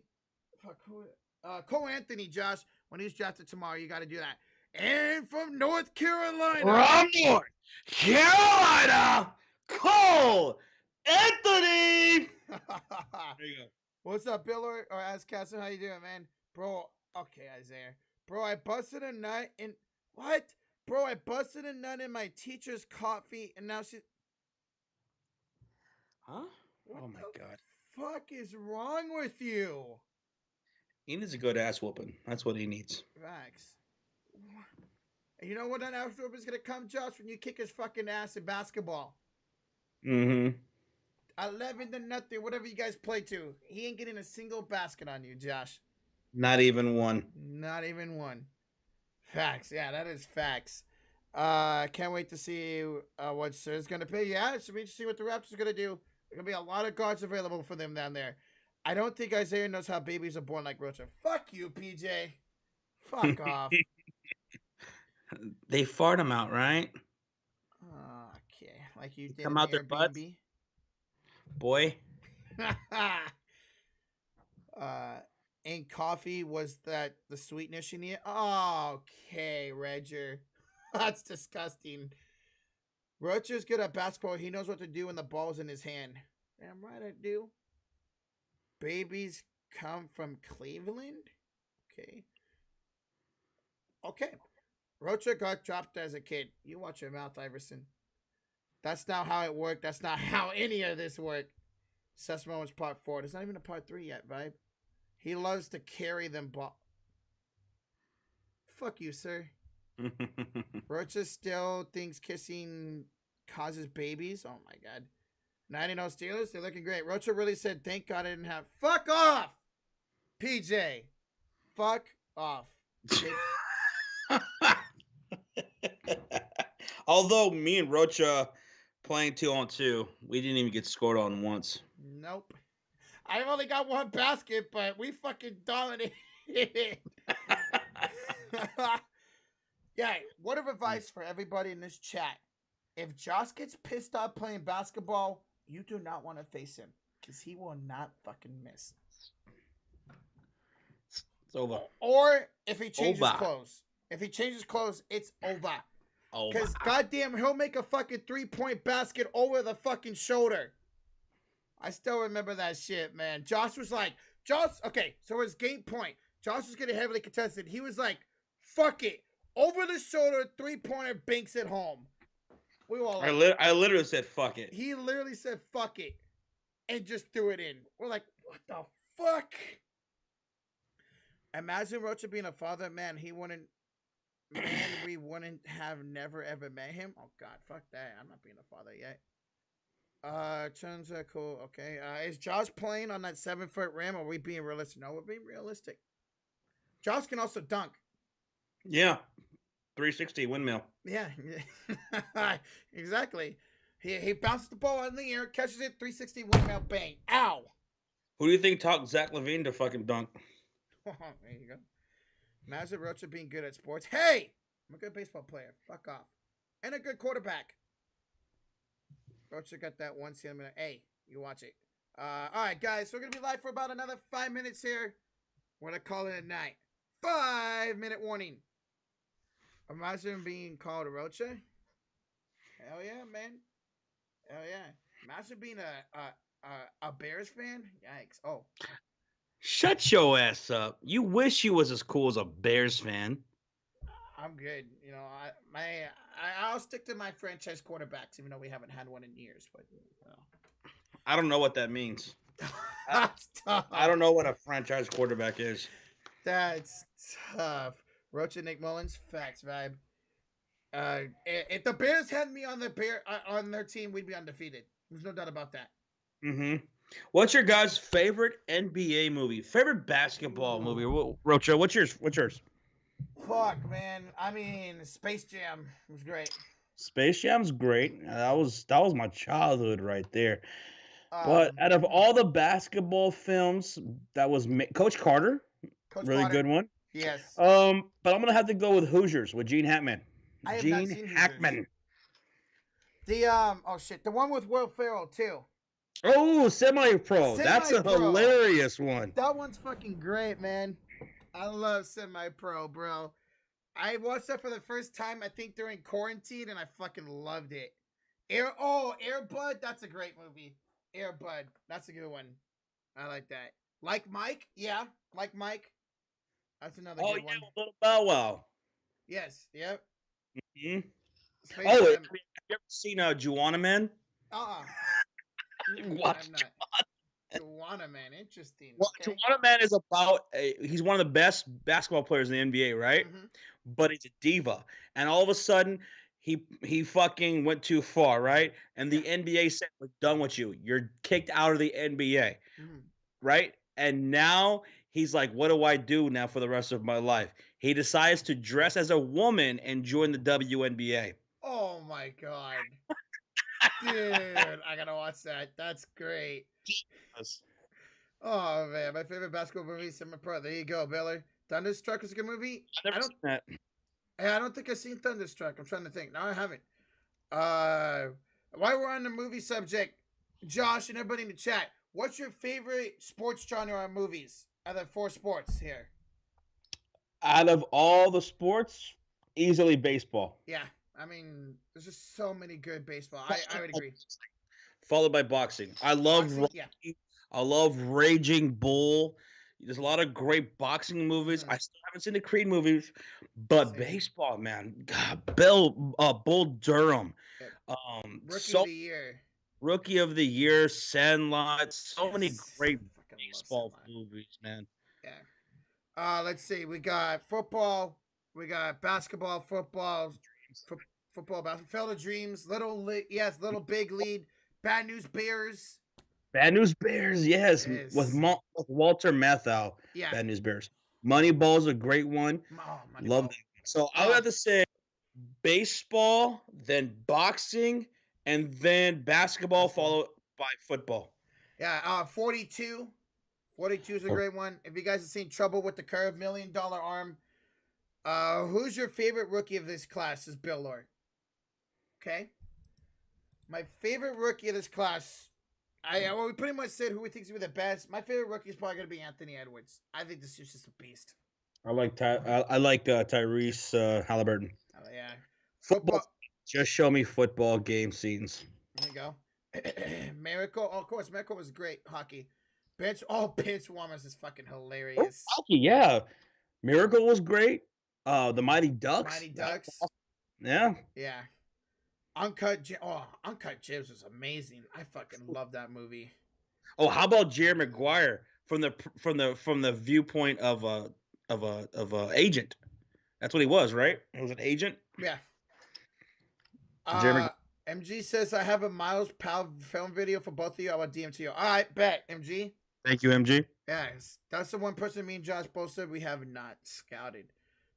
Fuck, Cole Anthony, Josh. When he's drafted tomorrow, you got to do that. And from North Carolina. From North Carolina, Cole Anthony. There you go. What's up, Bill or Ascassin? How you doing, man? Bro, okay, Isaiah. Bro, I busted a nut in... What? Bro, I busted a nut in my teacher's coffee, and now she... Huh? Oh, my God. fuck is wrong with you? He needs a good ass whooping. That's what he needs. Max. And you know what that ass whooping is gonna come, Josh, when you kick his fucking ass in basketball. Mm-hmm. 11-0, whatever you guys play to. He ain't getting a single basket on you, Josh. Not even one. Not even one. Facts. Yeah, that is facts. Can't wait to see what Sir's gonna pay. Yeah, it should be interesting what the Raptors are gonna do. There's gonna be a lot of guards available for them down there. I don't think Isaiah knows how babies are born like Rocha. Fuck you, PJ. Fuck off. They fart him out, right? Okay, like you They did come in out the their butts, Airbnb. boy. And coffee was that the sweetness you need? Okay, Roger. That's disgusting. Roger's good at basketball. He knows what to do when the ball's in his hand. Damn right I do. Babies come from Cleveland? Okay. Okay. Rocha got dropped as a kid. You watch your mouth, Iverson. That's not how it worked. That's not how any of this worked. Sesamo was part 4. There's not even a part 3 yet, Vibe. He loves to carry them ball. Fuck you, sir. Rocha still thinks kissing causes babies. Oh my god. 90 Steelers, they're looking great. Rocha really said, thank God I didn't have. Fuck off! PJ. Fuck off. Although me and Rocha playing 2-on-2, we didn't even get scored on once. Nope. I only got one basket, but we fucking dominated. Yeah, word of advice for everybody in this chat. If Josh gets pissed off playing basketball, you do not want to face him. Because he will not fucking miss. It's over. Or if he changes clothes. If he changes clothes, it's over. Because goddamn, he'll make a fucking 3-point basket over the fucking shoulder. I still remember that shit, man. Josh was like, okay, so his game point. Josh was getting heavily contested. He was like, fuck it. Over the shoulder, 3-pointer, banks at home. We were all like, I literally said, fuck it. He literally said, fuck it. And just threw it in. We're like, what the fuck? Imagine Rocha being a father. Man, we wouldn't have never ever met him. Oh, God, fuck that. I'm not being a father yet. Turns are cool. Okay. Is Josh playing on that 7-foot rim? Or are we being realistic? No, we're being realistic. Josh can also dunk. Yeah. 360 windmill. Yeah. Exactly. He bounces the ball in the air, catches it, 360 windmill, bang. Ow. Who do you think taught Zach LaVine to fucking dunk? There you go. Imagine Rocha being good at sports. Hey! I'm a good baseball player. Fuck off. And a good quarterback. Rocha got that 1 minute. Hey, you watch it. All right, guys. So we're going to be live for about another 5 minutes here. We're going to call it a night. 5-minute warning. Imagine being called a Rocha. Hell yeah, man. Hell yeah. Imagine being a Bears fan. Yikes. Oh. Shut your ass up. You wish you was as cool as a Bears fan. I'm good. You know, I'll stick to my franchise quarterbacks, even though we haven't had one in years. But I don't know what that means. That's tough. I don't know what a franchise quarterback is. That's tough. Rocha, Nick Mullins, facts, vibe. If the Bears had me on their team, we'd be undefeated. There's no doubt about that. Mm-hmm. What's your guys' favorite NBA movie? Favorite basketball movie? Rocha, what's yours? Fuck, man. I mean, Space Jam was great. Space Jam's great. That was my childhood right there. But out of all the basketball films, that was Coach Carter. Good one. Yes. But I'm gonna have to go with Hoosiers with Gene Hackman. I have not seen Hackman. The one with Will Ferrell too. Oh, Semi-Pro. That's a hilarious one. That one's fucking great, man. I love Semi-Pro, bro. I watched that for the first time, I think, during quarantine, and I fucking loved it. Air Bud, that's a great movie. Air Bud, that's a good one. I like that. Like Mike? Yeah, Like Mike. That's another good one. Oh, yeah, Little Bow Wow. Yes, yep. Mm-hmm. Have you ever seen Juwanna Man? Uh-uh. Watch Tawana Man, interesting. Well, Okay. Tawana Man is he's one of the best basketball players in the NBA, right? Mm-hmm. But he's a diva, and all of a sudden he fucking went too far, right? And Yeah. the NBA said, "We're done with you. You're kicked out of the NBA." Mm-hmm. Right? And now he's like, what do I do now for the rest of my life? He decides to dress as a woman and join the WNBA. Oh my god. Dude, I gotta watch that. That's great. Yes. Oh man, my favorite basketball movie, Summer Pro. There you go, Baylor. Thunderstruck is a good movie. I've never seen that. I don't think I've seen Thunderstruck. I'm trying to think. No, I haven't. Uh, while we're on the movie subject, Josh and everybody in the chat, what's your favorite sports genre or movies? Out of 4 sports here. Out of all the sports, easily baseball. Yeah, I mean, there's just so many good baseball. I would agree. Followed by boxing. I love Boxing, Rocky. yeah. I love Raging Bull. There's a lot of great boxing movies. I still haven't seen the Creed movies, but Same. baseball, man, God, Bull Durham, Rookie of the Year. Rookie of the Year, Sandlot, so many Yes. great Fucking love baseball Sandlot. movies, man. Yeah. Let's see. We got football. We got basketball, football, football, basketball. Field of Dreams. Little Big Lead. Bad News Bears. Bad News Bears, yes, Yes. with Walter Matthau. Yeah. Bad News Bears. Moneyball's a great one. Oh, Love that. So I would have to say baseball, then boxing, and then basketball, followed by football. Yeah, 42. 42 is a great one. If you guys have seen Trouble with the Curve, $1 Million Arm, who's your favorite rookie of this class? Is Bill Lord. Okay. My favorite rookie of this class, we pretty much said who we think is going to be the best. My favorite rookie is probably going to be Anthony Edwards. I think this is just a beast. I like Tyrese Halliburton. Oh, yeah. Football. Just show me football game scenes. There you go. Miracle. Oh, of course, Miracle was great. Hockey. Bench warmers is fucking hilarious. Oh, hockey, yeah. Miracle was great. The Mighty Ducks. Mighty Ducks. Yeah. Yeah. Uncut Gems was amazing. I fucking love that movie. Oh, how about Jerry Maguire from the viewpoint of a agent? That's what he was, right? He was an agent. Yeah. Jeremy. MG says I have a Miles Powell film video for both of you. I will DM to you. All right, bet MG. Thank you, MG. Yes, that's the one person me and Josh both said we have not scouted.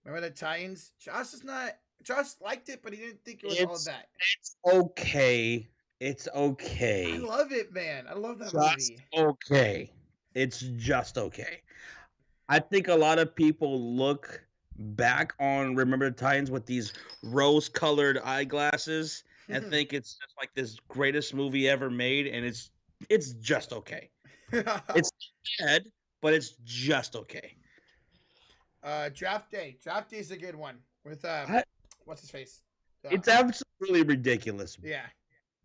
Remember the Titans? Josh liked it, but he didn't think it was all that. It's okay. It's okay. I love it, man. I love that movie. Okay. It's just okay. I think a lot of people look back on Remember the Titans with these rose-colored eyeglasses and think it's just like this greatest movie ever made, and it's just okay. It's bad, but it's just okay. Draft Day. Draft Day is a good one with what's his face? It's absolutely ridiculous. Yeah.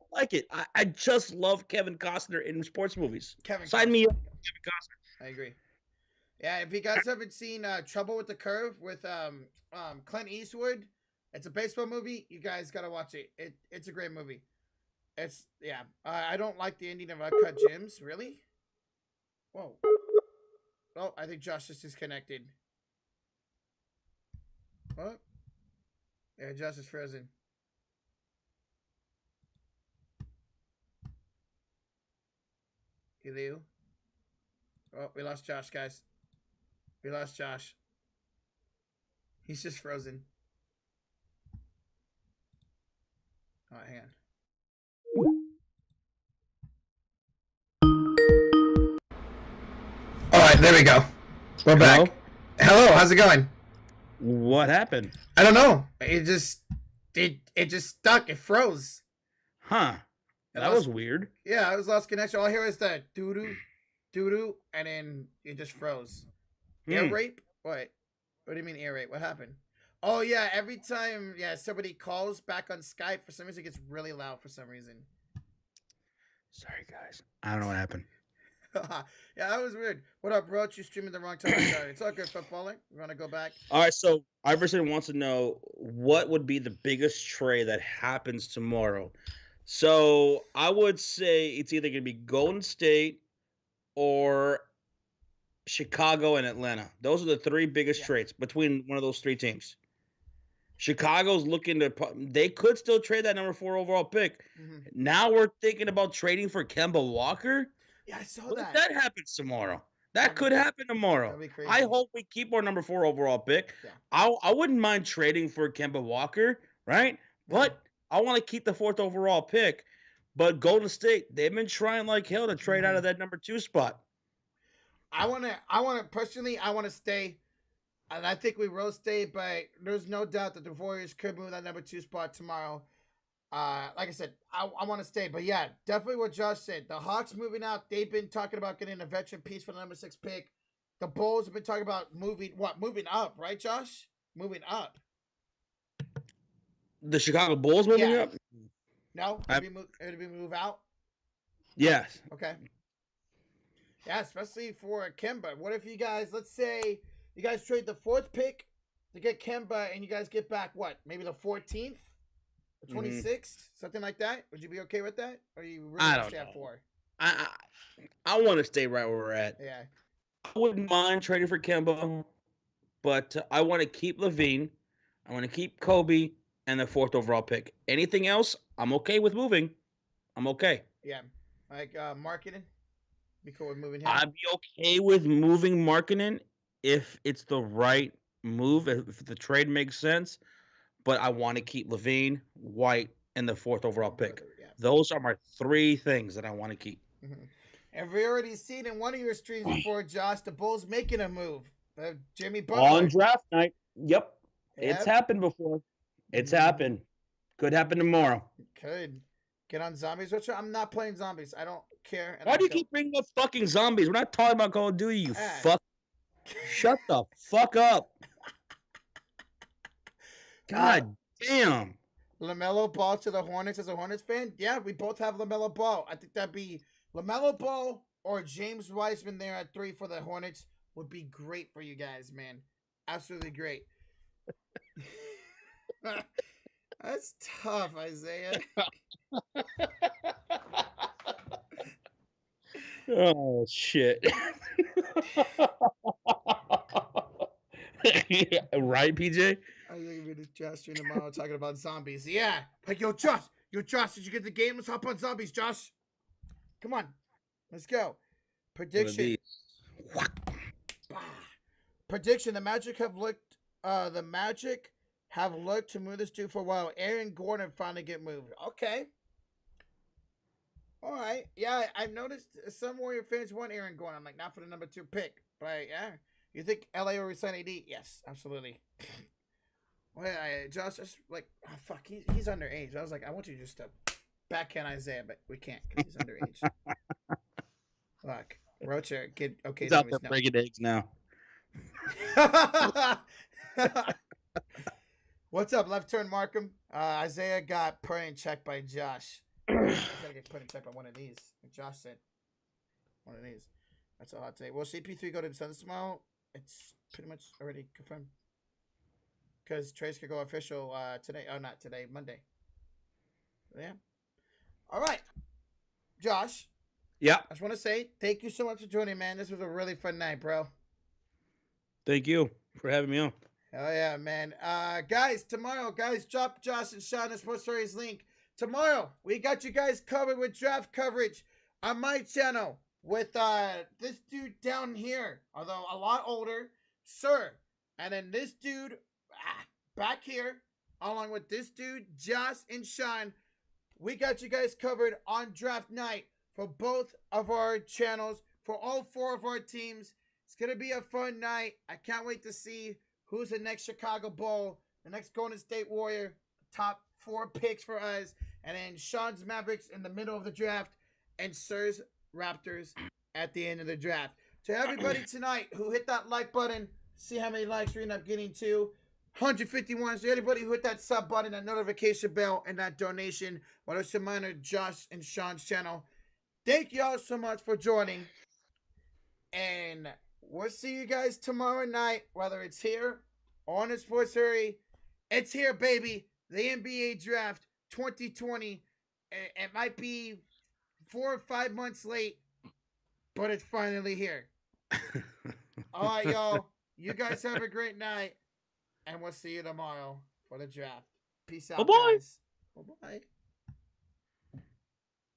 I like it. I just love Kevin Costner in sports movies. Sign me up, Kevin Costner. I agree. Yeah, if you guys haven't seen Trouble with the Curve with Clint Eastwood, it's a baseball movie. You guys gotta watch it. It's a great movie. I don't like the ending of Uncut Gems. Really? Whoa. Oh, I think Josh just disconnected. What? Yeah, Josh is frozen. Hello? Oh, we lost Josh, guys. We lost Josh. He's just frozen. Oh, hang on. All right, there we go. We're back. Hello, how's it going? What happened? I don't know. It just stuck. It froze. Huh. That was weird. Yeah, I was lost connection. All I hear is the doo-doo, and then it just froze. Ear rape? What? What do you mean ear rape? What happened? Oh, yeah, every time somebody calls back on Skype, for some reason it gets really loud for some reason. Sorry, guys. I don't know what happened. Yeah, that was weird. What up, bro? You streaming the wrong time. Sorry. It's all good, footballer. We're going to go back. All right, so Iverson wants to know what would be the biggest trade that happens tomorrow. So I would say it's either going to be Golden State or Chicago and Atlanta. Those are the three biggest trades between one of those three teams. Chicago's looking to. They could still trade that number 4 overall pick. Mm-hmm. Now we're thinking about trading for Kemba Walker. Yeah, I saw What if that. that happens tomorrow? That could happen tomorrow. That'd be crazy. I hope we keep our number 4 overall pick. Yeah. I wouldn't mind trading for Kemba Walker, right? But I want to keep the 4th overall pick. But Golden State, they've been trying like hell to trade out of that number 2 spot. I want to stay. And I think we will stay, but there's no doubt that the Warriors could move that number 2 spot tomorrow. Like I said, I want to stay. But yeah, definitely what Josh said. The Hawks moving out. They've been talking about getting a veteran piece for the number 6 pick. The Bulls have been talking about moving up, right, Josh? Moving up. The Chicago Bulls moving up? No? It'd be move out? Yes. Okay. Yeah, especially for Kemba. What if you guys, let's say, you guys trade the 4th pick to get Kemba, and you guys get back what? Maybe the 14th, the 26th, something like that. Would you be okay with that? Or are you really I don't know. At 4? I want to stay right where we're at. Yeah. I wouldn't mind trading for Kemba, but I want to keep Levine. I want to keep Kobe and the 4th overall pick. Anything else, I'm okay with moving. I'm okay. Yeah. Like marketing. Be cool with moving him. I'd be okay with moving Markkanen if it's the right move, if the trade makes sense. But I want to keep Levine, White, and the 4th overall pick. Yeah. Those are my 3 things that I want to keep. Mm-hmm. And we already seen in one of your streams before, Josh, the Bulls making a move. Jimmy Butler. On draft night. Yep. It's happened before. It's happened. Could happen tomorrow. Could. Get on zombies, which I'm not playing zombies. I don't care. Why do you keep bringing up fucking zombies? We're not talking about Call of Duty, you fuck. Shut the fuck up. God damn. LaMelo Ball to the Hornets as a Hornets fan? Yeah, we both have LaMelo Ball. I think that'd be LaMelo Ball or James Wiseman there at 3 for the Hornets would be great for you guys, man. Absolutely great. That's tough, Isaiah. Oh, shit. Right, PJ? I think we're just Josh stream tomorrow talking about zombies. Yeah. Like, yo, Josh, did you get the game? Let's hop on zombies, Josh. Come on. Let's go. Prediction. Prediction. The Magic have looked to move this dude for a while. Aaron Gordon finally get moved. Okay. All right. Yeah, I've noticed some Warrior fans want Aaron Gordon. I'm like, not for the number 2 pick. But yeah. You think LA will resign AD? Yes, absolutely. Well, Josh, just like, oh, fuck, he's underage. I was like, I want you just to backhand Isaiah, but we can't because he's underage. Look, Rocha, get okay. He's out there breaking eggs now. What's up, left turn Markham? Isaiah got put in check by Josh. He's gotta get put in check by one of these. Like Josh said, one of these. That's a hot take. Will CP3 go to the Suns tomorrow? It's pretty much already confirmed. Because trades could go official today. Oh, not today, Monday. Yeah. All right. Josh. Yeah. I just want to say thank you so much for joining, man. This was a really fun night, bro. Thank you for having me on. Hell yeah, man. Guys, tomorrow, drop Josh and Sean the Sports Stories link. Tomorrow, we got you guys covered with draft coverage on my channel with this dude down here, although a lot older, Sir. And then this dude back here, along with this dude, Josh and Sean. We got you guys covered on draft night for both of our channels, for all 4 of our teams. It's going to be a fun night. I can't wait to see who's the next Chicago Bull, the next Golden State Warrior, top 4 picks for us, and then Sean's Mavericks in the middle of the draft, and Sir's Raptors at the end of the draft. To everybody tonight who hit that like button, see how many likes we end up getting to. 151. So anybody who hit that sub button, that notification bell, and that donation, whether it's to mine or Josh and Sean's channel, thank y'all so much for joining. And we'll see you guys tomorrow night, whether it's here or on the Sports Hurry. It's here, baby. The NBA Draft 2020. It might be 4 or 5 months late, but it's finally here. All right, y'all. You guys have a great night, and we'll see you tomorrow for the draft. Peace out, Bye-bye. guys. Bye-bye.